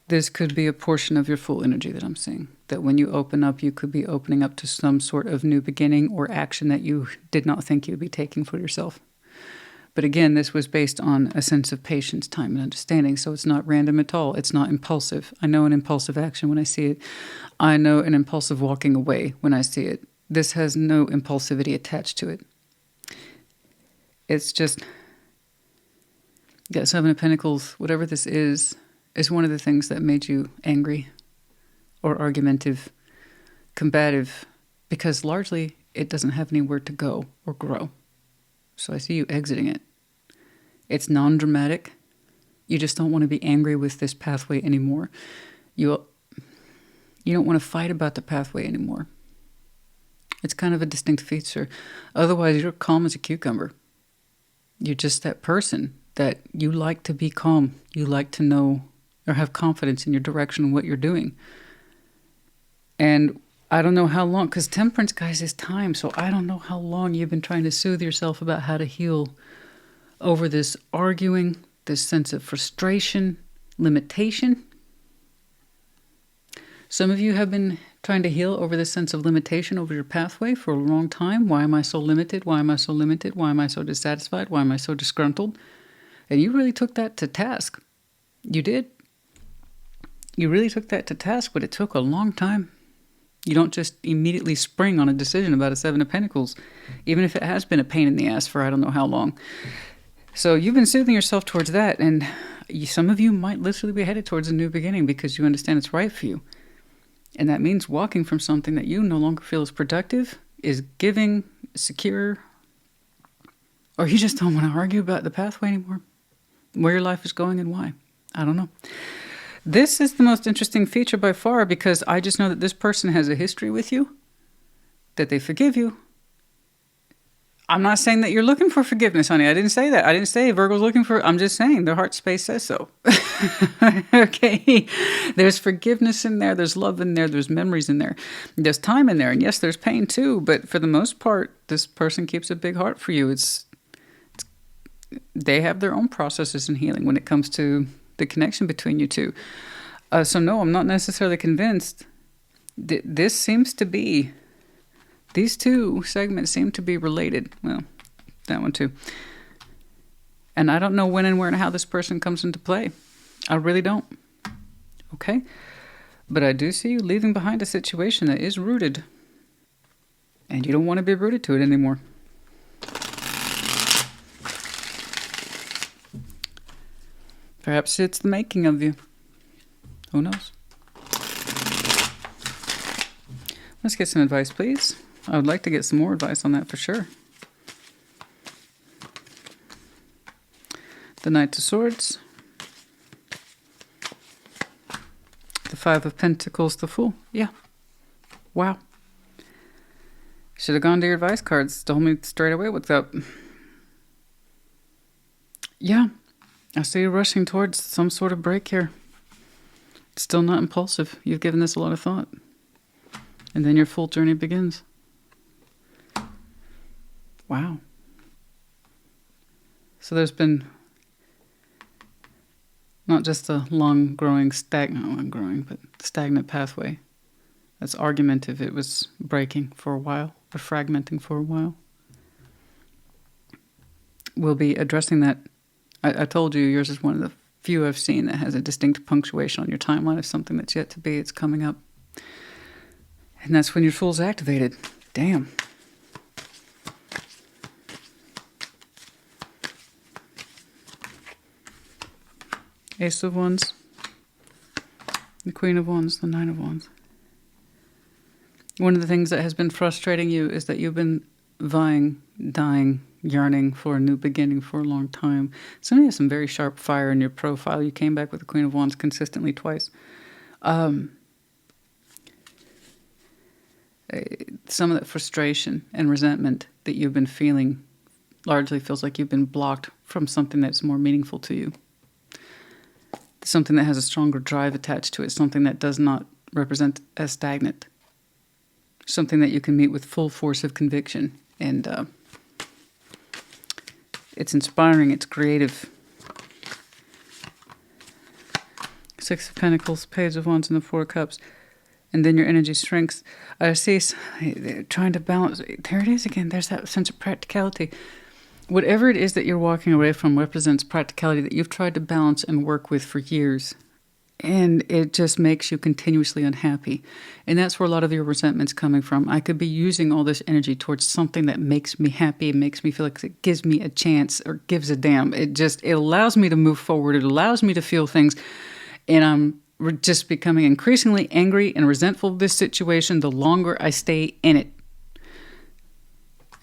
This could be a portion of your full energy that I'm seeing. That when you open up, you could be opening up to some sort of new beginning or action that you did not think you'd be taking for yourself. But again, this was based on a sense of patience, time, and understanding. So it's not random at all. It's not impulsive. I know an impulsive action when I see it. I know an impulsive walking away when I see it. This has no impulsivity attached to it. It's just, yeah, Seven of Pentacles, whatever this is one of the things that made you angry or argumentative, combative, because largely it doesn't have anywhere to go or grow. So I see you exiting it. It's non-dramatic. You just don't want to be angry with this pathway anymore. You don't want to fight about the pathway anymore. It's kind of a distinct feature. Otherwise, you're calm as a cucumber. You're just that person that you like to be calm. You like to know or have confidence in your direction and what you're doing. And I don't know how long, because temperance, guys, is time. So I don't know how long you've been trying to soothe yourself about how to heal over this arguing, this sense of frustration, limitation. Some of you have been trying to heal over this sense of limitation over your pathway for a long time. Why am I so limited? Why am I so limited? Why am I so dissatisfied? Why am I so disgruntled? And you really took that to task. You did. You really took that to task, but it took a long time. You don't just immediately spring on a decision about a Seven of Pentacles, even if it has been a pain in the ass for I don't know how long. So you've been soothing yourself towards that, and some of you might literally be headed towards a new beginning because you understand it's right for you. And that means walking from something that you no longer feel is productive, is giving, secure, or you just don't want to argue about the pathway anymore, where your life is going and why. I don't know. This is the most interesting feature by far because I just know that this person has a history with you, that they forgive you. I'm not saying that you're looking for forgiveness, honey. I didn't say that. I didn't say Virgo's looking for, I'm just saying their heart space says so. Okay. There's forgiveness in there. There's love in there. There's memories in there. There's time in there. And yes, there's pain too. But for the most part, this person keeps a big heart for you. They have their own processes in healing when it comes to the connection between you two. So no, I'm not necessarily convinced. This seems to be, these two segments seem to be related. Well, that one too. And I don't know when and where and how this person comes into play. I really don't. Okay? But I do see you leaving behind a situation that is rooted. And you don't want to be rooted to it anymore. Perhaps it's the making of you. Who knows? Let's get some advice, please. I would like to get some more advice on that for sure. The Knight of Swords. The Five of Pentacles, the Fool. Yeah. Wow. Should have gone to your advice cards. Told me straight away what's up. Yeah. I see you rushing towards some sort of break here. It's still not impulsive. You've given this a lot of thought. And then your full journey begins. Wow. So there's been not just a long-growing, stagnant pathway. That's argumentative. It was breaking for a while, or fragmenting for a while. We'll be addressing that. I told you yours is one of the few I've seen that has a distinct punctuation on your timeline of something that's yet to be. It's coming up. And that's when your Fool's activated. Damn. Ace of Wands. The Queen of Wands. The Nine of Wands. One of the things that has been frustrating you is that you've been vying, dying, yearning for a new beginning for a long time. Some of you have some very sharp fire in your profile. You came back with the Queen of Wands consistently twice. Some of that frustration and resentment that you've been feeling largely feels like you've been blocked from something that's more meaningful to you. Something that has a stronger drive attached to it. Something that does not represent as stagnant. Something that you can meet with full force of conviction. And it's inspiring, it's creative. Six of Pentacles, Page of Wands, and the Four of Cups. And then your energy shrinks. I see trying to balance. There it is again. There's that sense of practicality. Whatever it is that you're walking away from represents practicality that you've tried to balance and work with for years. And it just makes you continuously unhappy. And that's where a lot of your resentment's coming from. I could be using all this energy towards something that makes me happy, makes me feel like it gives me a chance or gives a damn. It allows me to move forward. It allows me to feel things. And I'm just becoming increasingly angry and resentful of this situation the longer I stay in it.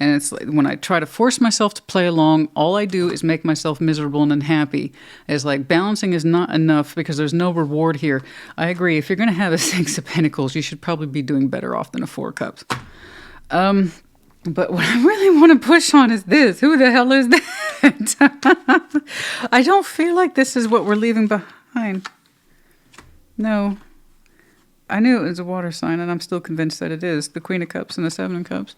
And it's like when I try to force myself to play along, all I do is make myself miserable and unhappy. It's like balancing is not enough because there's no reward here. I agree. If you're going to have a Six of Pentacles, you should probably be doing better off than a Four of Cups. But what I really want to push on is this. Who the hell is that? I don't feel like this is what we're leaving behind. No. I knew it was a water sign, and I'm still convinced that it is. The Queen of Cups and the Seven of Cups.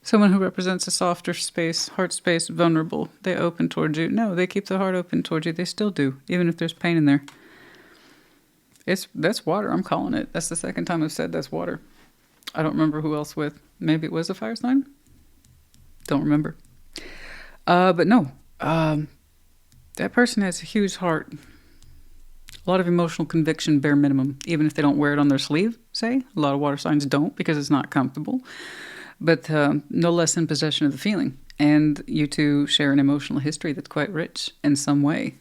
Someone who represents a softer space, heart space, vulnerable. They open towards you. No, they keep the heart open towards you. They still do, even if there's pain in there. That's water. I'm calling it. That's the second time I've said that's water. I don't remember who else with. Maybe it was a fire sign? Don't remember. But no. That person has a huge heart. A lot of emotional conviction, bare minimum. Even if they don't wear it on their sleeve, say. A lot of water signs don't because it's not comfortable. But no less in possession of the feeling. And you two share an emotional history that's quite rich in some way.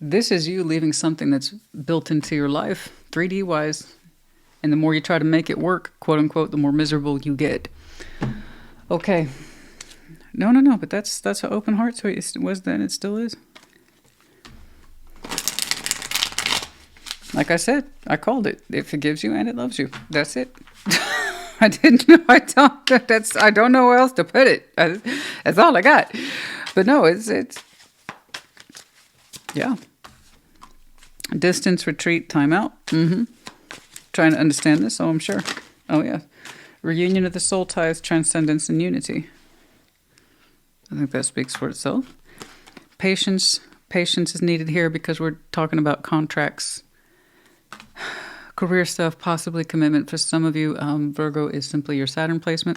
This is you leaving something that's built into your life, 3D-wise. And the more you try to make it work, quote unquote, the more miserable you get. Okay. No, but that's an open heart, so it was then, it still is. Like I said, I called it. It forgives you and it loves you. That's it. I didn't know. I don't know where else to put it. That's all I got. But no, it's yeah. Distance, retreat, time out. Trying to understand this. Oh, I'm sure. Oh yeah. Reunion of the soul ties, transcendence, and unity. I think that speaks for itself. Patience. Patience is needed here because we're talking about contracts. Career stuff, possibly commitment. For some of you, Virgo is simply your Saturn placement.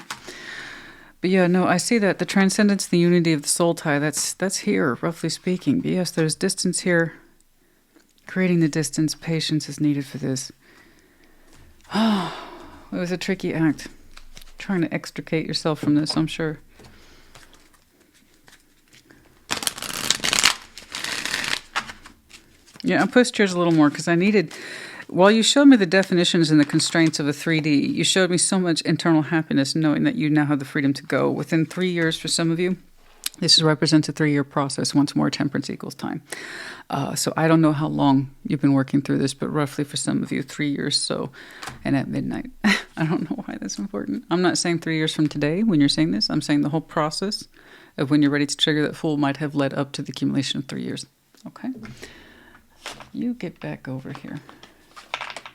But yeah, no, I see that. The transcendence, the unity of the soul tie, that's here, roughly speaking. But yes, there's distance here. Creating the distance, patience is needed for this. Oh, it was a tricky act. Trying to extricate yourself from this, I'm sure. Yeah, I pushed yours a little more because I needed... While you showed me the definitions and the constraints of a 3D, you showed me so much internal happiness knowing that you now have the freedom to go. Within 3 years for some of you, this represents a 3-year process. Once more, temperance equals time. So I don't know how long you've been working through this, but roughly for some of you, 3 years. So, and at midnight. I don't know why that's important. I'm not saying 3 years from today when you're saying this. I'm saying the whole process of when you're ready to trigger that Fool might have led up to the accumulation of 3 years. Okay? You get back over here.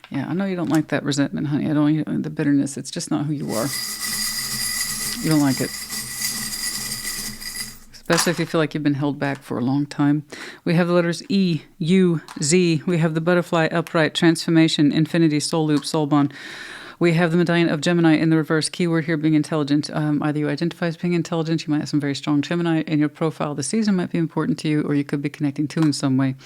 Yeah, I know you don't like that resentment, honey. I don't, the bitterness. It's just not who you are. You don't like it. Especially if you feel like you've been held back for a long time. We have the letters E, U, Z. We have the butterfly, upright, transformation, infinity, soul loop, soul bond. We have the medallion of Gemini in the reverse. Keyword here being intelligent. Either you identify as being intelligent, you might have some very strong Gemini in your profile. The season might be important to you, or you could be connecting to in some way.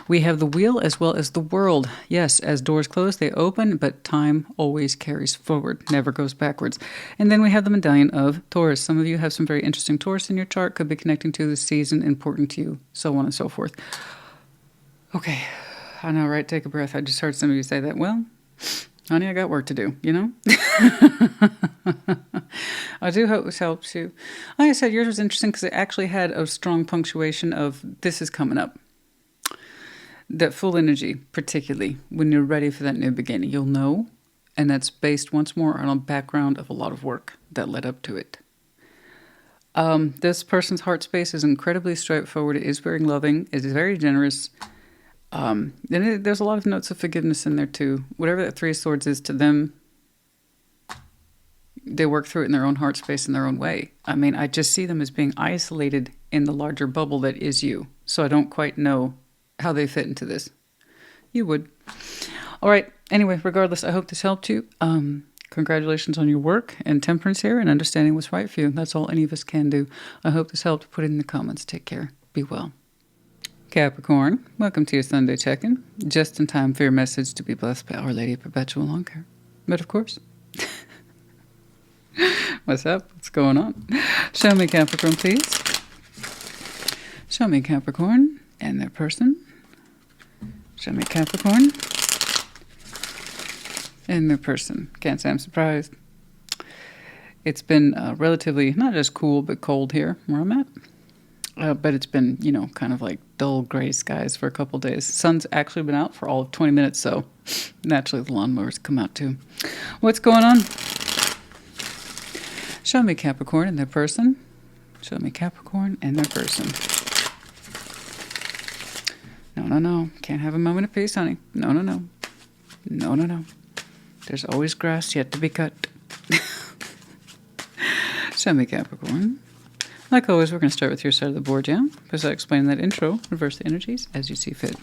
We have the wheel as well as the world. Yes, as doors close, they open, but time always carries forward, never goes backwards. And then we have the medallion of Taurus. Some of you have some very interesting Taurus in your chart, could be connecting to the season, important to you, so on and so forth. Okay, I know, right? Take a breath. I just heard some of you say that. Well, honey, I got work to do, you know? I do hope this helps you. Like I said, yours was interesting because it actually had a strong punctuation of this is coming up. That full energy, particularly when you're ready for that new beginning, you'll know. And that's based once more on a background of a lot of work that led up to it. This person's heart space is incredibly straightforward. It is very loving. It is very generous. There's a lot of notes of forgiveness in there too. Whatever that Three of Swords is to them, they work through it in their own heart space in their own way. I mean, I just see them as being isolated in the larger bubble that is you. So I don't quite know how they fit into this. You would. All right. Anyway, regardless, I hope this helped you. Congratulations on your work and temperance here and understanding what's right for you. That's all any of us can do. I hope this helped. Put it in the comments. Take care. Be well. Capricorn, welcome to your Sunday check-in. Just in time for your message to be blessed by Our Lady of Perpetual Long Care. But of course, what's up? What's going on? Show me Capricorn, please. Show me Capricorn and their person. Show me Capricorn and their person. Can't say I'm surprised. It's been relatively, not just cool, but cold here where I'm at. But it's been, you know, kind of like dull gray skies for a couple days. Sun's actually been out for all of 20 minutes, so naturally the lawnmowers come out too. What's going on? Show me Capricorn and their person. Show me Capricorn and their person. No, no, no. Can't have a moment of peace, honey. No, no, no. No, no, no. There's always grass yet to be cut. Show me Capricorn. Like always, we're going to start with your side of the board, yeah? Because I explained that intro, reverse the energies as you see fit.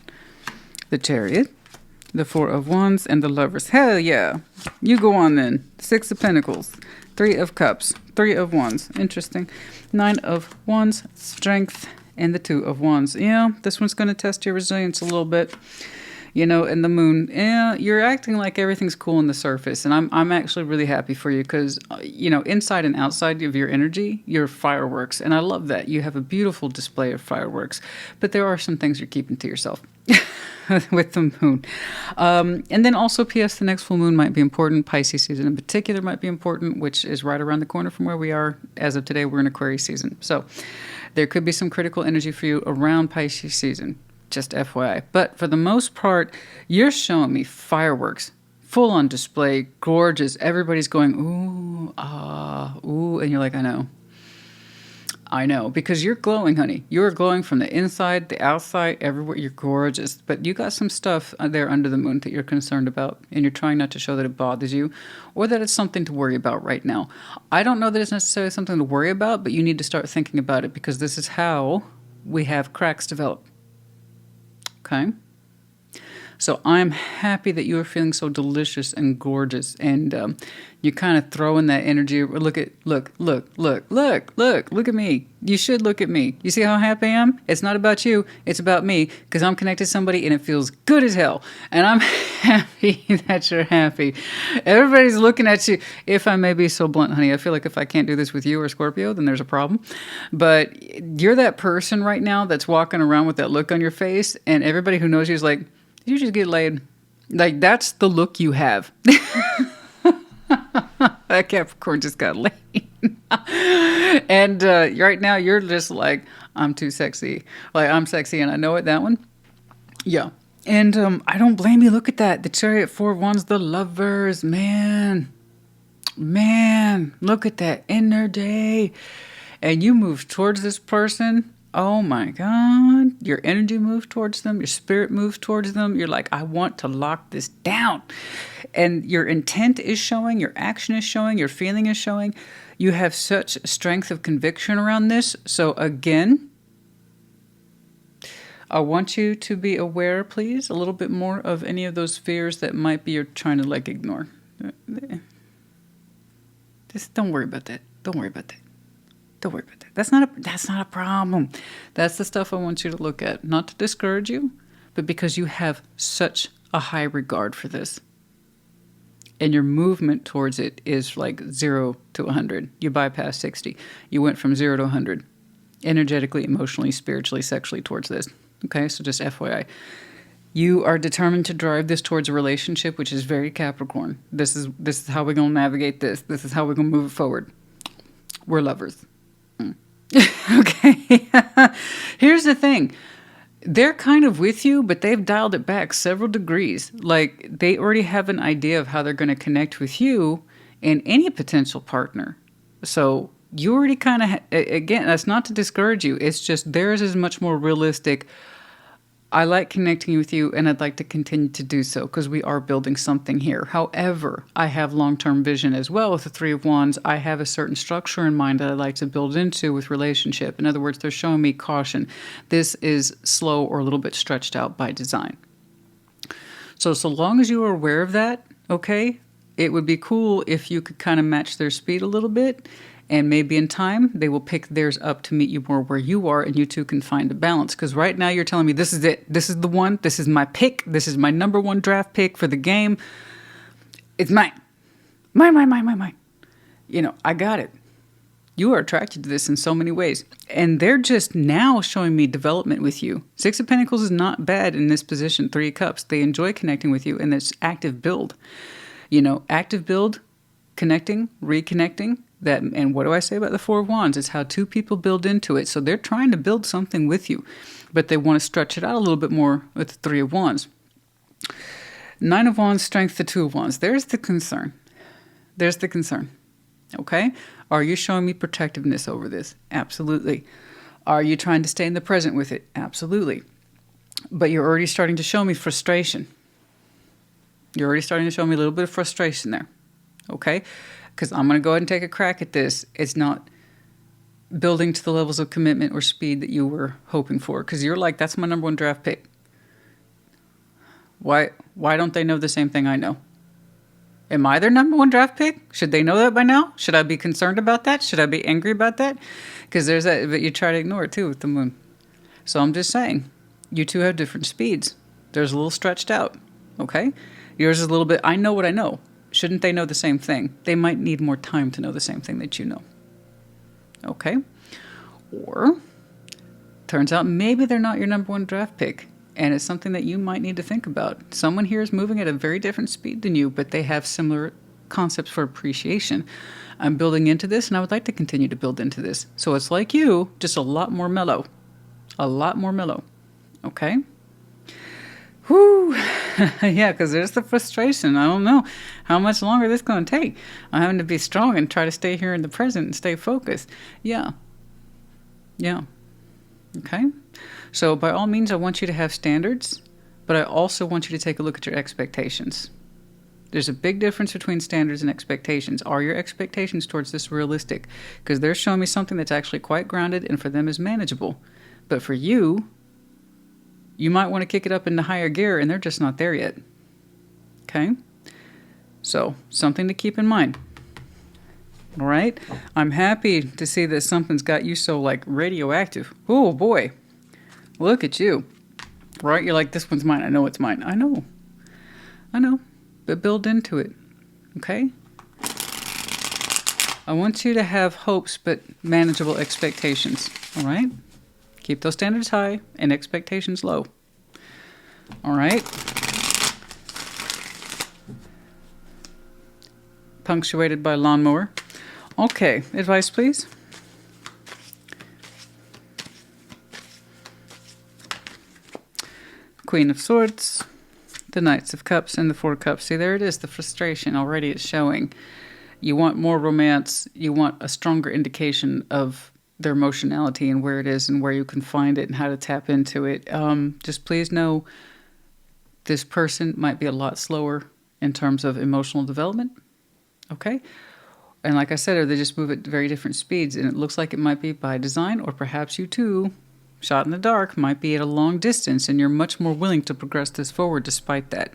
The Chariot, the Four of Wands, and the Lovers. Hell yeah! You go on then. Six of Pentacles, Three of Cups, Three of Wands. Interesting. Nine of Wands, Strength, and the Two of Wands. Yeah, this one's going to test your resilience a little bit. You know, and the Moon, yeah, you're acting like everything's cool on the surface. And I'm actually really happy for you because, you know, inside and outside of your energy, you're fireworks. And I love that. You have a beautiful display of fireworks. But there are some things you're keeping to yourself with the Moon. And then also, P.S., the next full moon might be important. Pisces season in particular might be important, which is right around the corner from where we are. As of today, we're in Aquarius season. So there could be some critical energy for you around Pisces season. Just FYI. But for the most part, you're showing me fireworks, full on display, gorgeous. Everybody's going, ooh, ah, ooh. And you're like, I know. I know. Because you're glowing, honey. You're glowing from the inside, the outside, everywhere. You're gorgeous. But you got some stuff there under the moon that you're concerned about. And you're trying not to show that it bothers you or that it's something to worry about right now. I don't know that it's necessarily something to worry about, but you need to start thinking about it because this is how we have cracks develop. Okay, so I'm happy that you are feeling so delicious and gorgeous, and you're kind of throwing that energy. Look at me. You should look at me. You see how happy I am? It's not about you. It's about me because I'm connected to somebody, and it feels good as hell. And I'm happy that you're happy. Everybody's looking at you. If I may be so blunt, honey, I feel like if I can't do this with you or Scorpio, then there's a problem. But you're that person right now that's walking around with that look on your face, and everybody who knows you is like, did you just get laid? Like, that's the look you have. That Capricorn just got laid. And right now, you're just like, I'm too sexy. Like, I'm sexy, and I know it, that one. Yeah. And I don't blame you. Look at that. The Chariot, Four of Wands, the Lovers. Man, look at that energy. And you move towards this person. Oh my God, your energy moves towards them, your spirit moves towards them. You're like, I want to lock this down. And your intent is showing, your action is showing, your feeling is showing. You have such strength of conviction around this. So again, I want you to be aware, please, a little bit more of any of those fears that might be you're trying to like ignore. Just don't worry about that. Don't worry about that. Don't worry about that. That's not a problem. That's the stuff I want you to look at. Not to discourage you, but because you have such a high regard for this. And your movement towards it is like 0 to 100. You bypassed 60. You went from 0 to 100. Energetically, emotionally, spiritually, sexually towards this. Okay, so just FYI. You are determined to drive this towards a relationship, which is very Capricorn. This is how we're going to navigate this. This is how we're going to move it forward. We're lovers. Okay. Here's the thing. They're kind of with you, but they've dialed it back several degrees. Like, they already have an idea of how they're going to connect with you and any potential partner. So you already kind of, again, that's not to discourage you. It's just theirs is much more realistic. I like connecting with you, and I'd like to continue to do so because we are building something here. However, I have long-term vision as well with the Three of Wands. I have a certain structure in mind that I'd like to build into with relationship. In other words, they're showing me caution. This is slow or a little bit stretched out by design. So long as you are aware of that, okay, it would be cool if you could kind of match their speed a little bit. And maybe in time, they will pick theirs up to meet you more where you are, and you two can find a balance. Because right now you're telling me this is it. This is the one. This is my pick. This is my number one draft pick for the game. It's mine. Mine. You know, I got it. You are attracted to this in so many ways. And they're just now showing me development with you. Six of Pentacles is not bad in this position. Three of Cups. They enjoy connecting with you, and it's active build. You know, active build, connecting, reconnecting. That, and what do I say about the Four of Wands? It's how two people build into it. So they're trying to build something with you, but they want to stretch it out a little bit more with the Three of Wands. Nine of Wands, Strength, the Two of Wands. There's the concern. There's the concern. Okay? Are you showing me protectiveness over this? Absolutely. Are you trying to stay in the present with it? Absolutely. But you're already starting to show me frustration. You're already starting to show me a little bit of frustration there. Okay? Because I'm going to go ahead and take a crack at this. It's not building to the levels of commitment or speed that you were hoping for. Because you're like, that's my number one draft pick. Why don't they know the same thing I know? Am I their number one draft pick? Should they know that by now? Should I be concerned about that? Should I be angry about that? Because there's that, but you try to ignore it too with the moon. So I'm just saying, you two have different speeds. There's a little stretched out, okay? Yours is a little bit, I know what I know. Shouldn't they know the same thing? They might need more time to know the same thing that you know. Okay? Or, turns out maybe they're not your number one draft pick, and it's something that you might need to think about. Someone here is moving at a very different speed than you, but they have similar concepts for appreciation. I'm building into this, and I would like to continue to build into this. So it's like you, just a lot more mellow. A lot more mellow. Okay? Whew. Yeah, because there's the frustration. I don't know how much longer this is going to take. I'm having to be strong and try to stay here in the present and stay focused. Yeah. Okay? So by all means, I want you to have standards, but I also want you to take a look at your expectations. There's a big difference between standards and expectations. Are your expectations towards this realistic? Because they're showing me something that's actually quite grounded and for them is manageable. But for you, you might want to kick it up into higher gear, and they're just not there yet. Okay? So, something to keep in mind. All right? I'm happy to see that something's got you so, like, radioactive. Oh, boy. Look at you. Right? You're like, this one's mine. I know it's mine. I know. But build into it. Okay? I want you to have hopes, but manageable expectations. All right? Keep those standards high and expectations low. All right? Punctuated by lawnmower. Okay, advice, please. Queen of Swords, the Knights of Cups, and the Four of Cups. See, there it is, the frustration already is showing. You want more romance. You want a stronger indication of their emotionality and where it is and where you can find it and how to tap into it. Just please know this person might be a lot slower in terms of emotional development. Okay? And like I said, or they just move at very different speeds, and it looks like it might be by design, or perhaps you too, shot in the dark, might be at a long distance and you're much more willing to progress this forward despite that.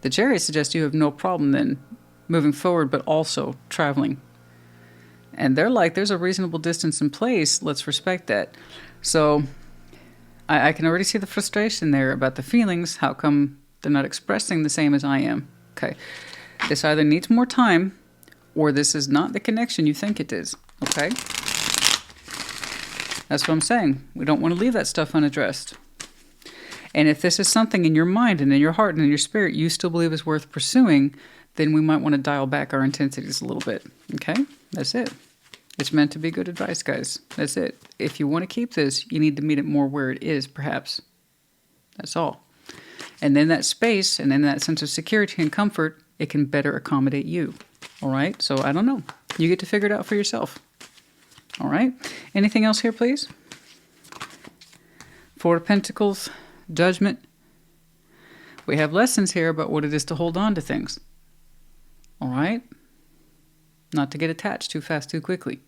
The Chariot suggests you have no problem then moving forward, but also traveling And they're like, there's a reasonable distance in place. Let's respect that. So I can already see the frustration there about the feelings. How come they're not expressing the same as I am? Okay. This either needs more time or this is not the connection you think it is. Okay. That's what I'm saying. We don't want to leave that stuff unaddressed. And if this is something in your mind and in your heart and in your spirit you still believe is worth pursuing, then we might want to dial back our intensities a little bit. Okay? That's it. It's meant to be good advice, guys. That's it. If you want to keep this, you need to meet it more where it is, perhaps. That's all. And then that space and then that sense of security and comfort, it can better accommodate you. All right? So I don't know. You get to figure it out for yourself. All right? Anything else here, please? Four of Pentacles, Judgment. We have lessons here about what it is to hold on to things. All right? Not to get attached too fast, too quickly.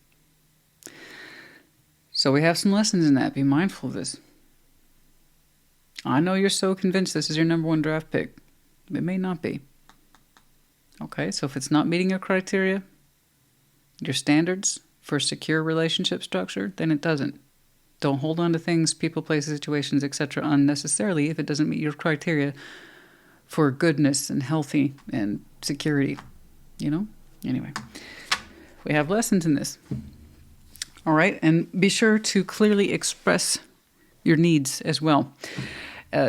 So we have some lessons in that. Be mindful of this. I know you're so convinced this is your number one draft pick. It may not be. Okay, so if it's not meeting your criteria, your standards for secure relationship structure, then it doesn't. Don't hold on to things, people, places, situations, etc. unnecessarily if it doesn't meet your criteria for goodness and healthy and security. You know? Anyway, we have lessons in this. All right, and be sure to clearly express your needs as well.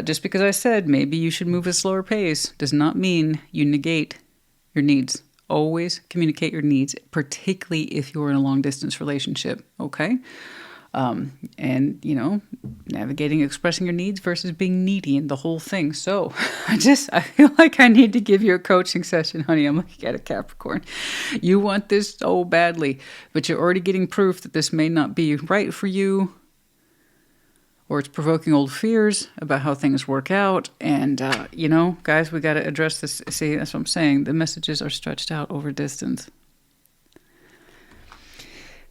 Just because I said maybe you should move at a slower pace does not mean you negate your needs. Always communicate your needs, particularly if you're in a long-distance relationship, okay? And, you know, navigating, expressing your needs versus being needy and the whole thing. So I feel like I need to give you a coaching session, honey. I'm looking at a Capricorn. You want this so badly, but you're already getting proof that this may not be right for you, or it's provoking old fears about how things work out. And, you know, guys, we got to address this. See, that's what I'm saying. The messages are stretched out over distance.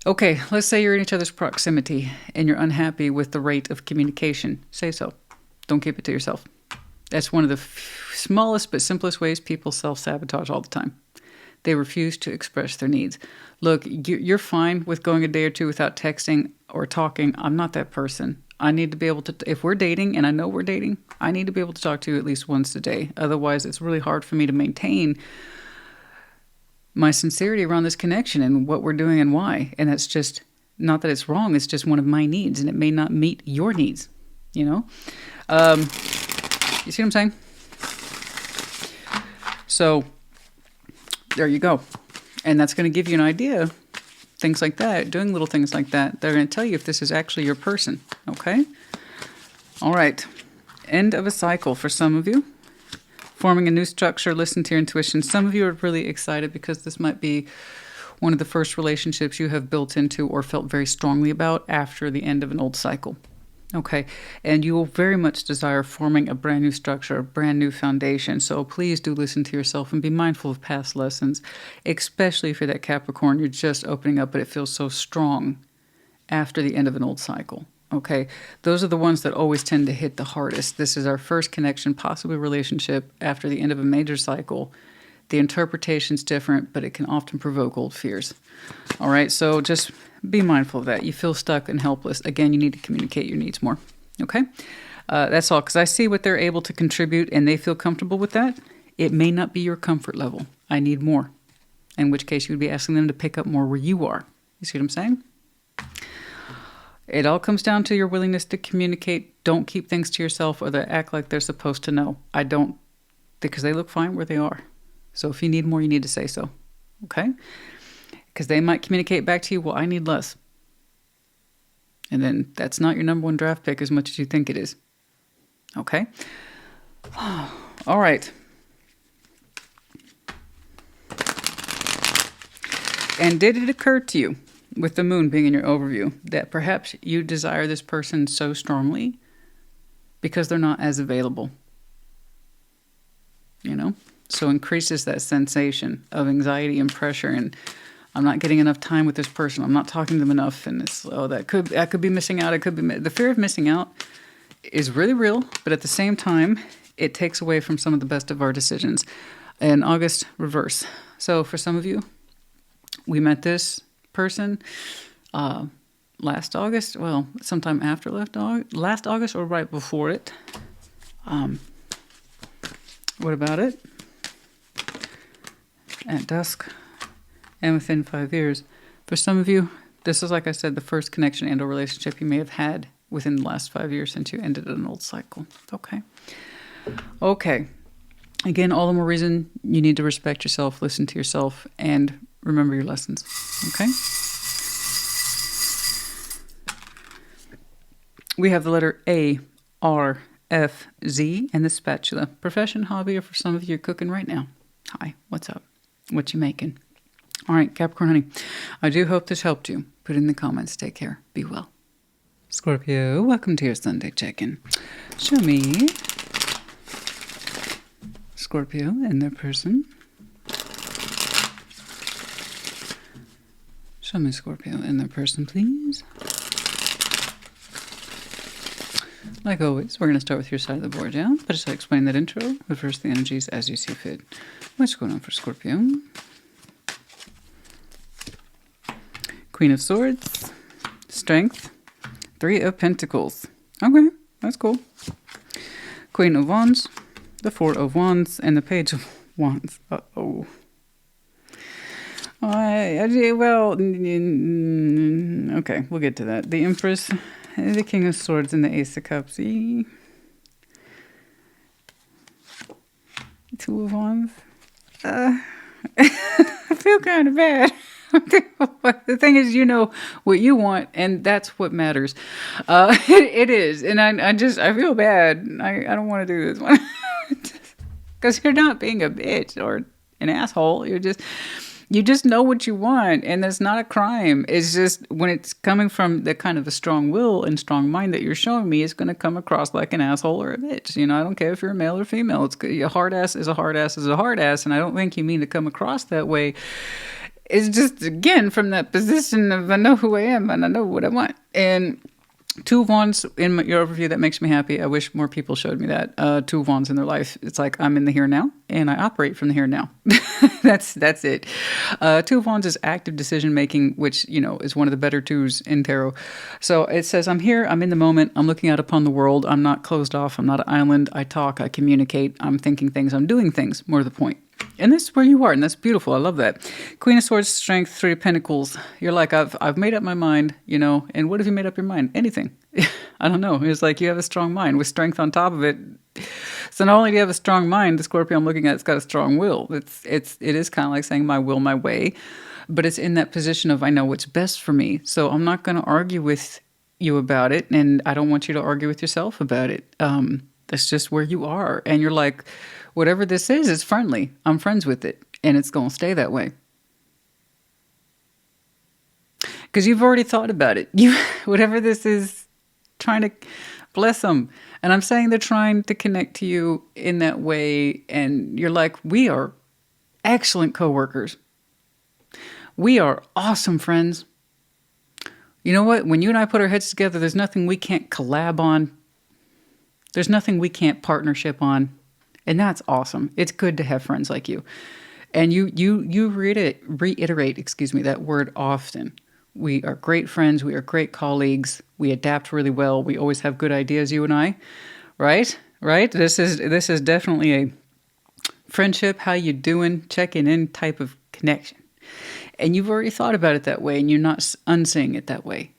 Okay, let's say you're in each other's proximity and you're unhappy with the rate of communication. Say so. Don't keep it to yourself. That's one of the smallest but simplest ways people self-sabotage all the time. They refuse to express their needs. Look, you're fine with going a day or two without texting or talking. I'm not that person. I need to be able to, if we're dating, and I know we're dating, I need to be able to talk to you at least once a day. Otherwise, it's really hard for me to maintain my sincerity around this connection and what we're doing and why. And that's just, not that it's wrong, it's just one of my needs, and it may not meet your needs, you know? You see what I'm saying? So, there you go. And that's going to give you an idea, things like that, doing little things like that. They're going to tell you if this is actually your person, okay? All right. End of a cycle for some of you. Forming a new structure, listen to your intuition. Some of you are really excited because this might be one of the first relationships you have built into or felt very strongly about after the end of an old cycle. Okay, and you will very much desire forming a brand new structure, a brand new foundation. So please do listen to yourself and be mindful of past lessons, especially if you're that Capricorn, you're just opening up, but it feels so strong after the end of an old cycle. Okay, those are the ones that always tend to hit the hardest. This is our first connection, possibly relationship, after the end of a major cycle. The interpretation's different, but it can often provoke old fears. All right, so just be mindful of that. You feel stuck and helpless. Again, you need to communicate your needs more. Okay, that's all, because I see what they're able to contribute, and they feel comfortable with that. It may not be your comfort level. I need more, in which case you would be asking them to pick up more where you are. You see what I'm saying? It all comes down to your willingness to communicate. Don't keep things to yourself or they act like they're supposed to know. I don't, because they look fine where they are. So if you need more, you need to say so. Okay? Because they might communicate back to you, well, I need less. And then that's not your number one draft pick as much as you think it is. Okay? All right. And did it occur to you, with the moon being in your overview, that perhaps you desire this person so strongly because they're not as available? You know? So increases that sensation of anxiety and pressure, and I'm not getting enough time with this person. I'm not talking to them enough, and it's, oh, I could be missing out. It could be the fear of missing out is really real, but at the same time, it takes away from some of the best of our decisions. And August reverse. So for some of you, we met this person last August. Well, sometime after last August or right before it. What about it? At dusk and within 5 years. For some of you, this is, like I said, the first connection and a relationship you may have had within the last 5 years since you ended an old cycle. Okay. Okay. Again, all the more reason you need to respect yourself, listen to yourself, and remember your lessons. Okay? We have the letter A, R, F, Z, and the spatula. Profession, hobby, or for some of you, you're cooking right now. Hi, what's up? What you making? All right, Capricorn honey, I do hope this helped you. Put it in the comments. Take care. Be well. Scorpio, welcome to your Sunday check-in. Show me Scorpio and their person. Show me Scorpio and their person, please. Like always, we're going to start with your side of the board, yeah? But just to explain that intro, reverse the energies as you see fit. What's going on for Scorpio? Queen of Swords, Strength, Three of Pentacles. Okay, that's cool. Queen of Wands, the Four of Wands, and the Page of Wands. Uh-oh. Well, okay, we'll get to that. The Empress, the King of Swords, and the Ace of Cups. Two of Wands. I feel kind of bad. The thing is, you know what you want, and that's what matters. It is, and I feel bad. I don't want to do this one because you're not being a bitch or an asshole. You just know what you want, and that's not a crime. It's just when it's coming from the kind of a strong will and strong mind that you're showing me, it's going to come across like an asshole or a bitch. You know, I don't care if you're a male or female. It's a hard ass is a hard ass is a hard ass, and I don't think you mean to come across that way. It's just, again, from that position of I know who I am and I know what I want. And Two of Wands in your overview, that makes me happy. I wish more people showed me that. Two of Wands in their life. It's like I'm in the here now and I operate from the here now. That's it. Two of Wands is active decision making, which, you know, is one of the better twos in tarot. So it says, I'm here, I'm in the moment, I'm looking out upon the world, I'm not closed off, I'm not an island, I talk, I communicate, I'm thinking things, I'm doing things, more to the point. And this is where you are, and that's beautiful. I love that. Queen of Swords, Strength, Three of Pentacles. You're like, I've made up my mind, you know. And what have you made up your mind? Anything. I don't know. It's like you have a strong mind with strength on top of it. So not only do you have a strong mind, the Scorpio I'm looking at, it's got a strong will. It is kind of like saying my will, my way. But it's in that position of I know what's best for me. So I'm not going to argue with you about it, and I don't want you to argue with yourself about it. That's just where you are. And you're like, whatever this is, it's friendly. I'm friends with it. And it's going to stay that way. Because you've already thought about it. Whatever this is, trying to bless them. And I'm saying they're trying to connect to you in that way. And you're like, we are excellent coworkers. We are awesome friends. You know what? When you and I put our heads together, there's nothing we can't collab on. There's nothing we can't partnership on. And that's awesome. It's good to have friends like you. And you reiterate, that word often. We are great friends. We are great colleagues. We adapt really well. We always have good ideas, you and I. Right? This is definitely a friendship, how you doing, checking in type of connection. And you've already thought about it that way, and you're not unsaying it that way.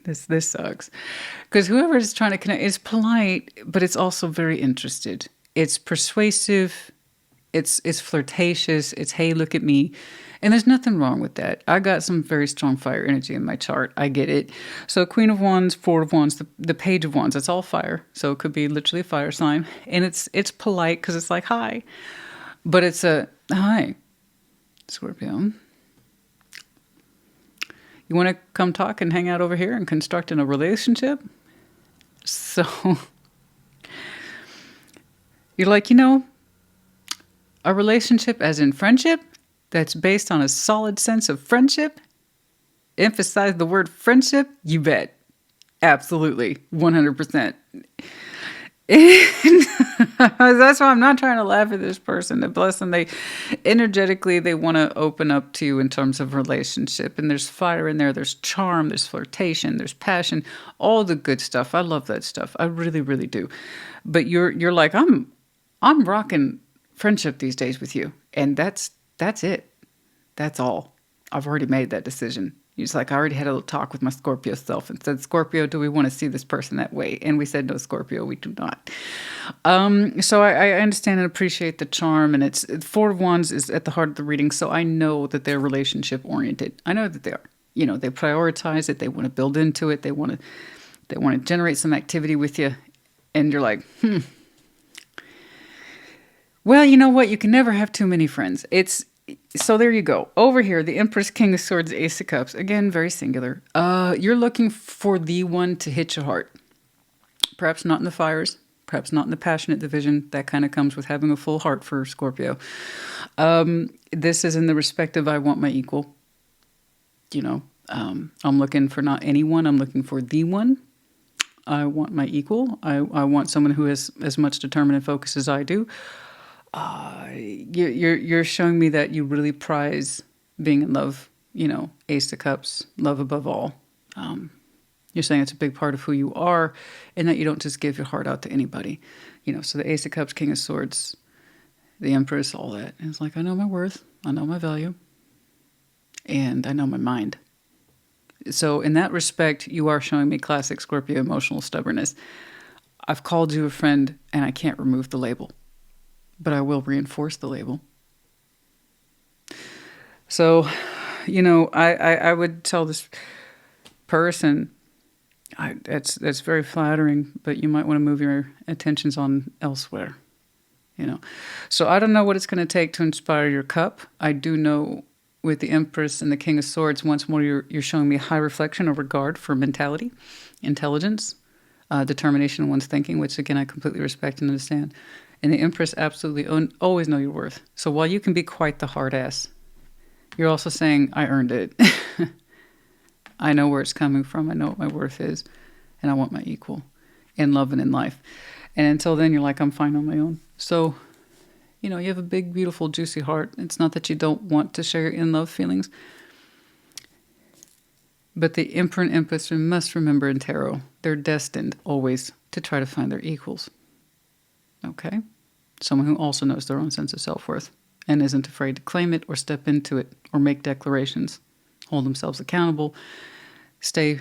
This sucks. Because whoever is trying to connect is polite, but it's also very interested. It's persuasive. It's flirtatious. It's, hey, look at me. And there's nothing wrong with that. I got some very strong fire energy in my chart. I get it. So Queen of Wands, Four of Wands, the Page of Wands, that's all fire. So it could be literally a fire sign. And it's polite because it's like, hi. But it's a, hi, Scorpio. You want to come talk and hang out over here and construct in a relationship? So you're like, a relationship as in friendship that's based on a solid sense of friendship. Emphasize the word friendship. You bet. Absolutely. 100%. That's why I'm not trying to laugh at this person. Bless them. They energetically, they want to open up to you in terms of relationship. And there's fire in there. There's charm. There's flirtation. There's passion. All the good stuff. I love that stuff. I really, really do. But you're like, I'm rocking friendship these days with you. And that's it. That's all. I've already made that decision. He's like, I already had a little talk with my Scorpio self and said, Scorpio, do we want to see this person that way? And we said, no, Scorpio, we do not. So I understand and appreciate the charm. And it's Four of Wands is at the heart of the reading. So I know that they're relationship oriented. I know that they are. You know, they prioritize it. They want to build into it. They want to generate some activity with you. And you're like, well, you know what? You can never have too many friends. So there you go. Over here, the Empress, King of Swords, Ace of Cups. Again, very singular. You're looking for the one to hit your heart. Perhaps not in the fires. Perhaps not in the passionate division. That kind of comes with having a full heart for Scorpio. This is in the respect of I want my equal. You know, I'm looking for not anyone. I'm looking for the one. I want my equal. I want someone who has as much determined and focus as I do. You're showing me that you really prize being in love, you know, Ace of Cups, love above all. You're saying it's a big part of who you are and that you don't just give your heart out to anybody, you know. So the Ace of Cups, King of Swords, the Empress, all that. And it's like, I know my worth, I know my value, and I know my mind. So in that respect, you are showing me classic Scorpio emotional stubbornness. I've called you a friend and I can't remove the label, but I will reinforce the label. So, you know, I would tell this person, that's very flattering, but you might want to move your attentions on elsewhere, you know. So I don't know what it's going to take to inspire your cup. I do know with the Empress and the King of Swords, once more, you're showing me high reflection or regard for mentality, intelligence, determination in one's thinking, which again, I completely respect and understand. And the Empress, absolutely always know your worth. So while you can be quite the hard ass, you're also saying, I earned it. I know where it's coming from. I know what my worth is. And I want my equal in love and in life. And until then, you're like, I'm fine on my own. So, you know, you have a big, beautiful, juicy heart. It's not that you don't want to share your in-love feelings. But the Emperor and Empress, we must remember in tarot, they're destined always to try to find their equals. Okay? Someone who also knows their own sense of self-worth and isn't afraid to claim it or step into it or make declarations, hold themselves accountable, stay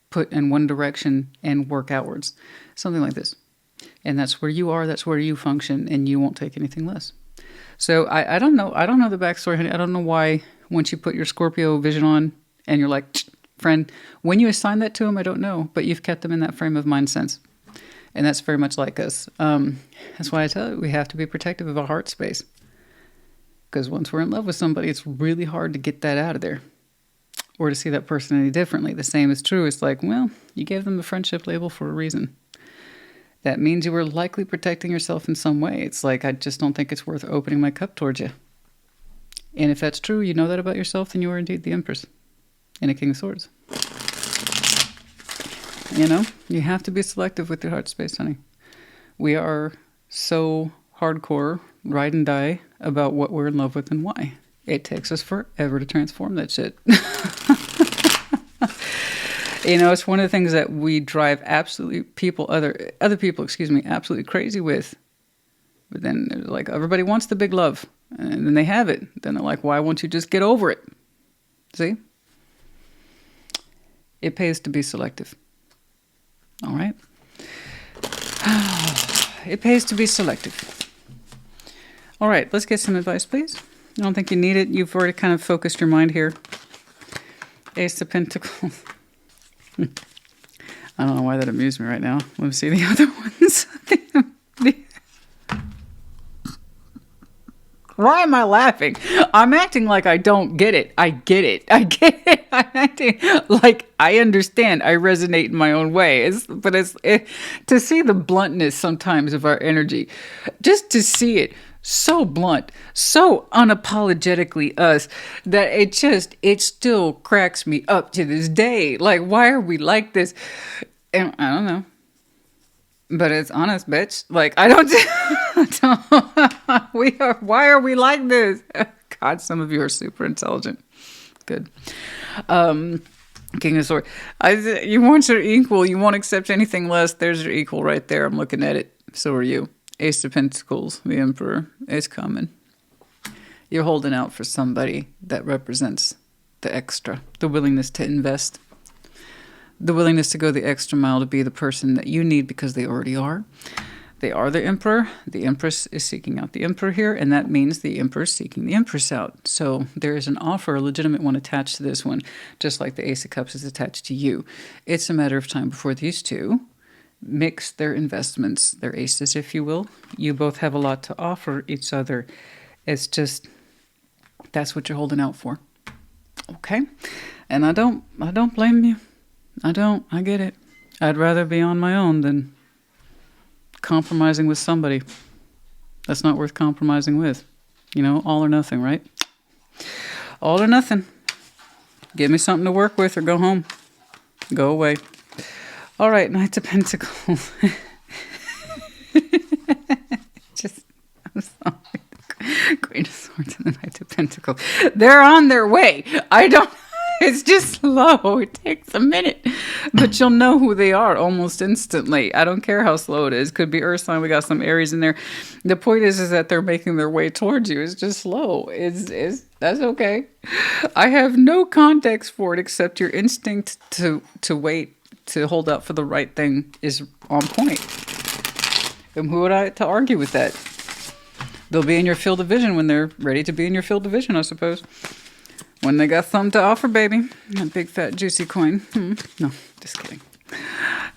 put in one direction and work outwards. Something like this. And that's where you are, that's where you function, and you won't take anything less. So I don't know. I don't know the backstory, honey. I don't know why once you put your Scorpio vision on and you're like, friend, when you assign that to them, I don't know. But you've kept them in that frame of mind sense. And that's very much like us. That's why I tell you, we have to be protective of our heart space. Because once we're in love with somebody, it's really hard to get that out of there. Or to see that person any differently. The same is true. It's like, well, you gave them a friendship label for a reason. That means you were likely protecting yourself in some way. It's like, I just don't think it's worth opening my cup towards you. And if that's true, you know that about yourself, then you are indeed the Empress and a King of Swords. You know, you have to be selective with your heart space, honey. We are so hardcore, ride and die about what we're in love with and why. It takes us forever to transform that shit. You know, it's one of the things that we drive absolutely other people, absolutely crazy with. But then they're like, everybody wants the big love. And then they have it. Then they're like, why won't you just get over it? See? It pays to be selective. All right? It pays to be selective. All right, let's get some advice, please. I don't think you need it. You've already kind of focused your mind here. Ace of Pentacles. I don't know why that amused me right now. Let me see the other ones. Why am I laughing? I'm acting like I don't get it. I get it. I get it. I'm acting like I understand. I resonate in my own way. To see the bluntness sometimes of our energy, just to see it so blunt, so unapologetically us, that it still cracks me up to this day. Like, why are we like this? And I don't know. But it's honest, bitch. Like, I don't, why are we like this? God, some of you are super intelligent. Good. King of Swords. You want your equal. You won't accept anything less. There's your equal right there. I'm looking at it. So are you. Ace of Pentacles, the Emperor, is coming. You're holding out for somebody that represents the extra, the willingness to invest, the willingness to go the extra mile to be the person that you need because they already are. They are the Emperor. The Empress is seeking out the Emperor here, and that means the Emperor is seeking the Empress out. So there is an offer, a legitimate one attached to this one, just like the Ace of Cups is attached to you. It's a matter of time before these two mix their investments, their aces, if you will. You both have a lot to offer each other. It's just, that's what you're holding out for. Okay? And I don't blame you. I get it. I'd rather be on my own than compromising with somebody that's not worth compromising with. You know, all or nothing, right? All or nothing. Give me something to work with or go home. Go away. All right, Knight of Pentacles. I'm sorry. Queen of Swords and the Knight of Pentacles. They're on their way. It's just slow. It takes a minute. But you'll know who they are almost instantly. I don't care how slow it is. Could be Earth sign. We got some Aries in there. The point is that they're making their way towards you. It's just slow. That's okay. I have no context for it except your instinct to wait, to hold out for the right thing is on point. And who would I to argue with that? They'll be in your field of vision when they're ready to be in your field of vision, I suppose. When they got something to offer, baby. That big, fat, juicy coin. No, just kidding.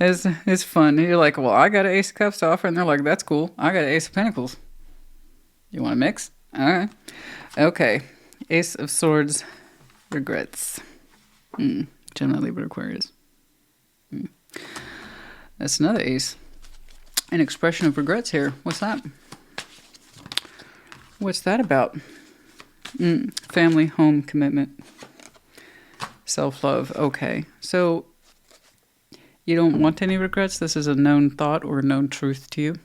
It's fun. You're like, well, I got an Ace of Cups to offer. And they're like, that's cool. I got an Ace of Pentacles. You want to mix? All right. Okay. Ace of Swords. Regrets. Gemini, Libra, Aquarius. That's another ace. An expression of regrets here. What's that? What's that about? Family, home, commitment, self-love. Okay. So you don't want any regrets? This is a known thought or a known truth to you?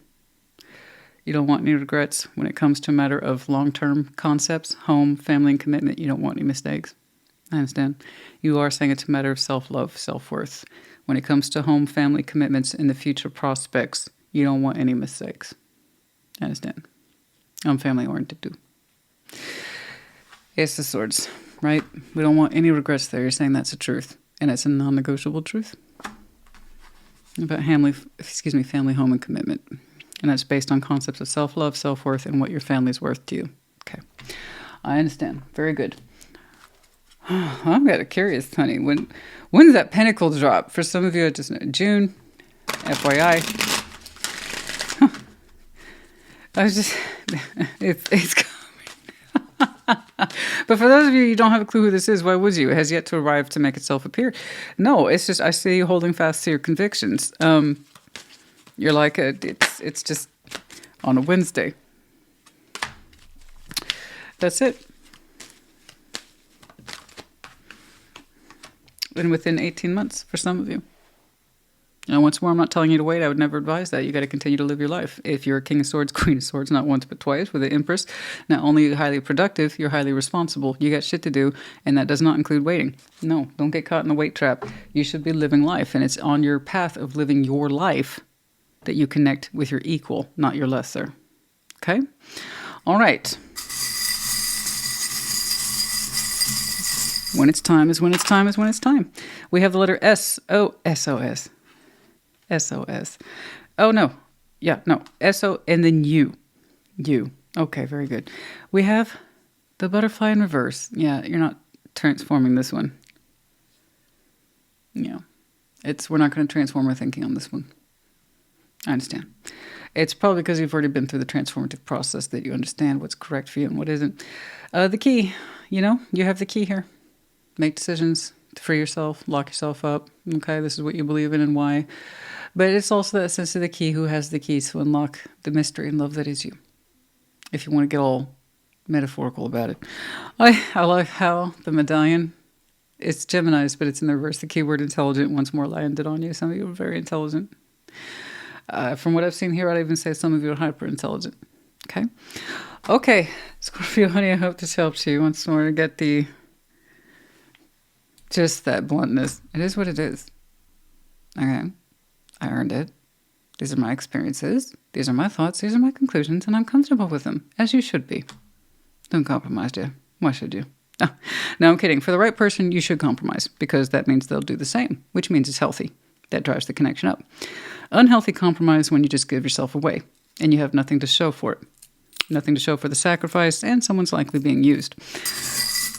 You don't want any regrets when it comes to a matter of long-term concepts, home, family, and commitment. You don't want any mistakes. I understand. You are saying it's a matter of self-love, self-worth. When it comes to home, family, commitments, and the future prospects, you don't want any mistakes. I understand. I'm family-oriented too. Ace of Swords, right? We don't want any regrets there. You're saying that's the truth. And it's a non-negotiable truth. About family, home, and commitment. And that's based on concepts of self-love, self-worth, and what your family's worth to you. Okay. I understand. Very good. I'm kind of curious, honey. When's that pentacle drop? For some of you, I just know. June. FYI. I was just... It's coming. But for those of you don't have a clue who this is, why would you? It has yet to arrive to make itself appear. No, it's just I see you holding fast to your convictions. You're like, it's just on a Wednesday. That's it. And within 18 months for some of you. And once more, I'm not telling you to wait. I would never advise that. You got to continue to live your life. If you're a King of Swords, Queen of Swords, not once but twice with an Empress, not only are you highly productive, you're highly responsible. You got shit to do, and that does not include waiting. No, don't get caught in the wait trap. You should be living life, and it's on your path of living your life that you connect with your equal, not your lesser. Okay? All right. When it's time is when it's time is when it's time. We have the letter S. Oh, S-O-S. S-O-S. Oh, no. Yeah, no. S-O and then U. U. Okay, very good. We have the butterfly in reverse. Yeah, you're not transforming this one. Yeah. We're not going to transform our thinking on this one. I understand. It's probably because you've already been through the transformative process that you understand what's correct for you and what isn't. The key, you have the key here. Make decisions to free yourself, lock yourself up. Okay, this is what you believe in and why. But it's also that sense of the key, who has the keys to unlock the mystery and love that is you. If you want to get all metaphorical about it. I like how the medallion, it's Gemini's, but it's in the reverse. The keyword intelligent once more landed on you. Some of you are very intelligent. From what I've seen here, I'd even say some of you are hyper intelligent. Okay. Okay, Scorpio, honey, I hope this helps you once more to get just that bluntness. It is what it is. Okay. I earned it. These are my experiences. These are my thoughts. These are my conclusions, and I'm comfortable with them, as you should be. Don't compromise, dear. Why should you? No, I'm kidding. For the right person, you should compromise, because that means they'll do the same, which means it's healthy. That drives the connection up. Unhealthy compromise when you just give yourself away, and you have nothing to show for it. Nothing to show for the sacrifice, and someone's likely being used.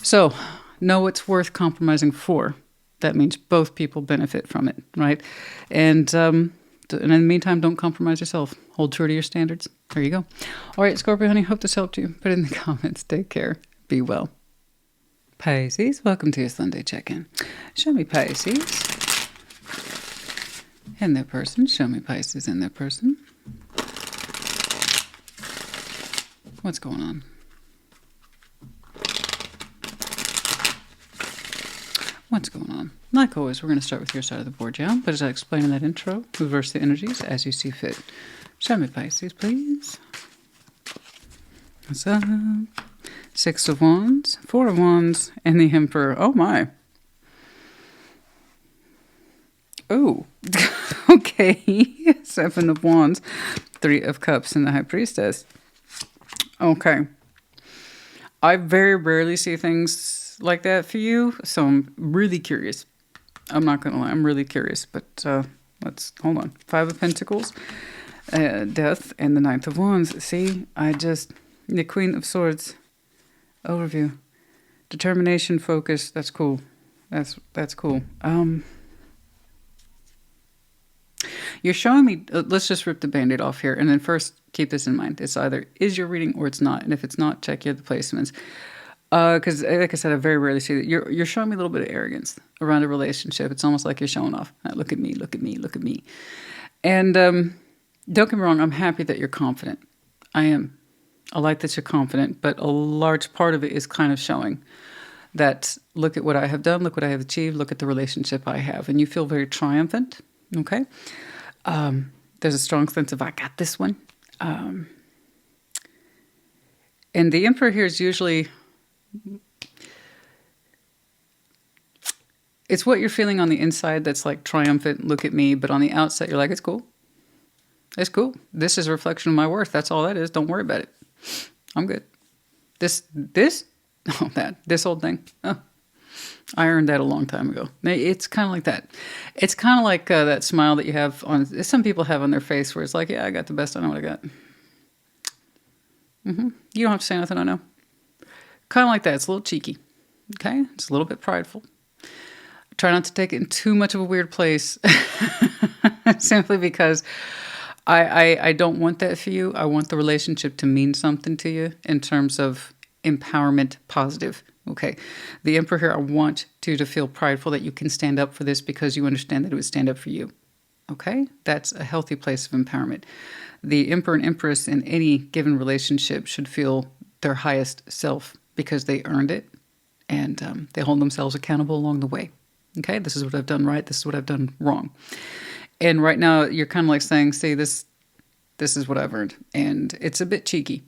So, know what's worth compromising for. That means both people benefit from it, right? And in the meantime, don't compromise yourself. Hold true to your standards. There you go. All right, Scorpio, honey, hope this helped you. Put it in the comments. Take care. Be well. Pisces, welcome to your Sunday check-in. Show me Pisces in their person. Show me Pisces in their person. What's going on? What's going on? Like always, we're going to start with your side of the board, yeah? But as I explained in that intro, reverse the energies as you see fit. Show me Pisces, please. What's up? 6 of Wands, 4 of Wands, and the Emperor. Oh, my. Oh, okay. 7 of Wands, 3 of Cups, and the High Priestess. Okay. I very rarely see things like that for you, so I'm really curious. I'm not gonna lie, I'm really curious, but let's hold on. 5 of Pentacles, Death, and the 9th of Wands. See, the Queen of Swords overview, determination, focus. That's cool. That's cool. You're showing me. Let's just rip the Band-Aid off here, and then first keep this in mind. It's either is your reading or it's not, and if it's not, check your placements. Because, like I said, I very rarely see that. You're showing me a little bit of arrogance around a relationship. It's almost like you're showing off. Look at me, look at me, look at me. And don't get me wrong, I'm happy that you're confident. I am. I like that you're confident, but a large part of it is kind of showing that, look at what I have done, look what I have achieved, look at the relationship I have. And you feel very triumphant, okay? There's a strong sense of, I got this one. And the Emperor here is usually... It's what you're feeling on the inside that's like triumphant, look at me, but on the outside you're like, it's cool. It's cool. This is a reflection of my worth. That's all that is. Don't worry about it. I'm good. This old thing. Oh, I earned that a long time ago. It's kind of like that. It's kind of like that smile that you have on, some people have on their face where it's like, yeah, I got the best. I know what I got. You don't have to say nothing, I know. Kind of like that. It's a little cheeky. Okay? It's a little bit prideful. Try not to take it in too much of a weird place. Simply because I don't want that for you. I want the relationship to mean something to you in terms of empowerment, positive. Okay? The Emperor here, I want you to feel prideful that you can stand up for this because you understand that it would stand up for you. Okay? That's a healthy place of empowerment. The Emperor and Empress in any given relationship should feel their highest self because they earned it, and they hold themselves accountable along the way. Okay, this is what I've done right, this is what I've done wrong. And right now, you're kind of like saying, see, this is what I've earned. And it's a bit cheeky,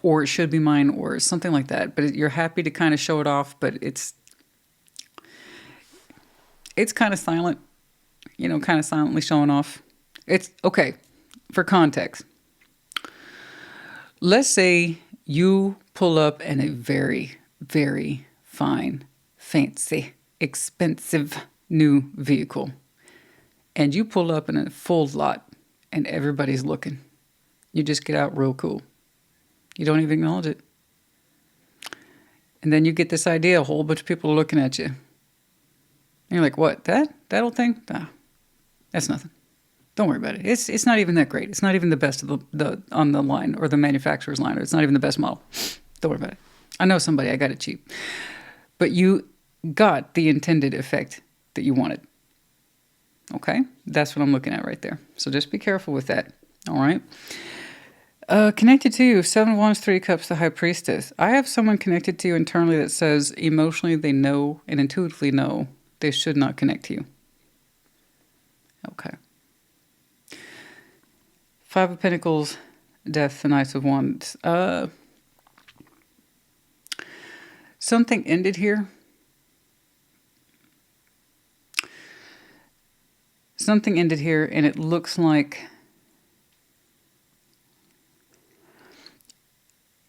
or it should be mine, or something like that. But you're happy to kind of show it off, but it's kind of silent, kind of silently showing off. It's, okay, for context. Let's say you pull up in a very, very fine, fancy, expensive new vehicle. And you pull up in a full lot and everybody's looking. You just get out real cool. You don't even acknowledge it. And then you get this idea, a whole bunch of people are looking at you. And you're like, what, that old thing? Nah, that's nothing. Don't worry about it. It's not even that great. It's not even the best of the on the line or the manufacturer's line. Or it's not even the best model. Don't worry about it. I know somebody. I got it cheap. But you got the intended effect that you wanted. Okay? That's what I'm looking at right there. So just be careful with that. All right? Connected to you, 7 of Wands, 3 Cups, the High Priestess. I have someone connected to you internally that says emotionally they know and intuitively know they should not connect to you. Okay. Five of Pentacles, Death, the Knights of Wands. Something ended here. Something ended here, and it looks like,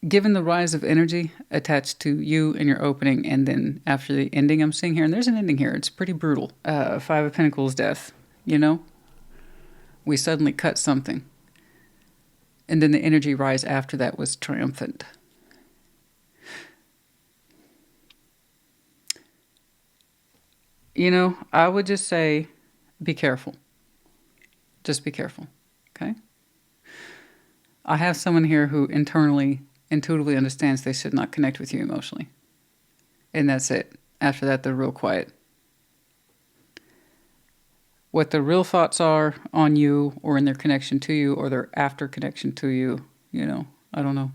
given the rise of energy attached to you and your opening, and then after the ending I'm seeing here, and there's an ending here, it's pretty brutal. Five of Pentacles, Death, you know? We suddenly cut something. And then the energy rise after that was triumphant. You know, I would just say, be careful. Just be careful, okay? I have someone here who internally, intuitively understands they should not connect with you emotionally. And that's it. After that, they're real quiet. What the real thoughts are on you or in their connection to you or their after connection to you, you know, I don't know.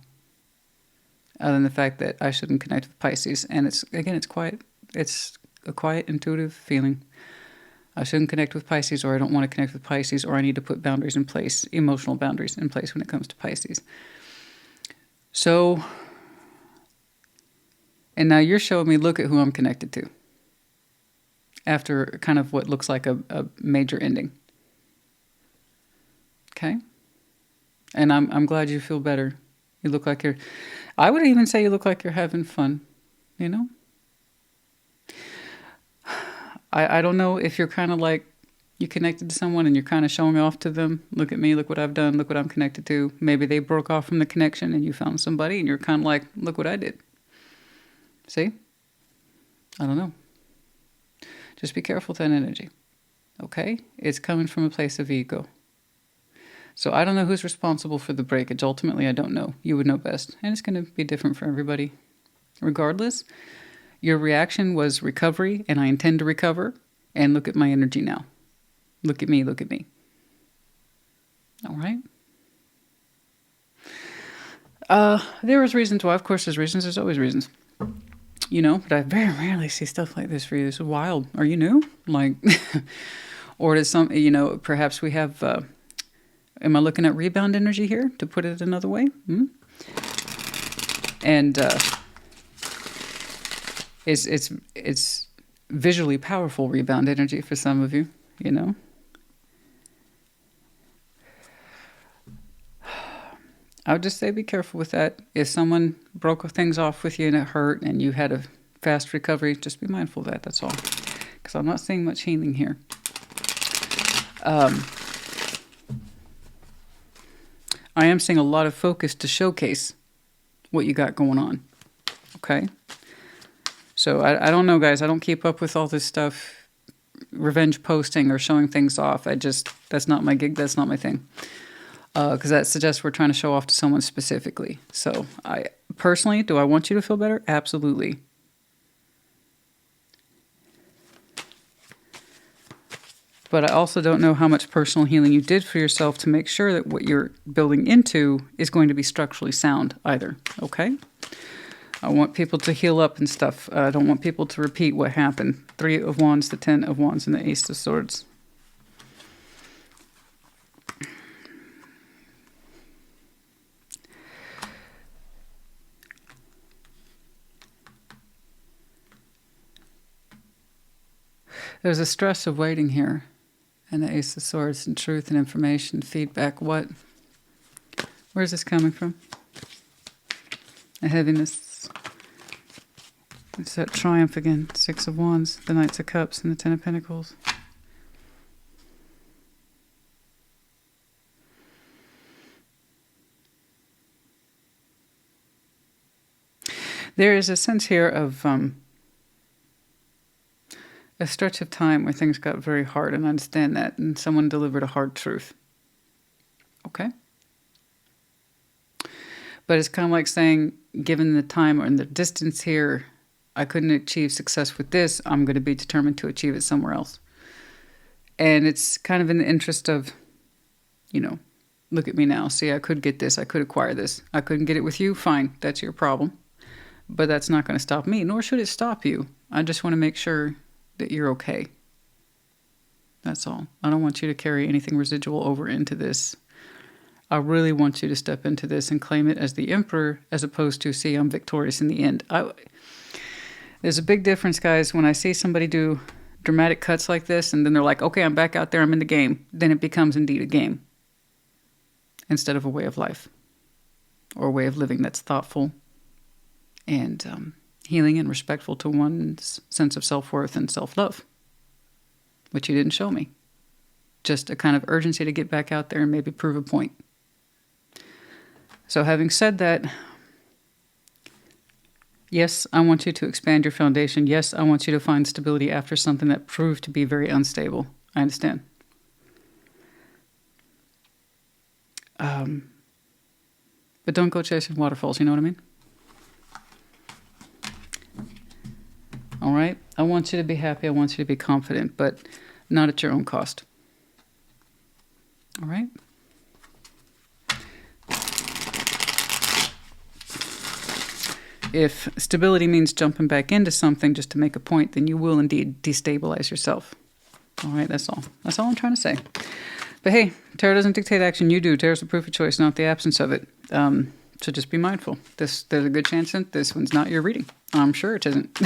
Other than the fact that I shouldn't connect with Pisces. And it's, again, it's quiet. It's a quiet, intuitive feeling. I shouldn't connect with Pisces, or I don't want to connect with Pisces, or I need to put boundaries in place, emotional boundaries in place when it comes to Pisces. So, and now you're showing me, look at who I'm connected to. After kind of what looks like a major ending. Okay? And I'm glad you feel better. You look like you're, I would even say you look like you're having fun, you know? I don't know if you're kind of like, you connected to someone and you're kind of showing off to them. Look at me, look what I've done, look what I'm connected to. Maybe they broke off from the connection and you found somebody and you're kind of like, look what I did. See? I don't know. Just be careful with that energy. Okay? It's coming from a place of ego. So I don't know who's responsible for the breakage. Ultimately, I don't know. You would know best. And it's going to be different for everybody. Regardless, your reaction was recovery, and I intend to recover. And look at my energy now. Look at me, look at me. All right? There was reasons why. Of course, there's reasons. There's always reasons. You know, but I very rarely see stuff like this for you. This is wild. Are you new? Like, or does some, you know, perhaps we have, am I looking at rebound energy here, to put it another way? And it's visually powerful rebound energy for some of you, you know. I would just say be careful with that. If someone broke things off with you and it hurt and you had a fast recovery, just be mindful of that, that's all. Because I'm not seeing much healing here. I am seeing a lot of focus to showcase what you got going on. Okay? So I don't know, guys. I don't keep up with all this stuff. Revenge posting or showing things off. That's not my gig. That's not my thing. Because that suggests we're trying to show off to someone specifically. So I personally, do I want you to feel better? Absolutely. But I also don't know how much personal healing you did for yourself to make sure that what you're building into is going to be structurally sound either. Okay? I want people to heal up and stuff. I don't want people to repeat what happened. 3 of Wands, the 10 of Wands, and the Ace of Swords. There's a stress of waiting here. And the Ace of Swords and truth and information, feedback, what? Where's this coming from? A heaviness. It's that triumph again. 6 of Wands, the Knights of Cups, and the 10 of Pentacles. There is a sense here of a stretch of time where things got very hard, and I understand that, and someone delivered a hard truth. Okay? But it's kind of like saying, given the time or the distance here, I couldn't achieve success with this, I'm going to be determined to achieve it somewhere else. And it's kind of in the interest of, you know, look at me now. See, I could get this. I could acquire this. I couldn't get it with you. Fine. That's your problem. But that's not going to stop me, nor should it stop you. I just want to make sure that you're okay. That's all. I don't want you to carry anything residual over into this. I really want you to step into this and claim it as the Emperor, as opposed to, see, I'm victorious in the end. There's a big difference, guys, when I see somebody do dramatic cuts like this, and then they're like, okay, I'm back out there, I'm in the game. Then it becomes indeed a game instead of a way of life or a way of living that's thoughtful and healing and respectful to one's sense of self-worth and self-love, which you didn't show me. Just a kind of urgency to get back out there and maybe prove a point. So having said that, yes, I want you to expand your foundation. Yes, I want you to find stability after something that proved to be very unstable. I understand. But don't go chasing waterfalls, you know what I mean? All right? I want you to be happy. I want you to be confident, but not at your own cost. All right? If stability means jumping back into something just to make a point, then you will indeed destabilize yourself. All right, that's all. That's all I'm trying to say. But hey, tarot doesn't dictate action. You do. Tarot's the proof of choice, not the absence of it. So just be mindful. There's a good chance that this one's not your reading. I'm sure it isn't.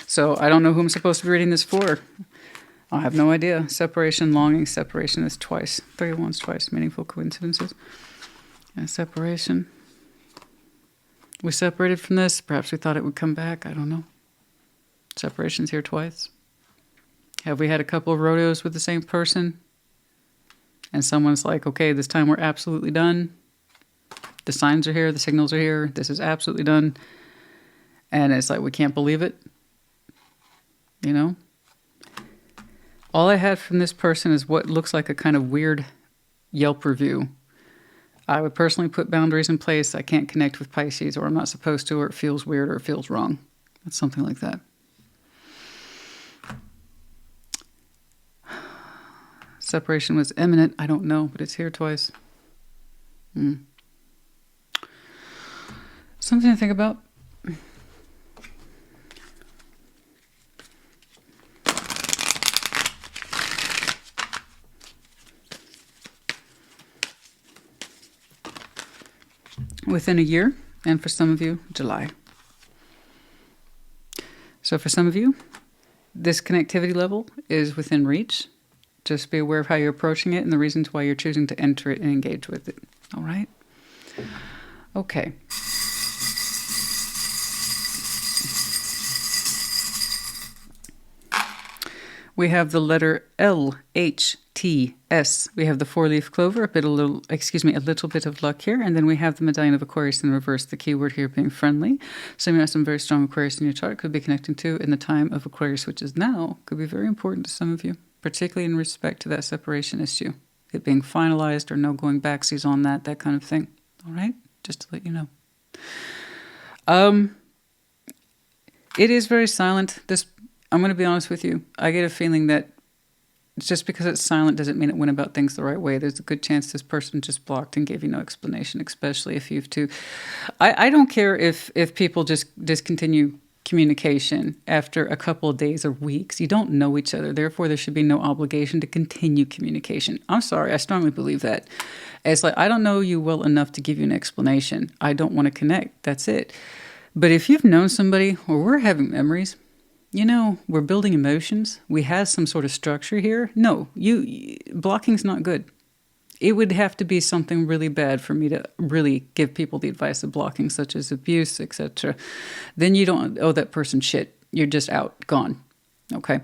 So I don't know who I'm supposed to be reading this for. I have no idea. Separation, longing. Separation is twice. 3 of Wands twice. Meaningful coincidences. And separation. We separated from this. Perhaps we thought it would come back. I don't know. Separation's here twice. Have we had a couple of rodeos with the same person? And someone's like, okay, this time we're absolutely done. The signs are here. The signals are here. This is absolutely done. And it's like, we can't believe it. You know? All I had from this person is what looks like a kind of weird Yelp review. I would personally put boundaries in place. I can't connect with Pisces, or I'm not supposed to, or it feels weird, or it feels wrong. It's something like that. Separation was imminent. I don't know, but it's here twice. Something to think about. Within a year, and for some of you, July. So for some of you, this connectivity level is within reach. Just be aware of how you're approaching it and the reasons why you're choosing to enter it and engage with it. All right? Okay. We have the letter L, H, T, S. We have the 4-leaf clover, a little bit of luck here. And then we have the medallion of Aquarius in reverse, the key word here being friendly. So you have some very strong Aquarius in your chart. Could be connecting to in the time of Aquarius, which is now. Could be very important to some of you, particularly in respect to that separation issue. It being finalized or no going backsies on that kind of thing. All right? Just to let you know. It is very silent. I'm going to be honest with you. I get a feeling that just because it's silent doesn't mean it went about things the right way. There's a good chance this person just blocked and gave you no explanation, especially if you've too. I don't care if people just discontinue communication after a couple of days or weeks. You don't know each other. Therefore, there should be no obligation to continue communication. I'm sorry. I strongly believe that. It's like, I don't know you well enough to give you an explanation. I don't want to connect. That's it. But if you've known somebody, or we're having memories, you know, we're building emotions. We have some sort of structure here. No, blocking's not good. It would have to be something really bad for me to really give people the advice of blocking, such as abuse, etc. Then you don't owe that person shit. You're just out, gone. Okay.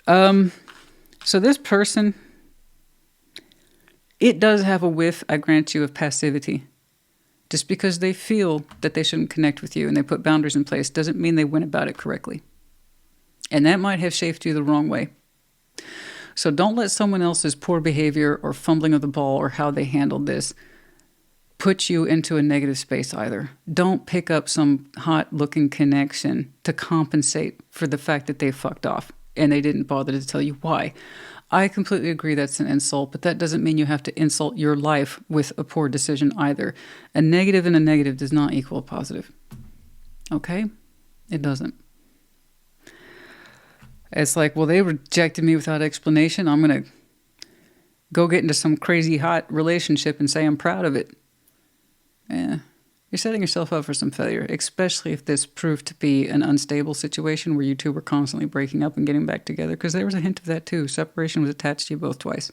So this person, it does have a whiff, I grant you, of passivity. Just because they feel that they shouldn't connect with you and they put boundaries in place doesn't mean they went about it correctly. And that might have shaped you the wrong way. So don't let someone else's poor behavior or fumbling of the ball or how they handled this put you into a negative space either. Don't pick up some hot-looking connection to compensate for the fact that they fucked off and they didn't bother to tell you why. I completely agree that's an insult, but that doesn't mean you have to insult your life with a poor decision either. A negative and a negative does not equal a positive. Okay? It doesn't. It's like, well, they rejected me without explanation. I'm going to go get into some crazy hot relationship and say, I'm proud of it. Yeah. You're setting yourself up for some failure, especially if this proved to be an unstable situation where you two were constantly breaking up and getting back together, because there was a hint of that too. Separation was attached to you both twice.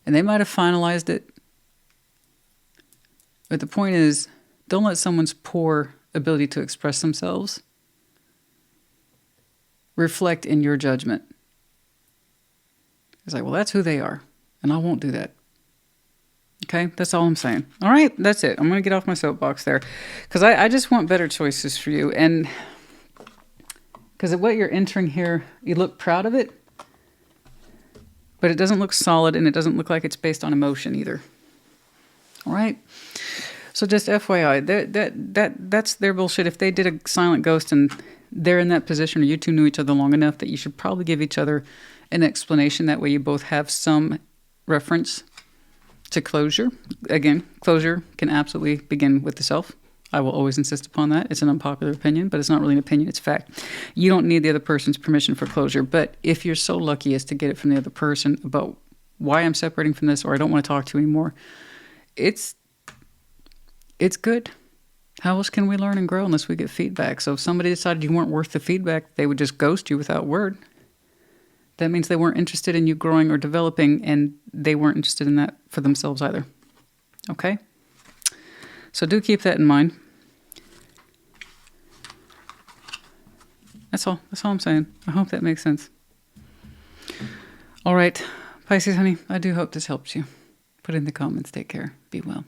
And they might have finalized it. But the point is, don't let someone's poor ability to express themselves reflect in your judgment. It's like, well, that's who they are, and I won't do that. Okay, that's all I'm saying. All right, that's it. I'm going to get off my soapbox there, because I just want better choices for you. And because what you're entering here, you look proud of it, but it doesn't look solid, and it doesn't look like it's based on emotion either. All right? So just FYI, that's their bullshit. If they did a silent ghost and they're in that position, or you two knew each other long enough that you should probably give each other an explanation. That way you both have some reference to closure. Again, closure can absolutely begin with the self. I will always insist upon that. It's an unpopular opinion, but it's not really an opinion, it's fact. You don't need the other person's permission for closure, but if you're so lucky as to get it from the other person about why I'm separating from this, or I don't want to talk to you anymore, it's good. How else can we learn and grow unless we get feedback? So if somebody decided you weren't worth the feedback, they would just ghost you without word. That means they weren't interested in you growing or developing, and they weren't interested in that for themselves either. Okay? So do keep that in mind. That's all. That's all I'm saying. I hope that makes sense. All right. Pisces, honey, I do hope this helps you. Put in the comments. Take care. Be well.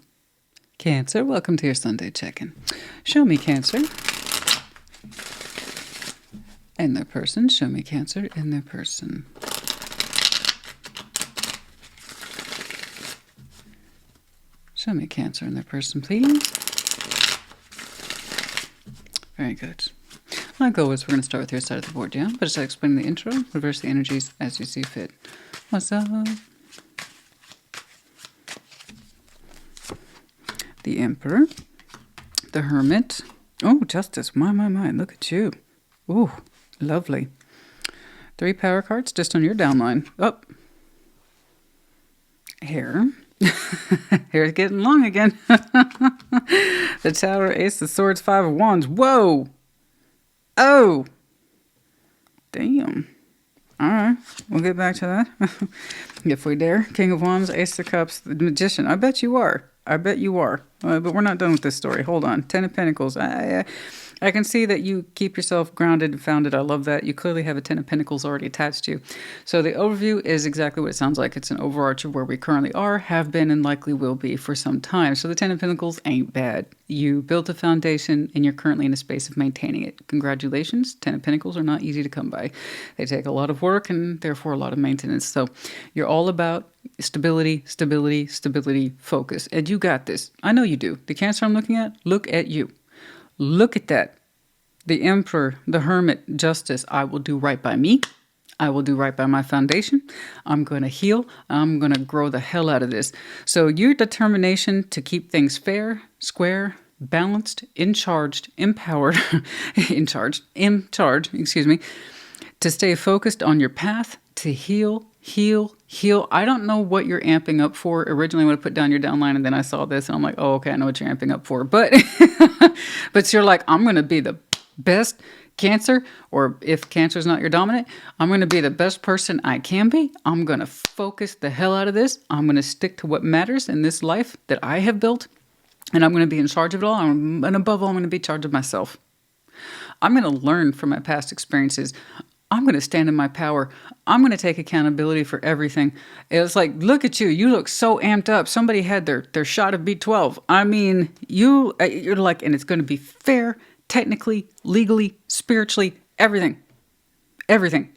Cancer, welcome to your Sunday check-in. Show me Cancer. And their person. Show me Cancer and their person. Show me Cancer and their person, please. Very good. My goal is we're going to start with your side of the board, yeah? But just explain the intro, reverse the energies as you see fit. What's up? The Emperor. The Hermit. Oh, Justice. My. Look at you. Ooh. Lovely. 3 power cards just on your downline. Up. Hair. Hair's getting long again. The Tower, Ace of Swords, 5 of Wands. Whoa. Oh. Damn. All right. We'll get back to that. If we dare. King of Wands, Ace of Cups, the Magician. I bet you are. But we're not done with this story. Hold on. 10 of Pentacles. I can see that you keep yourself grounded and founded. I love that. You clearly have a 10 of Pentacles already attached to you. So the overview is exactly what it sounds like. It's an overarch of where we currently are, have been, and likely will be for some time. So the 10 of Pentacles ain't bad. You built a foundation, and you're currently in a space of maintaining it. Congratulations. 10 of Pentacles are not easy to come by. They take a lot of work and therefore a lot of maintenance. So you're all about stability, focus. And you got this. I know you do. The Cancer I'm looking at, look at you. Look at that. The Emperor, the Hermit, Justice. I will do right by me. I will do right by my foundation. I'm going to heal. I'm going to grow the hell out of this. So your determination to keep things fair, square, balanced, empowered, in charge, to stay focused on your path, to heal. I don't know what you're amping up for. Originally, I would have put down your downline, and then I saw this, and I'm like, oh, okay, I know what you're amping up for. But, but you're like, I'm going to be the best Cancer, or if Cancer is not your dominant, I'm going to be the best person I can be. I'm going to focus the hell out of this. I'm going to stick to what matters in this life that I have built, and I'm going to be in charge of it all. And above all, I'm going to be in charge of myself. I'm going to learn from my past experiences. I'm going to stand in my power. I'm going to take accountability for everything. It's like, look at you. You look so amped up. Somebody had their shot of B12. I mean, you're like, and it's going to be fair, technically, legally, spiritually, everything. Everything.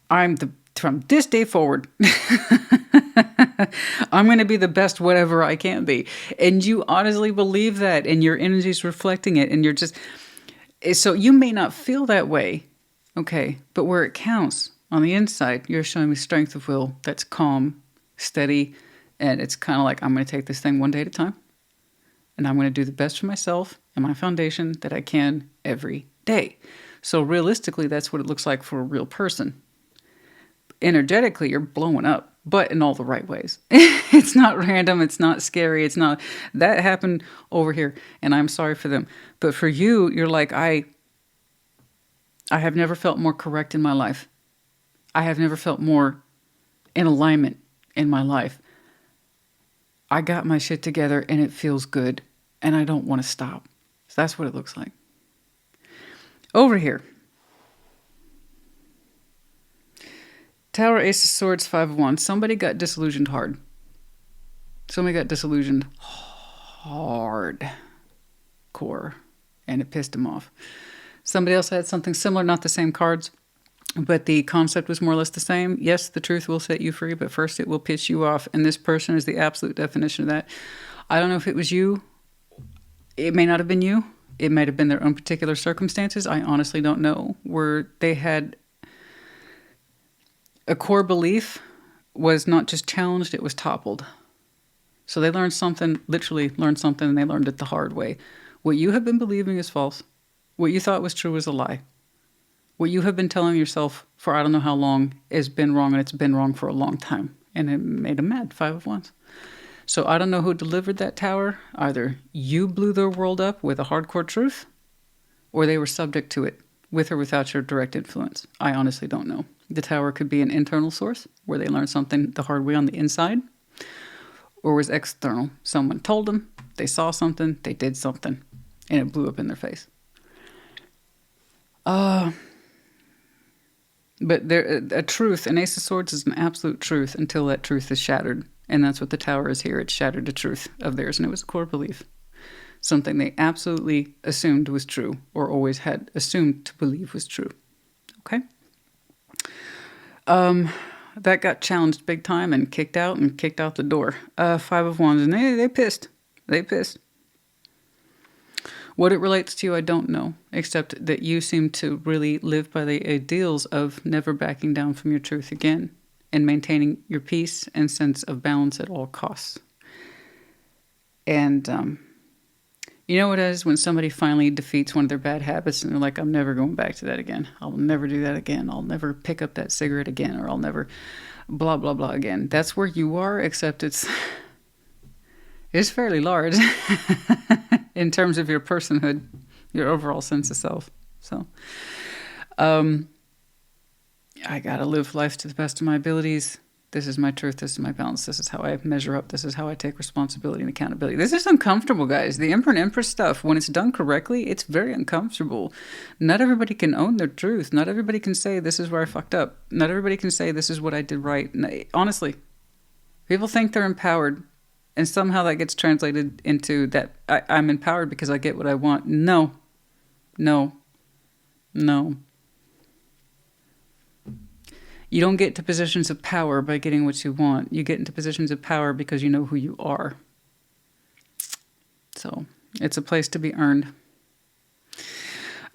From this day forward, I'm going to be the best whatever I can be. And you honestly believe that, and your energy is reflecting it. And you're just, so you may not feel that way. Okay, but where it counts, on the inside, you're showing me strength of will that's calm, steady, and it's kind of like, I'm going to take this thing one day at a time, and I'm going to do the best for myself and my foundation that I can every day. So realistically, that's what it looks like for a real person. energetically, you're blowing up, but in all the right ways. It's not random. It's not scary. It's not, that happened over here and I'm sorry for them. But for you, you're like, I have never felt more correct in my life. I have never felt more in alignment in my life. I got my shit together and it feels good and I don't want to stop. So that's what it looks like. Over here. Tower, Ace of Swords, Five of Wands. Somebody got disillusioned hard. Somebody got disillusioned hard. Core. And it pissed him off. Somebody else had something similar, not the same cards, but the concept was more or less the same. Yes, the truth will set you free, but first it will piss you off. And this person is the absolute definition of that. I don't know if it was you. It may not have been you. It might have been their own particular circumstances. I honestly don't know. Where they had a core belief was not just challenged, it was toppled. So they learned something, literally learned something, and they learned it the hard way. What you have been believing is false. What you thought was true is a lie. What you have been telling yourself for I don't know how long has been wrong, and it's been wrong for a long time. And it made them mad, Five of Wands. So I don't know who delivered that tower. Either you blew their world up with a hardcore truth, or they were subject to it, with or without your direct influence. I honestly don't know. The tower could be an internal source, where they learned something the hard way on the inside, or was external. Someone told them, they saw something, they did something, and it blew up in their face. But a truth, an Ace of Swords is an absolute truth until that truth is shattered. And that's what the tower is here. It shattered the truth of theirs, and it was a core belief. Something they absolutely assumed was true, or always had assumed to believe was true. Okay? That got challenged big time and kicked out the door. Five of Wands, and they pissed. They pissed. What it relates to, I don't know, except that you seem to really live by the ideals of never backing down from your truth again and maintaining your peace and sense of balance at all costs. And you know what it is when somebody finally defeats one of their bad habits and they're like, I'm never going back to that again. I'll never do that again. I'll never pick up that cigarette again, or I'll never blah, blah, blah again. That's where you are, except it's fairly large in terms of your personhood, your overall sense of self. So, I got to live life to the best of my abilities. This is my truth. This is my balance. This is how I measure up. This is how I take responsibility and accountability. This is uncomfortable, guys. The Emperor and Empress stuff, when it's done correctly, it's very uncomfortable. Not everybody can own their truth. Not everybody can say, this is where I fucked up. Not everybody can say, this is what I did right. Honestly, people think they're empowered, and somehow that gets translated into that I'm empowered because I get what I want. No. No. No. You don't get to positions of power by getting what you want. You get into positions of power because you know who you are. So it's a place to be earned.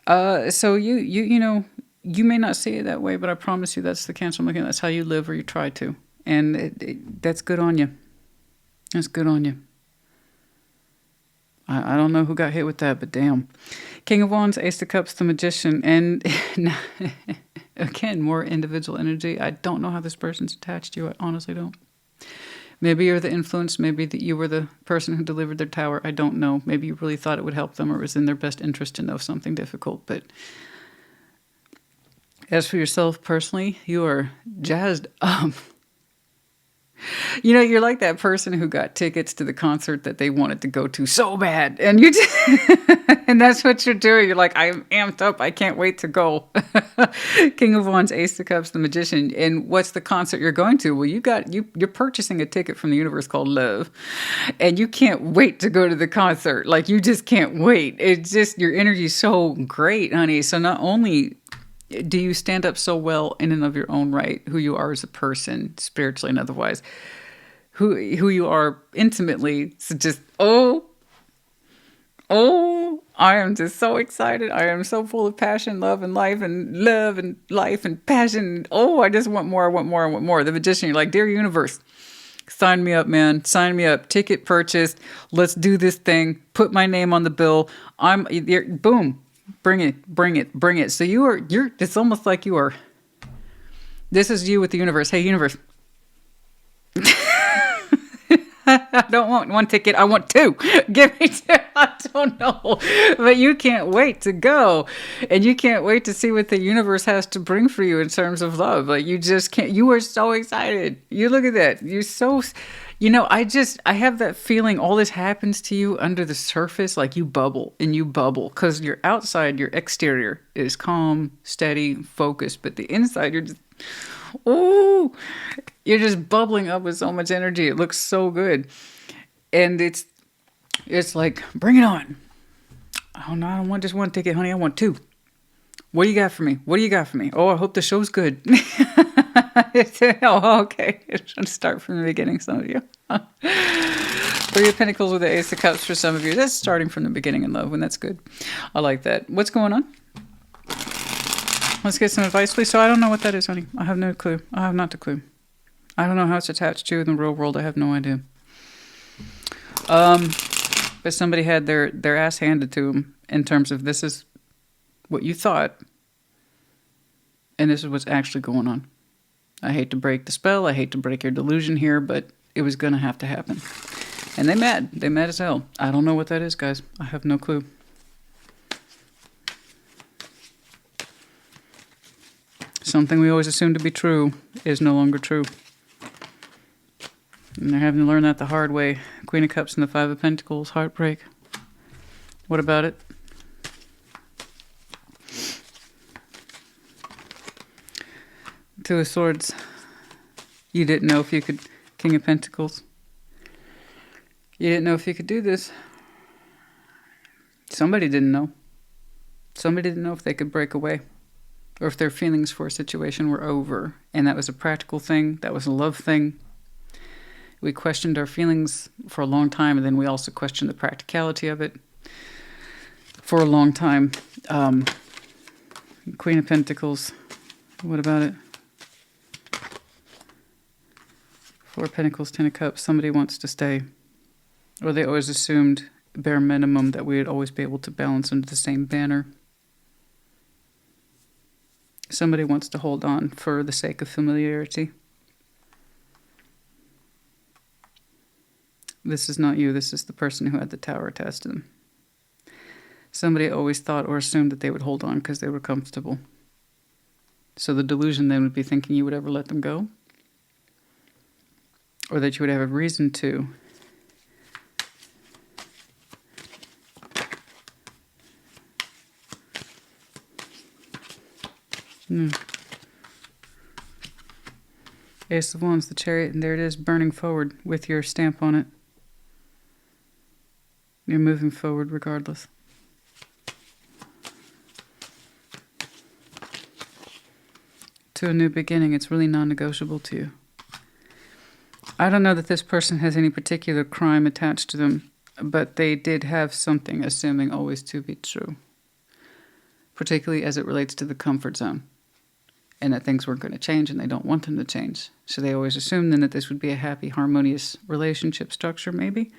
So you know, you may not see it that way, but I promise you that's the Cancer I'm looking at. That's how you live, or you try to. And that's good on you. That's good on you. I don't know who got hit with that, but damn. King of Wands, Ace of Cups, the Magician. And again, more individual energy. I don't know how this person's attached to you. I honestly don't. Maybe you're the influence. Maybe that you were the person who delivered their tower. I don't know. Maybe you really thought it would help them, or it was in their best interest to know something difficult. But as for yourself personally, you are jazzed up. You know, you're like that person who got tickets to the concert that they wanted to go to so bad. And you and that's what you're doing. You're like, I'm amped up. I can't wait to go. King of Wands, Ace of Cups, the Magician. And what's the concert you're going to? Well, you're purchasing a ticket from the universe called love. And you can't wait to go to the concert. Like, you just can't wait. It's just, your energy's so great, honey. So not only do you stand up so well in and of your own right, who you are as a person, spiritually and otherwise, who you are intimately, so just, oh, I am just so excited. I am so full of passion, love and life and passion. Oh, I just want more, I want more, I want more. The Magician, you're like, dear universe, sign me up, man. Sign me up. Ticket purchased. Let's do this thing. Put my name on the bill. Boom. Bring it. So you're, it's almost like you're This is you with the universe. Hey, universe. I don't want one ticket. I want two. Give me two. I don't know. But you can't wait to go. And you can't wait to see what the universe has to bring for you in terms of love. Like, you just can't. You are so excited. You look at that. You're so, I have that feeling all this happens to you under the surface. Like, you bubble and you bubble because your outside, your exterior is calm, steady, focused. But the inside, you're just, ooh, you're just bubbling up with so much energy. It looks so good. And it's like, bring it on. Oh, no, I don't want just one ticket, honey. I want two. What do you got for me? What do you got for me? Oh, I hope the show's good. Oh, okay. Let's start from the beginning, some of you. Three of Pentacles with the Ace of Cups for some of you. That's starting from the beginning in love, and that's good. I like that. What's going on? Let's get some advice, please. So I don't know what that is, honey. I have no clue. I have not a clue. I don't know how it's attached to you in the real world. I have no idea. But somebody had their ass handed to them in terms of this is what you thought, and this is what's actually going on. I hate to break the spell. I hate to break your delusion here, but it was going to have to happen. And they mad. They mad as hell. I don't know what that is, guys. I have no clue. Something we always assumed to be true is no longer true. And they're having to learn that the hard way. Queen of Cups and the Five of Pentacles. Heartbreak. What about it? Two of Swords. You didn't know if you could... King of Pentacles. You didn't know if you could do this. Somebody didn't know. Somebody didn't know if they could break away. Or if their feelings for a situation were over. And that was a practical thing. That was a love thing. We questioned our feelings for a long time. And then we also questioned the practicality of it for a long time. Queen of Pentacles. What about it? Four of Pentacles, Ten of Cups. Somebody wants to stay. Or they always assumed, bare minimum, that we would always be able to balance under the same banner. Somebody wants to hold on for the sake of familiarity. This is not you. This is the person who had the tower attached to them. Somebody always thought or assumed that they would hold on because they were comfortable. So the delusion then would be thinking you would ever let them go. Or that you would have a reason to. Ace of Wands, the Chariot, and there it is, burning forward with your stamp on it. You're moving forward regardless. To a new beginning. It's really non-negotiable to you. I don't know that this person has any particular crime attached to them, but they did have something, assuming always to be true. Particularly as it relates to the comfort zone. And that things weren't going to change and they don't want them to change. So they always assumed then that this would be a happy, harmonious relationship structure, maybe.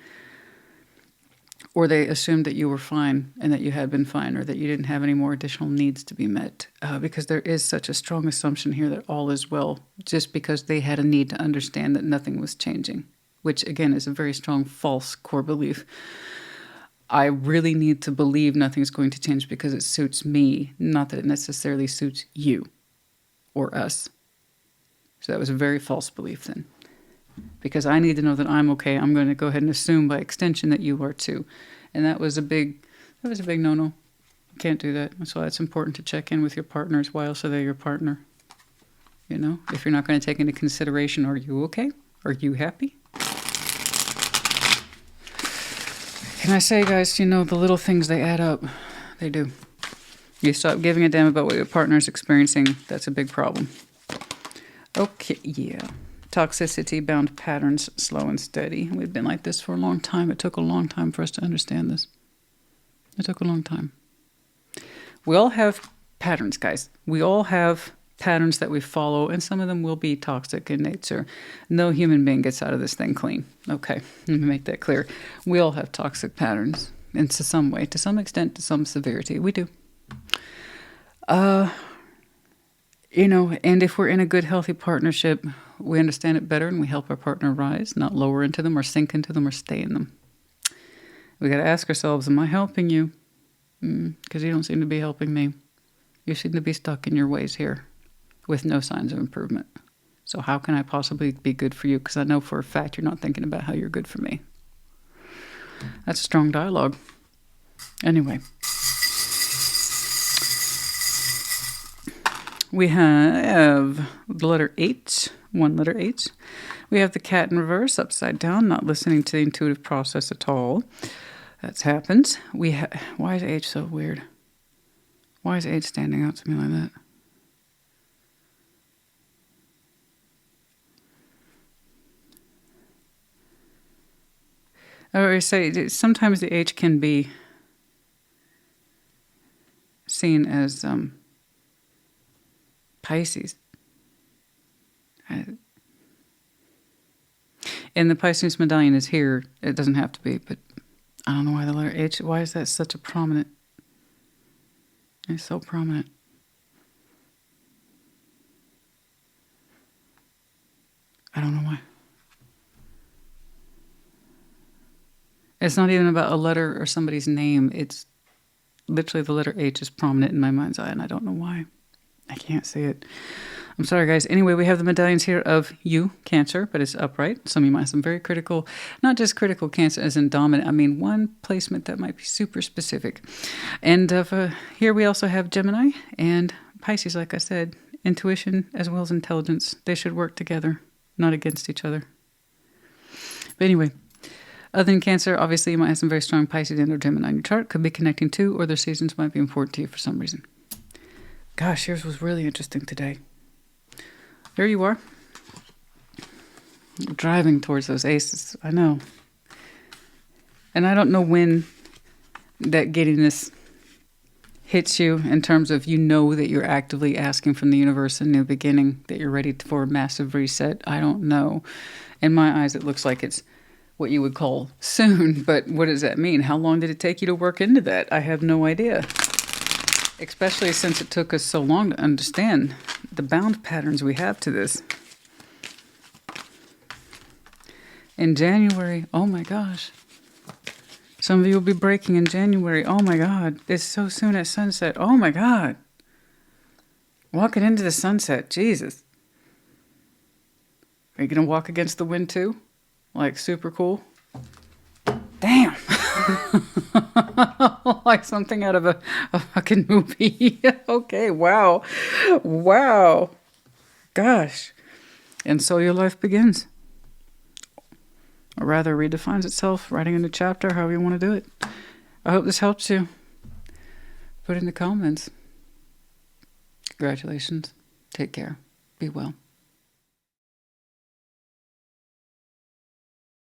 Or they assumed that you were fine and that you had been fine, or that you didn't have any more additional needs to be met. Because there is such a strong assumption here that all is well, just because they had a need to understand that nothing was changing, which again is a very strong false core belief. I really need to believe nothing's going to change because it suits me, not that it necessarily suits you or us. So that was a very false belief then. Because I need to know that I'm okay, I'm going to go ahead and assume by extension that you are too. And that was a big no-no. You can't do that. That's why it's important to check in with your partners. Why else are they your partner? You know, if you're not going to take into consideration, are you okay? Are you happy? Can I say, guys, you know, the little things, they add up. They do. You stop giving a damn about what your partner's experiencing, that's a big problem. Okay, yeah. Toxicity, bound patterns, slow and steady. We've been like this for a long time. It took a long time for us to understand this. It took a long time. We all have patterns, guys. We all have patterns that we follow, and some of them will be toxic in nature. No human being gets out of this thing clean. Okay, let me make that clear. We all have toxic patterns, and to some way, to some extent, to some severity. We do. You know, and if we're in a good, healthy partnership, we understand it better and we help our partner rise, not lower into them or sink into them or stay in them. We got to ask ourselves, am I helping you? Because you don't seem to be helping me. You seem to be stuck in your ways here with no signs of improvement. So how can I possibly be good for you? Because I know for a fact you're not thinking about how you're good for me. That's strong dialogue. Anyway. We have the letter H, one letter H. We have the cat in reverse, upside down, not listening to the intuitive process at all. That's happened. Why is H so weird? Why is H standing out to me like that? Or say sometimes the H can be seen as Pisces. And the Pisces medallion is here. It doesn't have to be, but I don't know why the letter H, why is that such a prominent? It's so prominent. I don't know why. It's not even about a letter or somebody's name. It's literally the letter H is prominent in my mind's eye, and I don't know why. I can't see it. I'm sorry, guys. Anyway, we have the medallions here of you, Cancer, but it's upright. Some of you might have some very critical, not just critical Cancer as in dominant. I mean, one placement that might be super specific. And here we also have Gemini and Pisces, like I said. Intuition as well as intelligence. They should work together, not against each other. But anyway, other than Cancer, obviously you might have some very strong Pisces and or Gemini in your chart. Could be connecting to, or their seasons might be important to you for some reason. Gosh, yours was really interesting today. There you are. Driving towards those aces. I know. And I don't know when that giddiness hits you in terms of you know that you're actively asking from the universe a new beginning, that you're ready for a massive reset. I don't know. In my eyes, it looks like it's what you would call soon. But what does that mean? How long did it take you to work into that? I have no idea. Especially since it took us so long to understand the bound patterns we have to this. In January, oh my gosh. Some of you will be breaking in January. Oh my God, it's so soon at sunset. Oh my God. Walking into the sunset, Jesus. Are you going to walk against the wind too? Like super cool? Damn. Like something out of a fucking movie. Okay, wow. Wow. Gosh. And so your life begins. Or rather redefines itself, writing a new chapter, however you want to do it. I hope this helps you. Put it in the comments. Congratulations. Take care. Be well.